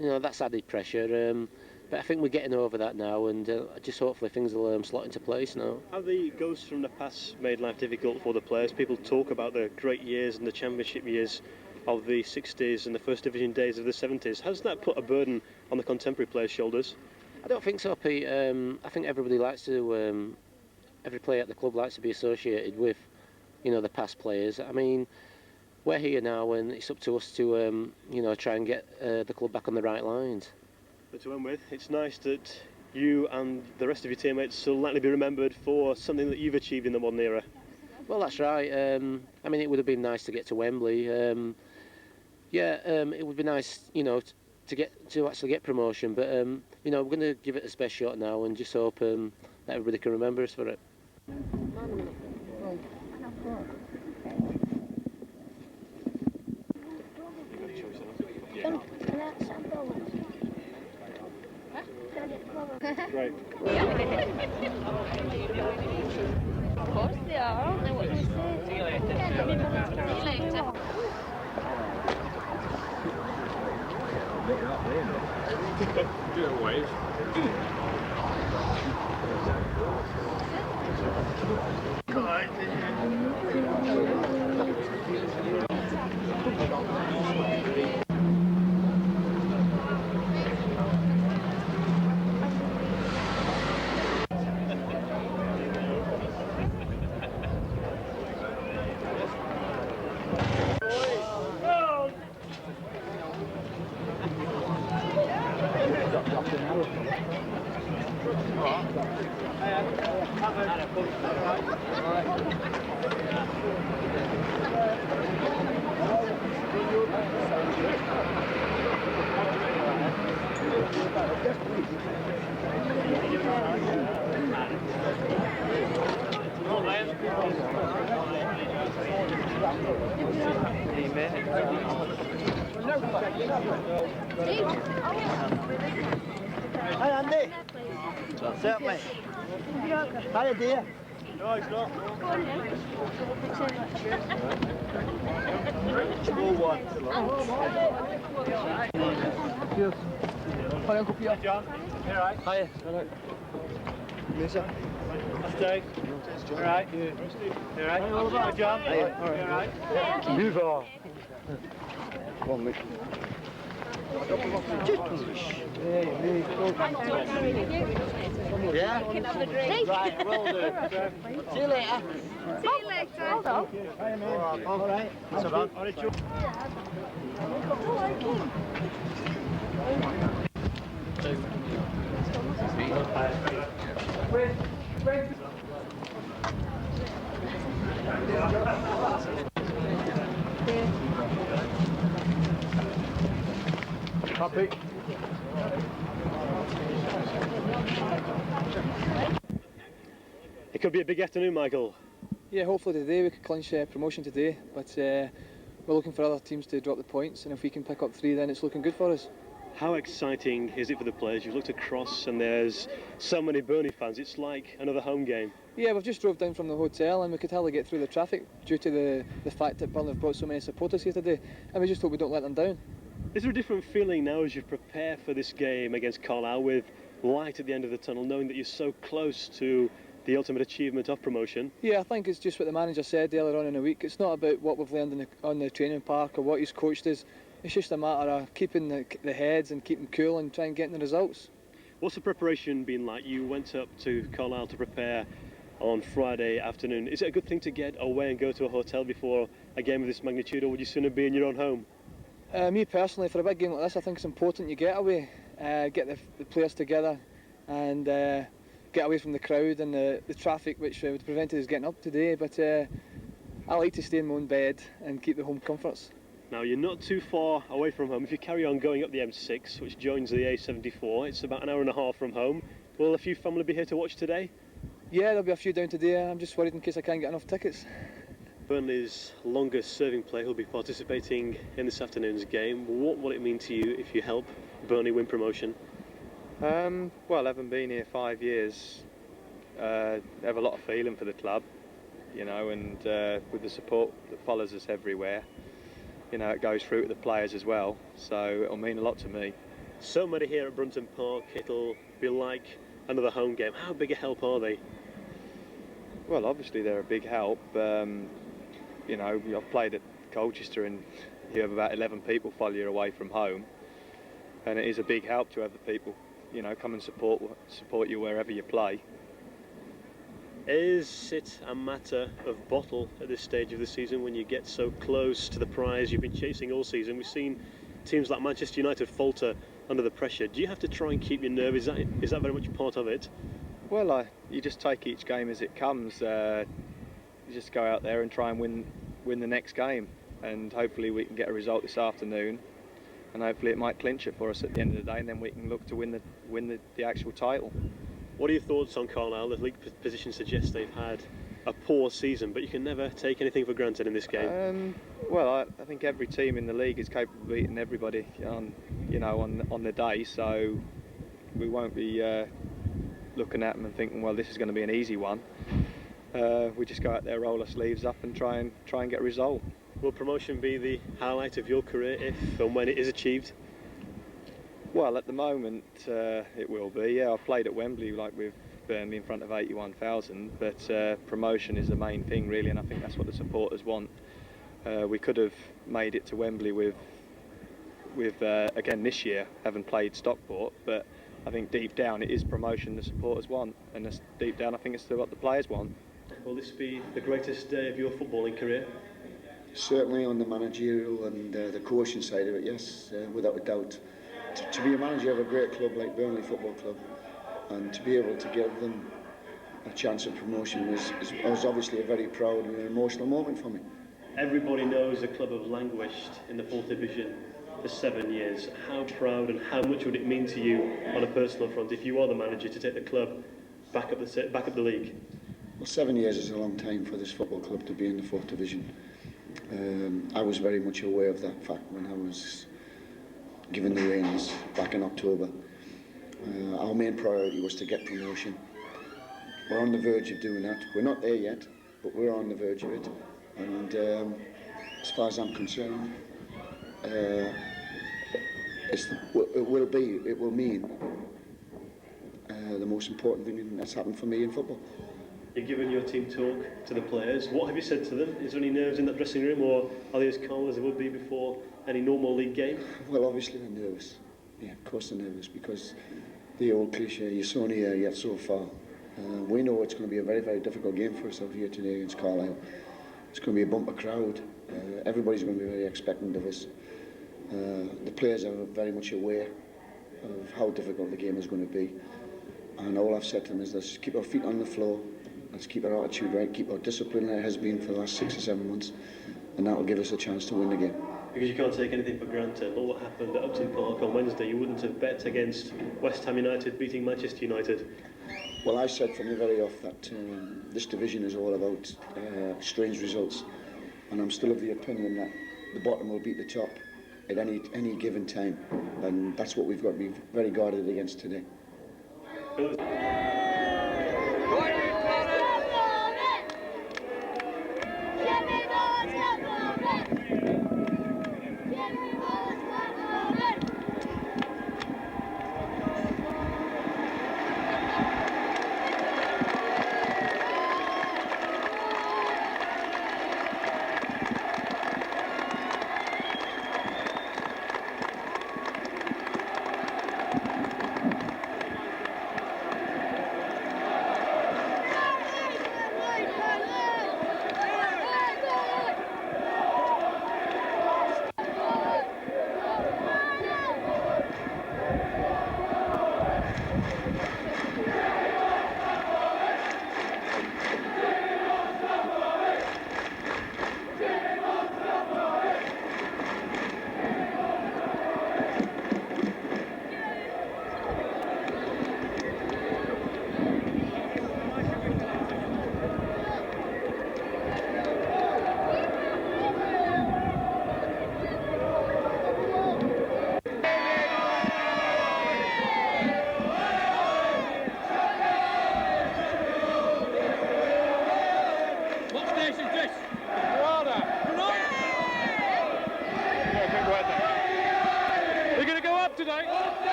that's added pressure. But I think we're getting over that now, and just hopefully things will slot into place now. Have the ghosts from the past made life difficult for the players? People talk about the great years and the championship years of the 60s and the First Division days of the 70s. Has that put a burden on the contemporary players' shoulders? I don't think so, Pete. I think everybody likes to, every player at the club likes to be associated with, the past players. I mean, we're here now, and it's up to us to, try and get the club back on the right lines. But to end with, it's nice that you and the rest of your teammates will likely be remembered for something that you've achieved in the modern era. Well, that's right. I mean, it would have been nice to get to Wembley. It would be nice, to actually get promotion. But we're going to give it a best shot now, and just hope that everybody can remember us for it. Great. Of course they are, aren't they? What do you say? See you later. Do a wave. Hi Andy. Certainly. Hi dear. No, it's not. Small one. Cheers. Hi Uncle Peter. John. You alright? Hiya. Alright. Lisa. Stay. Alright. You alright? Hi John. Hiya. Alright. Move on. Come on, mate. Just push. Yeah? Right, will do. See you later. See you later. Hold on. All right. That's about. Happy. It could be a big afternoon, Michael. Yeah, hopefully today we could clinch promotion today, but we're looking for other teams to drop the points, and if we can pick up 3 then it's looking good for us. How exciting is it for the players? You've looked across and there's so many Burnley fans. It's like another home game. Yeah, we've just drove down from the hotel and we could hardly get through the traffic due to the fact that Burnley have brought so many supporters here today, and we just hope we don't let them down. Is there a different feeling now as you prepare for this game against Carlisle with light at the end of the tunnel, knowing that you're so close to the ultimate achievement of promotion? Yeah, I think it's just what the manager said earlier on in the week. It's not about what we've learned on the training park or what he's coached us. It's just a matter of keeping the heads and keeping cool and trying getting the results. What's the preparation been like? You went up to Carlisle to prepare on Friday afternoon. Is it a good thing to get away and go to a hotel before a game of this magnitude, or would you sooner be in your own home? Me personally, for a big game like this, I think it's important you get away, get the players together and get away from the crowd and the traffic, which would have prevented us getting up today. But I like to stay in my own bed and keep the home comforts. Now, you're not too far away from home. If you carry on going up the M6, which joins the A74, it's about an hour and a half from home. Will a few family be here to watch today? Yeah, there'll be a few down today. I'm just worried in case I can't get enough tickets. Burnley's longest serving player will be participating in this afternoon's game. What will it mean to you if you help Burnley win promotion? Well, having been here 5 years, I have a lot of feeling for the club, you know, and with the support that follows us everywhere, you know, it goes through to the players as well, so it'll mean a lot to me. So many here at Brunton Park, it'll be like another home game. How big a help are they? Well, obviously they're a big help. You know, I've played at Colchester and you have about 11 people follow you away from home, and it is a big help to have the people, you know, come and support you wherever you play. Is it a matter of bottle at this stage of the season when you get so close to the prize you've been chasing all season? We've seen teams like Manchester United falter under the pressure. Do you have to try and keep your nerve? Is that very much part of it? Well, you just take each game as it comes. You just go out there and try and win the next game, and hopefully we can get a result this afternoon, and hopefully it might clinch it for us at the end of the day, and then we can look to win the actual title. What are your thoughts on Carlisle? The league position suggests they've had a poor season, but you can never take anything for granted in this game. Well, I think every team in the league is capable of beating everybody on the day, so we won't be looking at them and thinking, well, this is going to be an easy one. We just go out there, roll our sleeves up, and try and get a result. Will promotion be the highlight of your career if and when it is achieved? Well, at the moment it will be. Yeah, I've played at Wembley like with Burnley in front of 81,000, but promotion is the main thing really, and I think that's what the supporters want. We could have made it to Wembley with again this year, having played Stockport, but I think deep down it is promotion the supporters want, and deep down I think it's what the players want. Will this be the greatest day of your footballing career? Certainly on the managerial and the coaching side of it, yes, without a doubt. To be a manager of a great club like Burnley Football Club, and to be able to give them a chance of promotion was obviously a very proud and emotional moment for me. Everybody knows the club have languished in the 4th division for 7 years. How proud and how much would it mean to you on a personal front if you are the manager to take the club back up the league? Well, 7 years is a long time for this football club to be in the 4th division. I was very much aware of that fact when I was given the reins back in October. Our main priority was to get promotion. We're on the verge of doing that. We're not there yet, but we're on the verge of it. And as far as I'm concerned, it will mean the most important thing that's happened for me in football. You've given your team talk to the players. What have you said to them? Is there any nerves in that dressing room, or are they as calm as they would be before any normal league game? Well, obviously they're nervous. Yeah, of course they're nervous, because the old cliche, you're so near yet so far. We know it's going to be a very, very difficult game for us out here today against Carlisle. It's going to be a bumper crowd. Everybody's going to be very expectant of us. The players are very much aware of how difficult the game is going to be. And all I've said to them is, let's keep our feet on the floor, let's keep our attitude right, keep our discipline like it has been for the last 6 or 7 months, and that will give us a chance to win the game. Because you can't take anything for granted. All what happened at Upton Park on Wednesday, you wouldn't have bet against West Ham United beating Manchester United. Well, I said from the very off that this division is all about strange results, and I'm still of the opinion that the bottom will beat the top at any given time, and that's what we've got to be very guarded against today.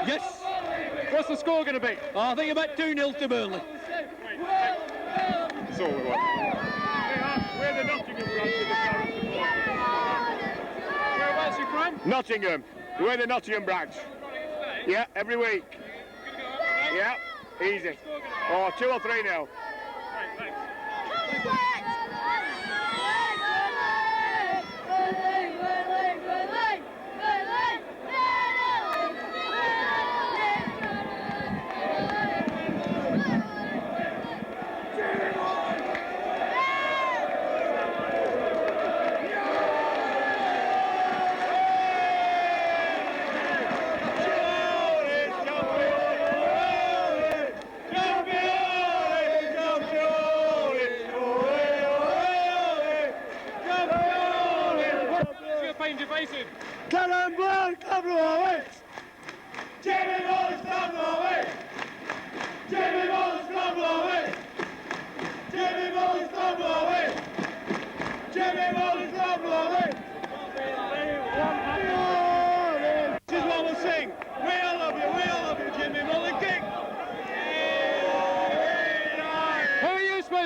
Yes. What's the score going to be? I think about 2-0 to Burnley. That's all we want. We're the Nottingham branch of the Cardiff support. Whereabouts are you from? Nottingham. We're the Nottingham branch. Yeah, every week. Yeah, easy. Oh, 2 or 3-0. Right, thanks.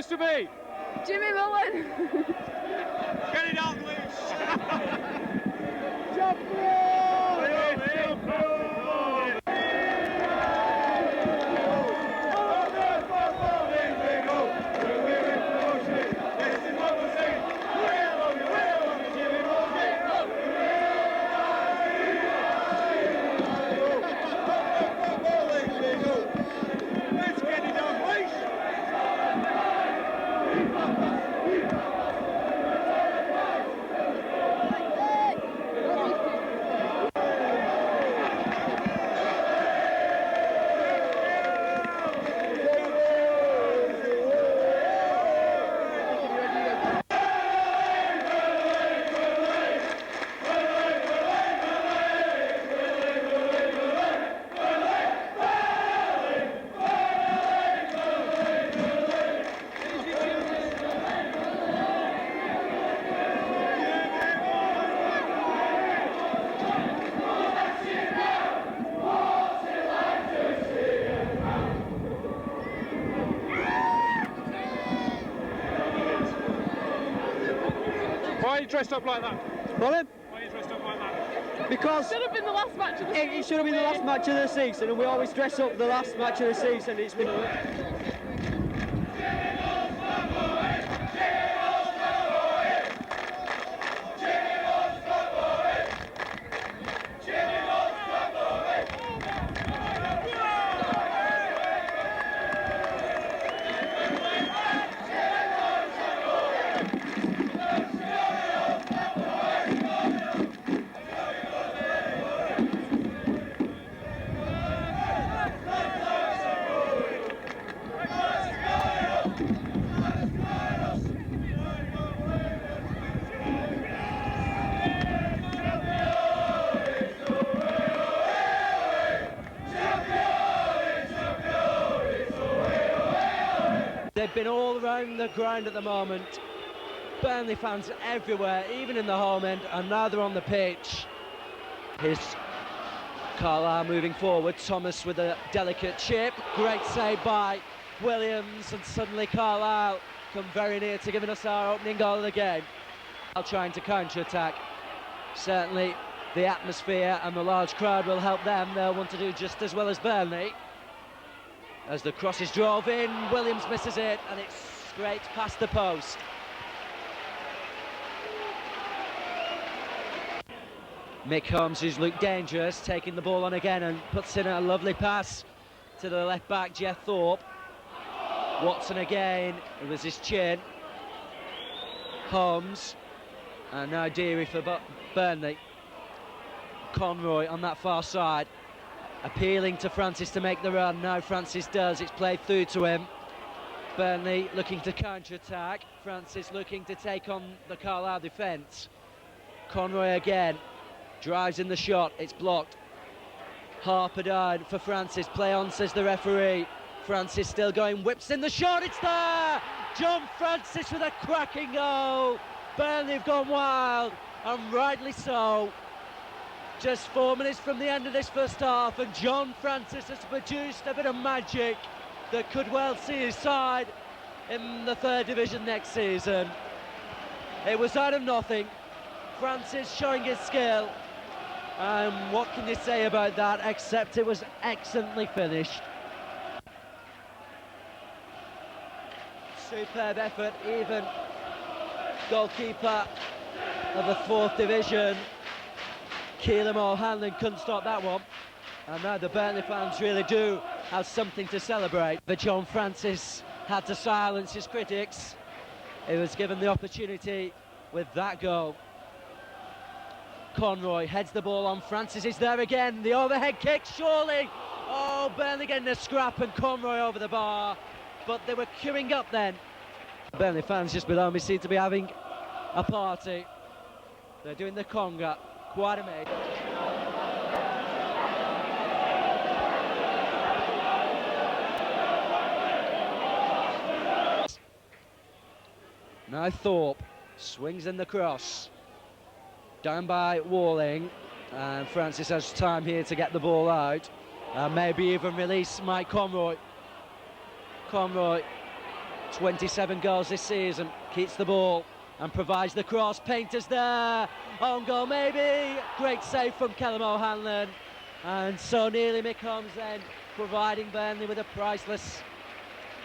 To be? Jimmy Mullen. Get it out, please. Why are you dressed up like that? Pardon? Why are you dressed up like that? Because Should have been the last match of the season. it should have been the last match of the season, and we always dress up the last match of the season. It's been. They've been all around the ground at the moment. Burnley fans everywhere, even in the home end, and now they're on the pitch. Here's Carlisle moving forward. Thomas with a delicate chip. Great save by Williams, and suddenly Carlisle come very near to giving us our opening goal of the game. Trying to counter-attack. Certainly the atmosphere and the large crowd will help them. They'll want to do just as well as Burnley. As the cross is drove in, Williams misses it, and it's straight past the post. Mick Holmes, who's looked dangerous, taking the ball on again and puts in a lovely pass to the left back, Jeff Thorpe. Watson again, it was his chin. Holmes, and now Deary for Burnley. Conroy on that far side, appealing to Francis to make the run. Now Francis does, it's played through to him. Burnley looking to counter-attack, Francis looking to take on the Carlisle defence. Conroy again, drives in the shot, it's blocked. Harper down for Francis, play on says the referee. Francis still going, whips in the shot, it's there! John Francis with a cracking goal. Burnley have gone wild, and rightly so. Just 4 minutes from the end of this first half, and John Francis has produced a bit of magic that could well see his side in the third division next season. It was out of nothing. Francis showing his skill, and what can you say about that except it was excellently finished. Superb effort, even goalkeeper of the fourth division, Keelan O'Hanlon, couldn't stop that one. And now the Burnley fans really do have something to celebrate. But John Francis had to silence his critics. He was given the opportunity with that goal. Conroy heads the ball on, Francis is there again, the overhead kick, surely! Oh, Burnley getting a scrap and Conroy over the bar. But they were queuing up then. Burnley fans just below me seem to be having a party. They're doing the conga, quite amazing. Now Thorpe swings in the cross. Down by Walling, and Francis has time here to get the ball out. Maybe even release Mike Conroy. Conroy, 27 goals this season, keeps the ball and provides the cross. Painter's there, on goal maybe. Great save from Keelan O'Hanlon, and so nearly Mick Holmes then providing Burnley with a priceless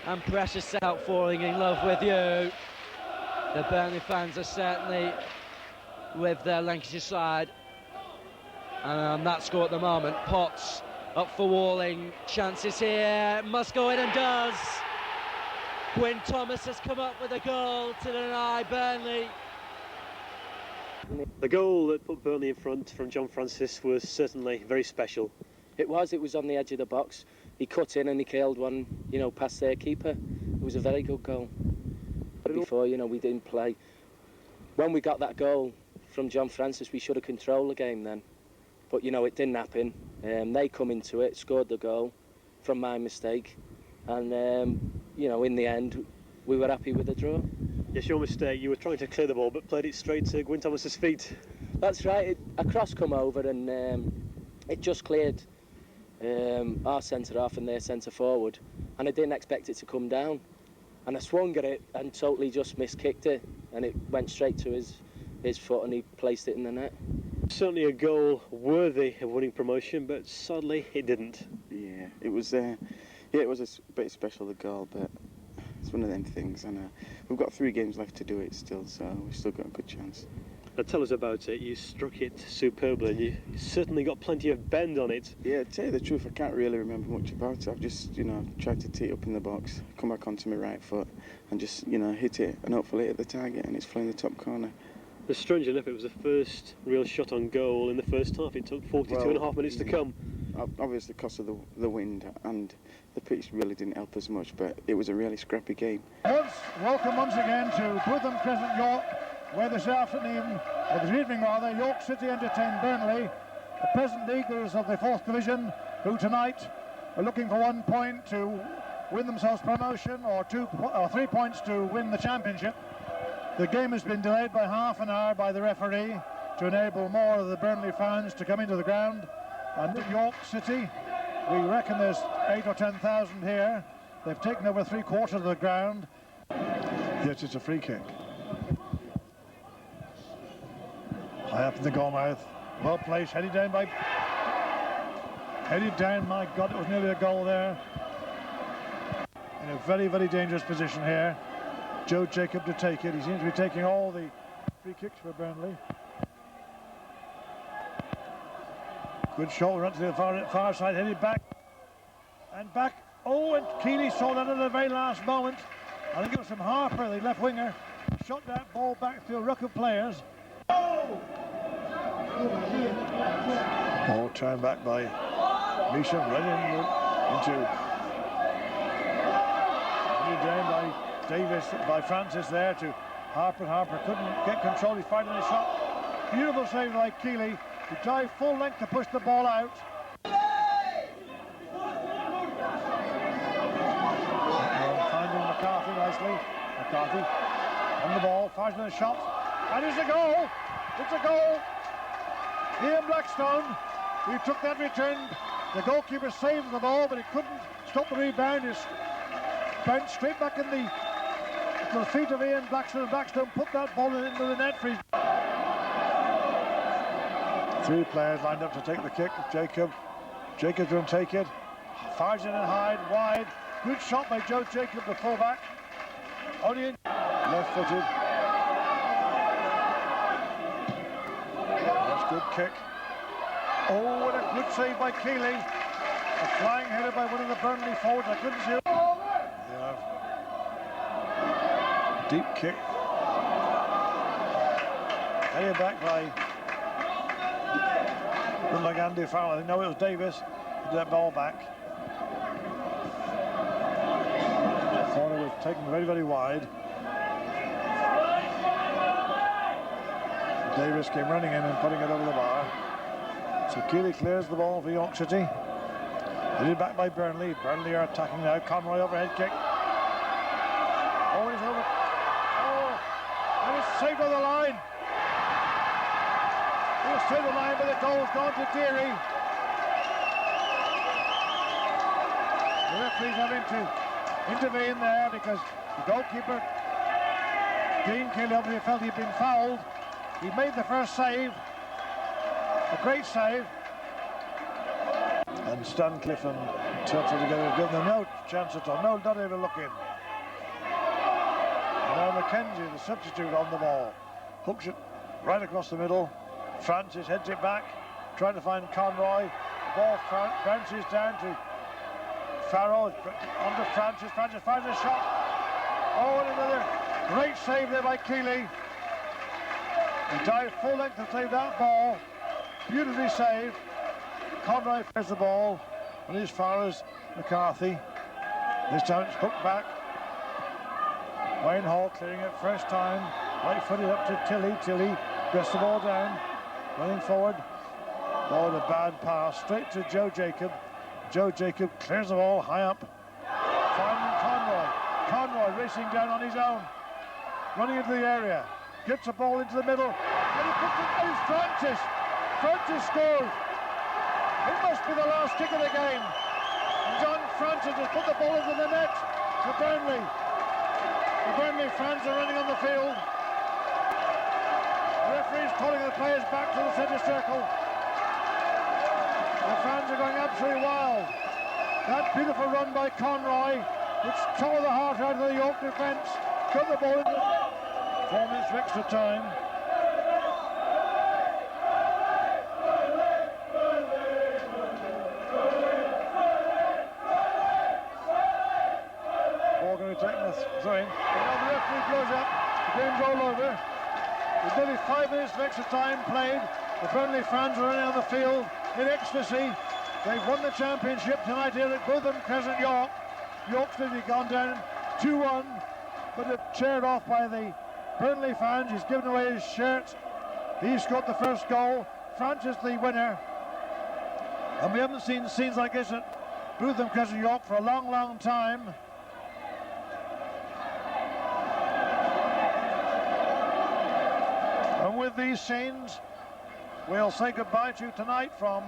and precious set. Falling in love with you. The Burnley fans are certainly with their Lancashire side, and on that score at the moment. Potts up for Walling, chances here, must go in and does. Gwyn Thomas has come up with a goal to deny Burnley. The goal that put Burnley in front from John Francis was certainly very special. It was on the edge of the box. He cut in and he killed one, you know, past their keeper. It was a very good goal. But before, you know, we didn't play. When we got that goal from John Francis, we should have controlled the game then. But, you know, it didn't happen. They come into it, scored the goal from my mistake. And, you know, in the end, we were happy with the draw. Yes, your mistake. You were trying to clear the ball, but played it straight to Gwyn Thomas's feet. That's right. A cross come over and it just cleared our centre-half and their centre-forward. And I didn't expect it to come down. And I swung at it and totally just miskicked it. And it went straight to his foot and he placed it in the net. Certainly a goal worthy of winning promotion, but sadly it didn't. Yeah, it was. It was a bit special, the goal, but it's one of them things, and we've got 3 games left to do it still, so we've still got a good chance. Now tell us about it. You struck it superbly, and you certainly got plenty of bend on it. Yeah, to tell you the truth, I can't really remember much about it. I've just, tried to tee it up in the box, come back onto my right foot, and just, hit it, and hopefully hit the target, and it's flying the top corner. But strange enough, it was the first real shot on goal in the first half. It took 42.5 minutes to come. Obviously, because of the wind, and the pitch really didn't help us much, but it was a really scrappy game. Welcome once again to Bootham Crescent, York, where this afternoon, or this evening rather, York City entertain Burnley, the present leaguers of the 4th Division, who tonight are looking for 1 point to win themselves promotion, or 3 points to win the championship. The game has been delayed by half an hour by the referee to enable more of the Burnley fans to come into the ground. And in York City, we reckon there's 8,000 or 10,000 here. They've taken over 3/4 of the ground. Yes, it's a free kick. High up in the goal mouth. Well placed, headed down, my God, it was nearly a goal there. In a very, very dangerous position here. Joe Jacob to take it. He seems to be taking all the free kicks for Burnley. Good shot, run to the far side, headed back. And back. Oh, and Keeley saw that at the very last moment. I think it was from Harper, the left winger. Shot that ball back through a ruck of players. Ball turned back by Misha, right into down by Davis, by Francis there to Harper. Harper couldn't get control, he fired in a shot. Beautiful save by Keeley. He dived full length to push the ball out. Finding McCarthy nicely. McCarthy on the ball, fires in a shot. And it's a goal! It's a goal! Ian Blackstone, who took that return. The goalkeeper saved the ball, but he couldn't stop the rebound. It's bounced straight back in the feet of Ian Blackstone, and Blackstone put that ball into the net for his... 3 players lined up to take the kick. Jacob's going to take it. Fires it in high, wide. Good shot by Joe Jacob, the fullback. Only left-footed. That's a good kick. Oh, what a good save by Keeley. A flying header by one of the Burnley forwards. I couldn't see it. Yeah. Deep kick. Headed back by... Looked like Andy Farrell. I think no, it was Davis. He did that ball back. The corner was taken very, very wide. Davis came running in and putting it over the bar. So Keeley clears the ball for York City. Headed back by Burnley. Burnley are attacking now. Conroy overhead kick. Oh, it's over. Oh, and it's saved on the line. It was saved on the line, but the goal's gone to Deary. The referee's having to intervene there because the goalkeeper, Dean Keeley, obviously felt he'd been fouled. He made the first save. A great save. And Stancliffe and Turtle together give them no chance at all. No, not even looking. Now Mackenzie, the substitute, on the ball. Hooks it right across the middle. Francis heads it back, trying to find Conroy. The ball bounces down to Farrell, onto Francis. Francis finds a shot. Oh, and another great save there by Keeley. He dived full length to save that ball. Beautifully saved. Conroy fires the ball, and as far as McCarthy. This time it's hooked back. Wayne Hall clearing it first time. Right footed up to Tilly. Tilly gets the ball down. Running forward. Oh, the bad pass. Straight to Joe Jacob. Joe Jacob clears the ball high up. Finding Conroy. Conroy racing down on his own. Running into the area. Gets the ball into the middle. And he puts it. It's Francis. Francis scores. It must be the last kick of the game. And John Francis has put the ball into the net for Burnley. The Burnley fans are running on the field. Referee's calling the players back to the centre circle. The fans are going absolutely wild. That beautiful run by Conroy, which tore the heart out of the York defence. Got the ball in the 4 minutes of extra time. Ball going to be taken the throw-in. Now the referee blows up. The game's all over. With nearly 5 minutes of extra time played, the Burnley fans are running on the field in ecstasy. They've won the championship tonight here at Bootham Crescent, York. York's nearly gone down 2-1, but it's cheered off by the Burnley fans. He's given away his shirt. He scored the first goal. Francis the winner. And we haven't seen scenes like this at Bootham Crescent, York for a long, long time. And with these scenes, we'll say goodbye to you tonight from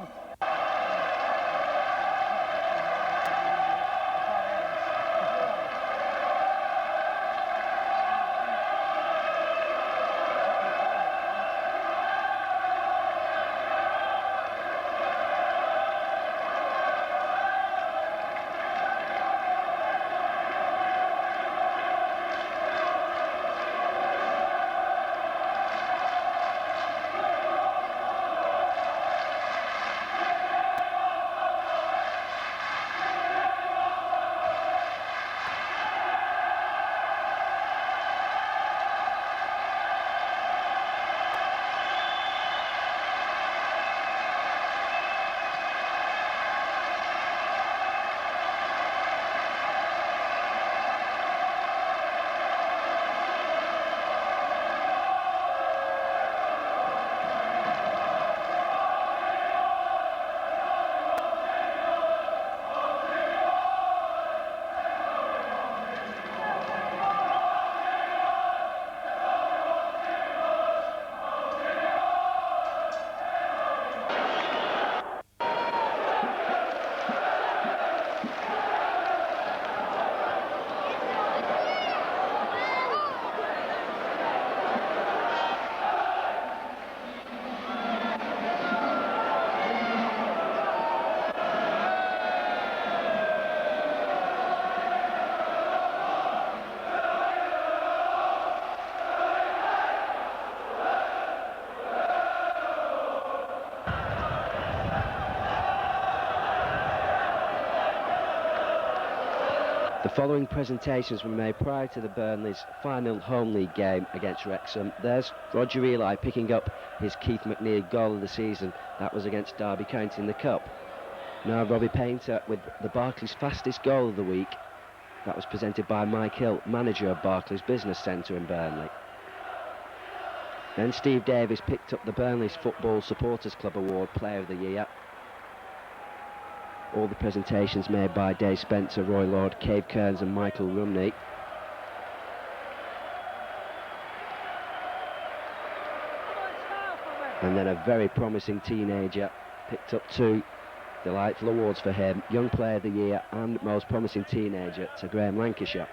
The following presentations were made prior to the Burnley's final home league game against Wrexham. There's Roger Eli picking up his Keith McNeil goal of the season. That was against Derby County in the Cup. Now Robbie Painter with the Barclays fastest goal of the week. That was presented by Mike Hill, manager of Barclays Business Centre in Burnley. Then Steve Davis picked up the Burnley's Football Supporters Club Award Player of the Year. All the presentations made by Dave Spencer, Roy Lord, Cave Kearns and Michael Rumney. And then a very promising teenager picked up 2 delightful awards for him, Young Player of the Year and Most Promising Teenager to Graham Lancashire.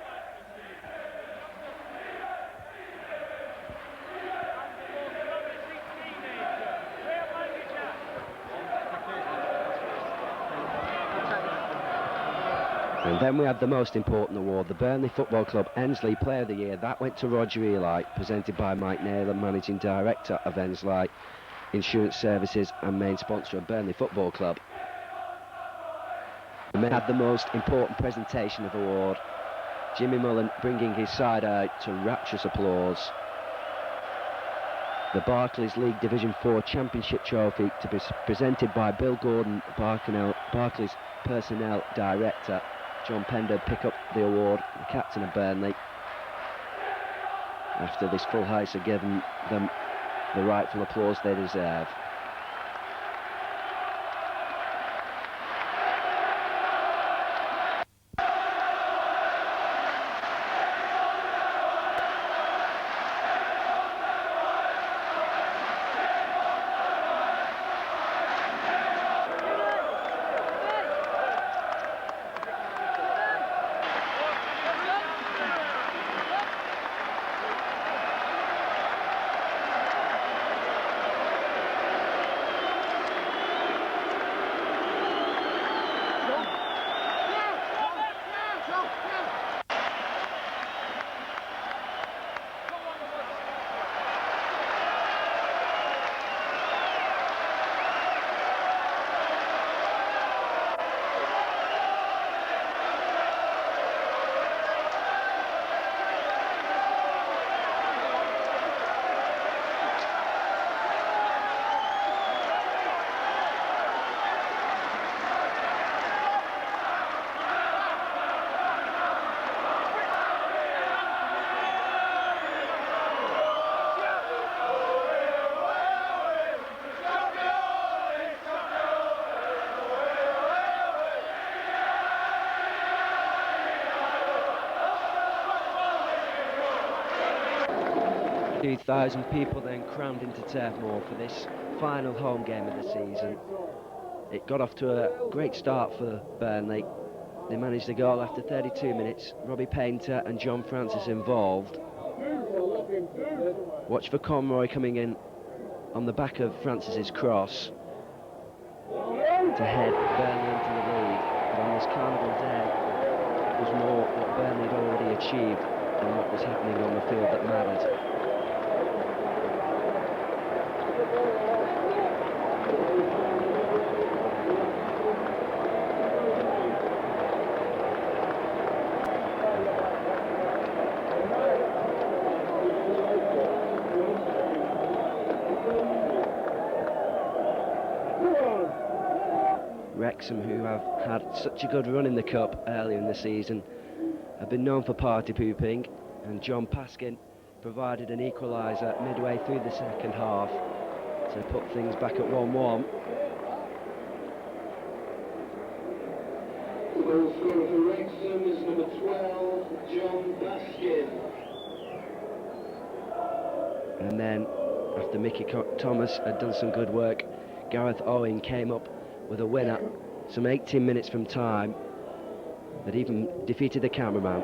And then we had the most important award, the Burnley Football Club Ensley Player of the Year. That went to Roger Eli, presented by Mike Naylor, Managing Director of Ensley Insurance Services and main sponsor of Burnley Football Club. We had the most important presentation of award, Jimmy Mullen bringing his side out to rapturous applause. The Barclays League Division 4 Championship Trophy to be presented by Bill Gordon, Barclays Personnel Director. John Pender pick up the award, the captain of Burnley. After this full house have given them the rightful applause they deserve. 32,000 people then crammed into Turf Moor for this final home game of the season. It got off to a great start for Burnley. They managed the goal after 32 minutes. Robbie Painter and John Francis involved. Watch for Conroy coming in on the back of Francis's cross to head Burnley into the lead. But on this carnival day, it was more what Burnley had already achieved than what was happening on the field that mattered. Wrexham, who have had such a good run in the Cup earlier in the season, have been known for party pooping, and John Paskin provided an equaliser midway through the second half to put things back at 1-1. Goal scorer for Wrexham is number 12, John Paskin. And then, after Mickey Thomas had done some good work, Gareth Owen came up with a winner some 18 minutes from time that even defeated the cameraman.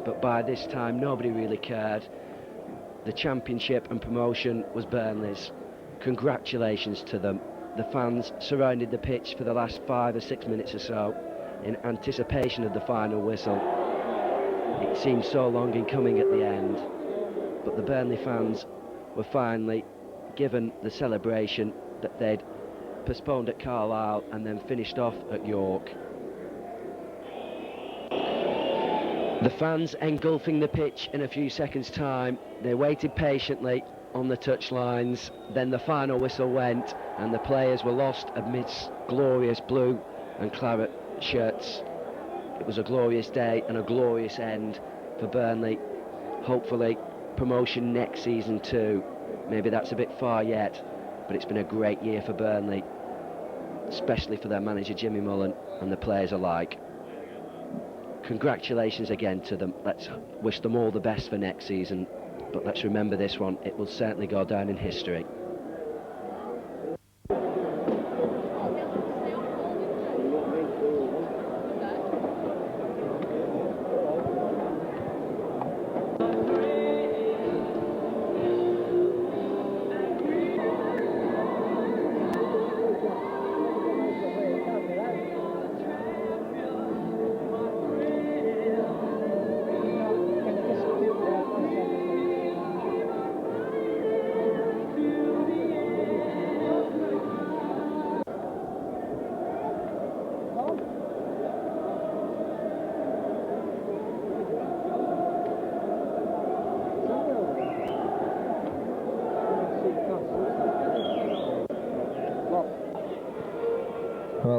But by this time nobody really cared. The championship and promotion was Burnley's. Congratulations to them. The fans surrounded the pitch for the last 5 or 6 minutes or so in anticipation of the final whistle. It seemed so long in coming at the end, but the Burnley fans were finally given the celebration that they'd postponed at Carlisle and then finished off at York. The fans engulfing the pitch in a few seconds' time, they waited patiently on the touchlines, then the final whistle went and the players were lost amidst glorious blue and claret shirts. It was a glorious day and a glorious end for Burnley. Hopefully promotion next season too. Maybe that's a bit far yet, but it's been a great year for Burnley, especially for their manager Jimmy Mullen and the players alike. Congratulations again to them. Let's wish them all the best for next season, but let's remember this one, it will certainly go down in history.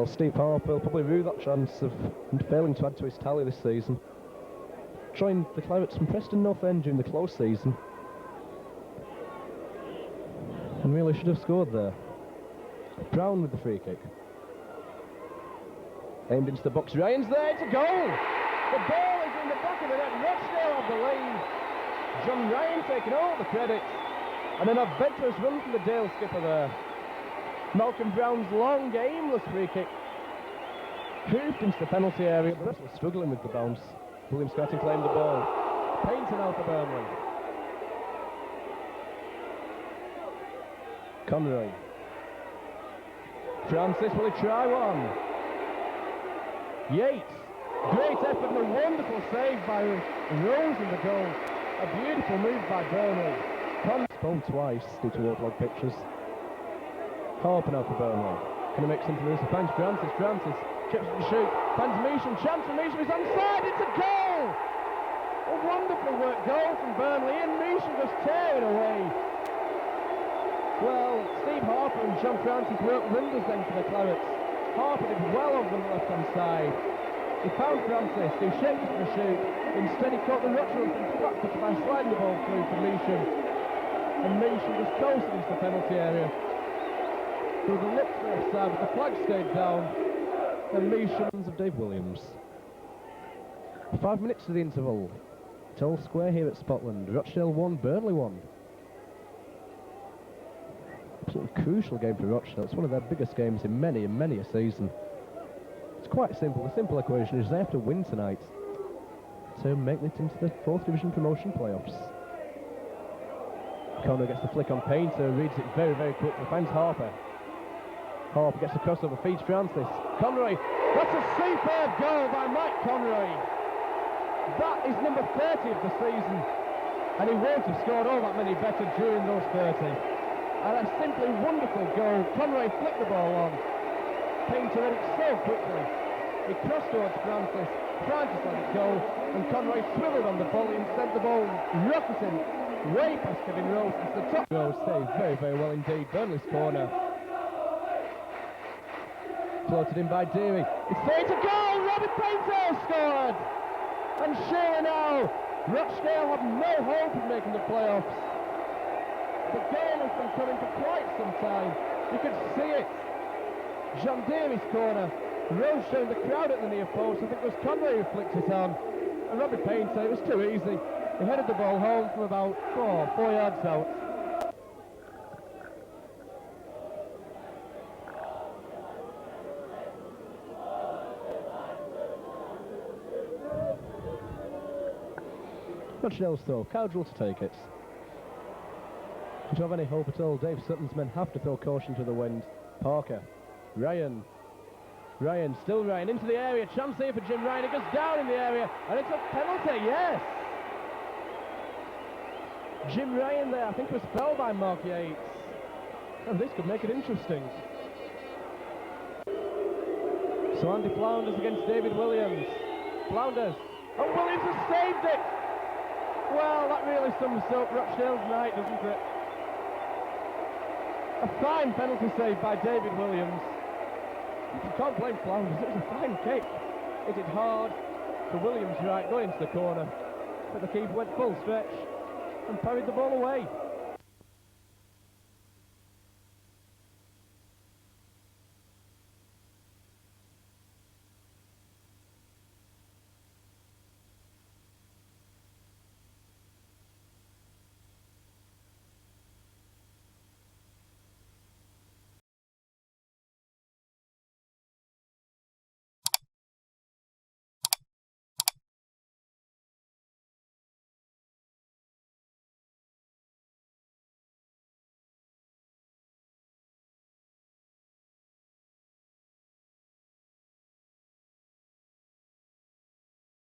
Well, Steve Harper will probably rue that chance of failing to add to his tally this season. Joined the Clarets from Preston North End during the close season, and really should have scored there. Brown with the free kick. Aimed into the box, Ryan's there, it's a goal! The ball is in the back of the net, Rochdale I believe. John Ryan taking all the credit, and an adventurous run from the Dale skipper there. Malcolm Brown's long, aimless free kick hoofed into the penalty area. The rest was struggling with the bounce. William Scotty claimed the ball. Painter now for Burnley. Conroy. Francis, will he try one? Yates. Great effort and a wonderful save by Rose in the goal. A beautiful move by Burnley. Postponed twice due to waterlogged pitches. Harper now for Burnley. Can he make something of this? He finds Francis. Francis chips to shoot. Finds Measham. Chance for Measham. He's onside. It's a goal! A wonderful work goal from Burnley. And Measham just tearing away. Well, Steve Harper and John Francis worked wonders then for the Clarets. Harper did well over the left-hand side. He found Francis, who shaped for the shoot. Instead, he caught the Rotherham from flat-footed by sliding the ball through for Measham. And Measham just coasted into the penalty area. through the looks for offside, but the flag stayed down. And Missions of Dave Williams. 5 minutes to the interval. Tull Square here at Spotland. Rochdale 1, Burnley 1. Absolutely crucial game for Rochdale. It's one of their biggest games in many a season. It's quite simple. The simple equation is they have to win tonight to make it into the 4th Division promotion playoffs. Conroy gets the flick on Painter, reads it very quickly, finds Harper. Harper gets the crossover, feeds Francis. Conroy, that's a superb goal by Mike Conroy. That is number 30 of the season, and he won't have scored all that many better during those 30. And a simply wonderful goal. Conroy flicked the ball on. Painter read it so quickly. He crossed towards Francis. Francis let it go, and Conroy swiveled on the volley and sent the ball rocketing way past Kevin Rose. It's the top. Rose saved very well indeed. Burnley's corner. Floated in by Deary. It's there to goal! Robert Painter scored! And surely now, Rochdale have no hope of making the playoffs. The goal has been coming for quite some time. You could see it. John Deary's corner. Rose showing the crowd at the near post. I think it was Conroy who flicked it on. And Robert Painter, it was too easy. He headed the ball home from about 4 yards out. Rochdale's throw, Cowdrell to take it. Do you have any hope at all? Dave Sutton's men have to throw caution to the wind. Parker, Ryan, still Ryan, into the area, chance here for Jim Ryan, it goes down in the area, and it's a penalty, yes! Jim Ryan there, I think was fouled by Mark Yates. And this could make it interesting. So Andy Flounders against David Williams. Flounders, and Williams has saved it! Well, that really sums up Rochdale's night, doesn't it? A fine penalty save by David Williams. You can't blame Flounders, it was a fine kick. Hit it hard to Williams' right, going into the corner. But the keeper went full stretch and parried the ball away.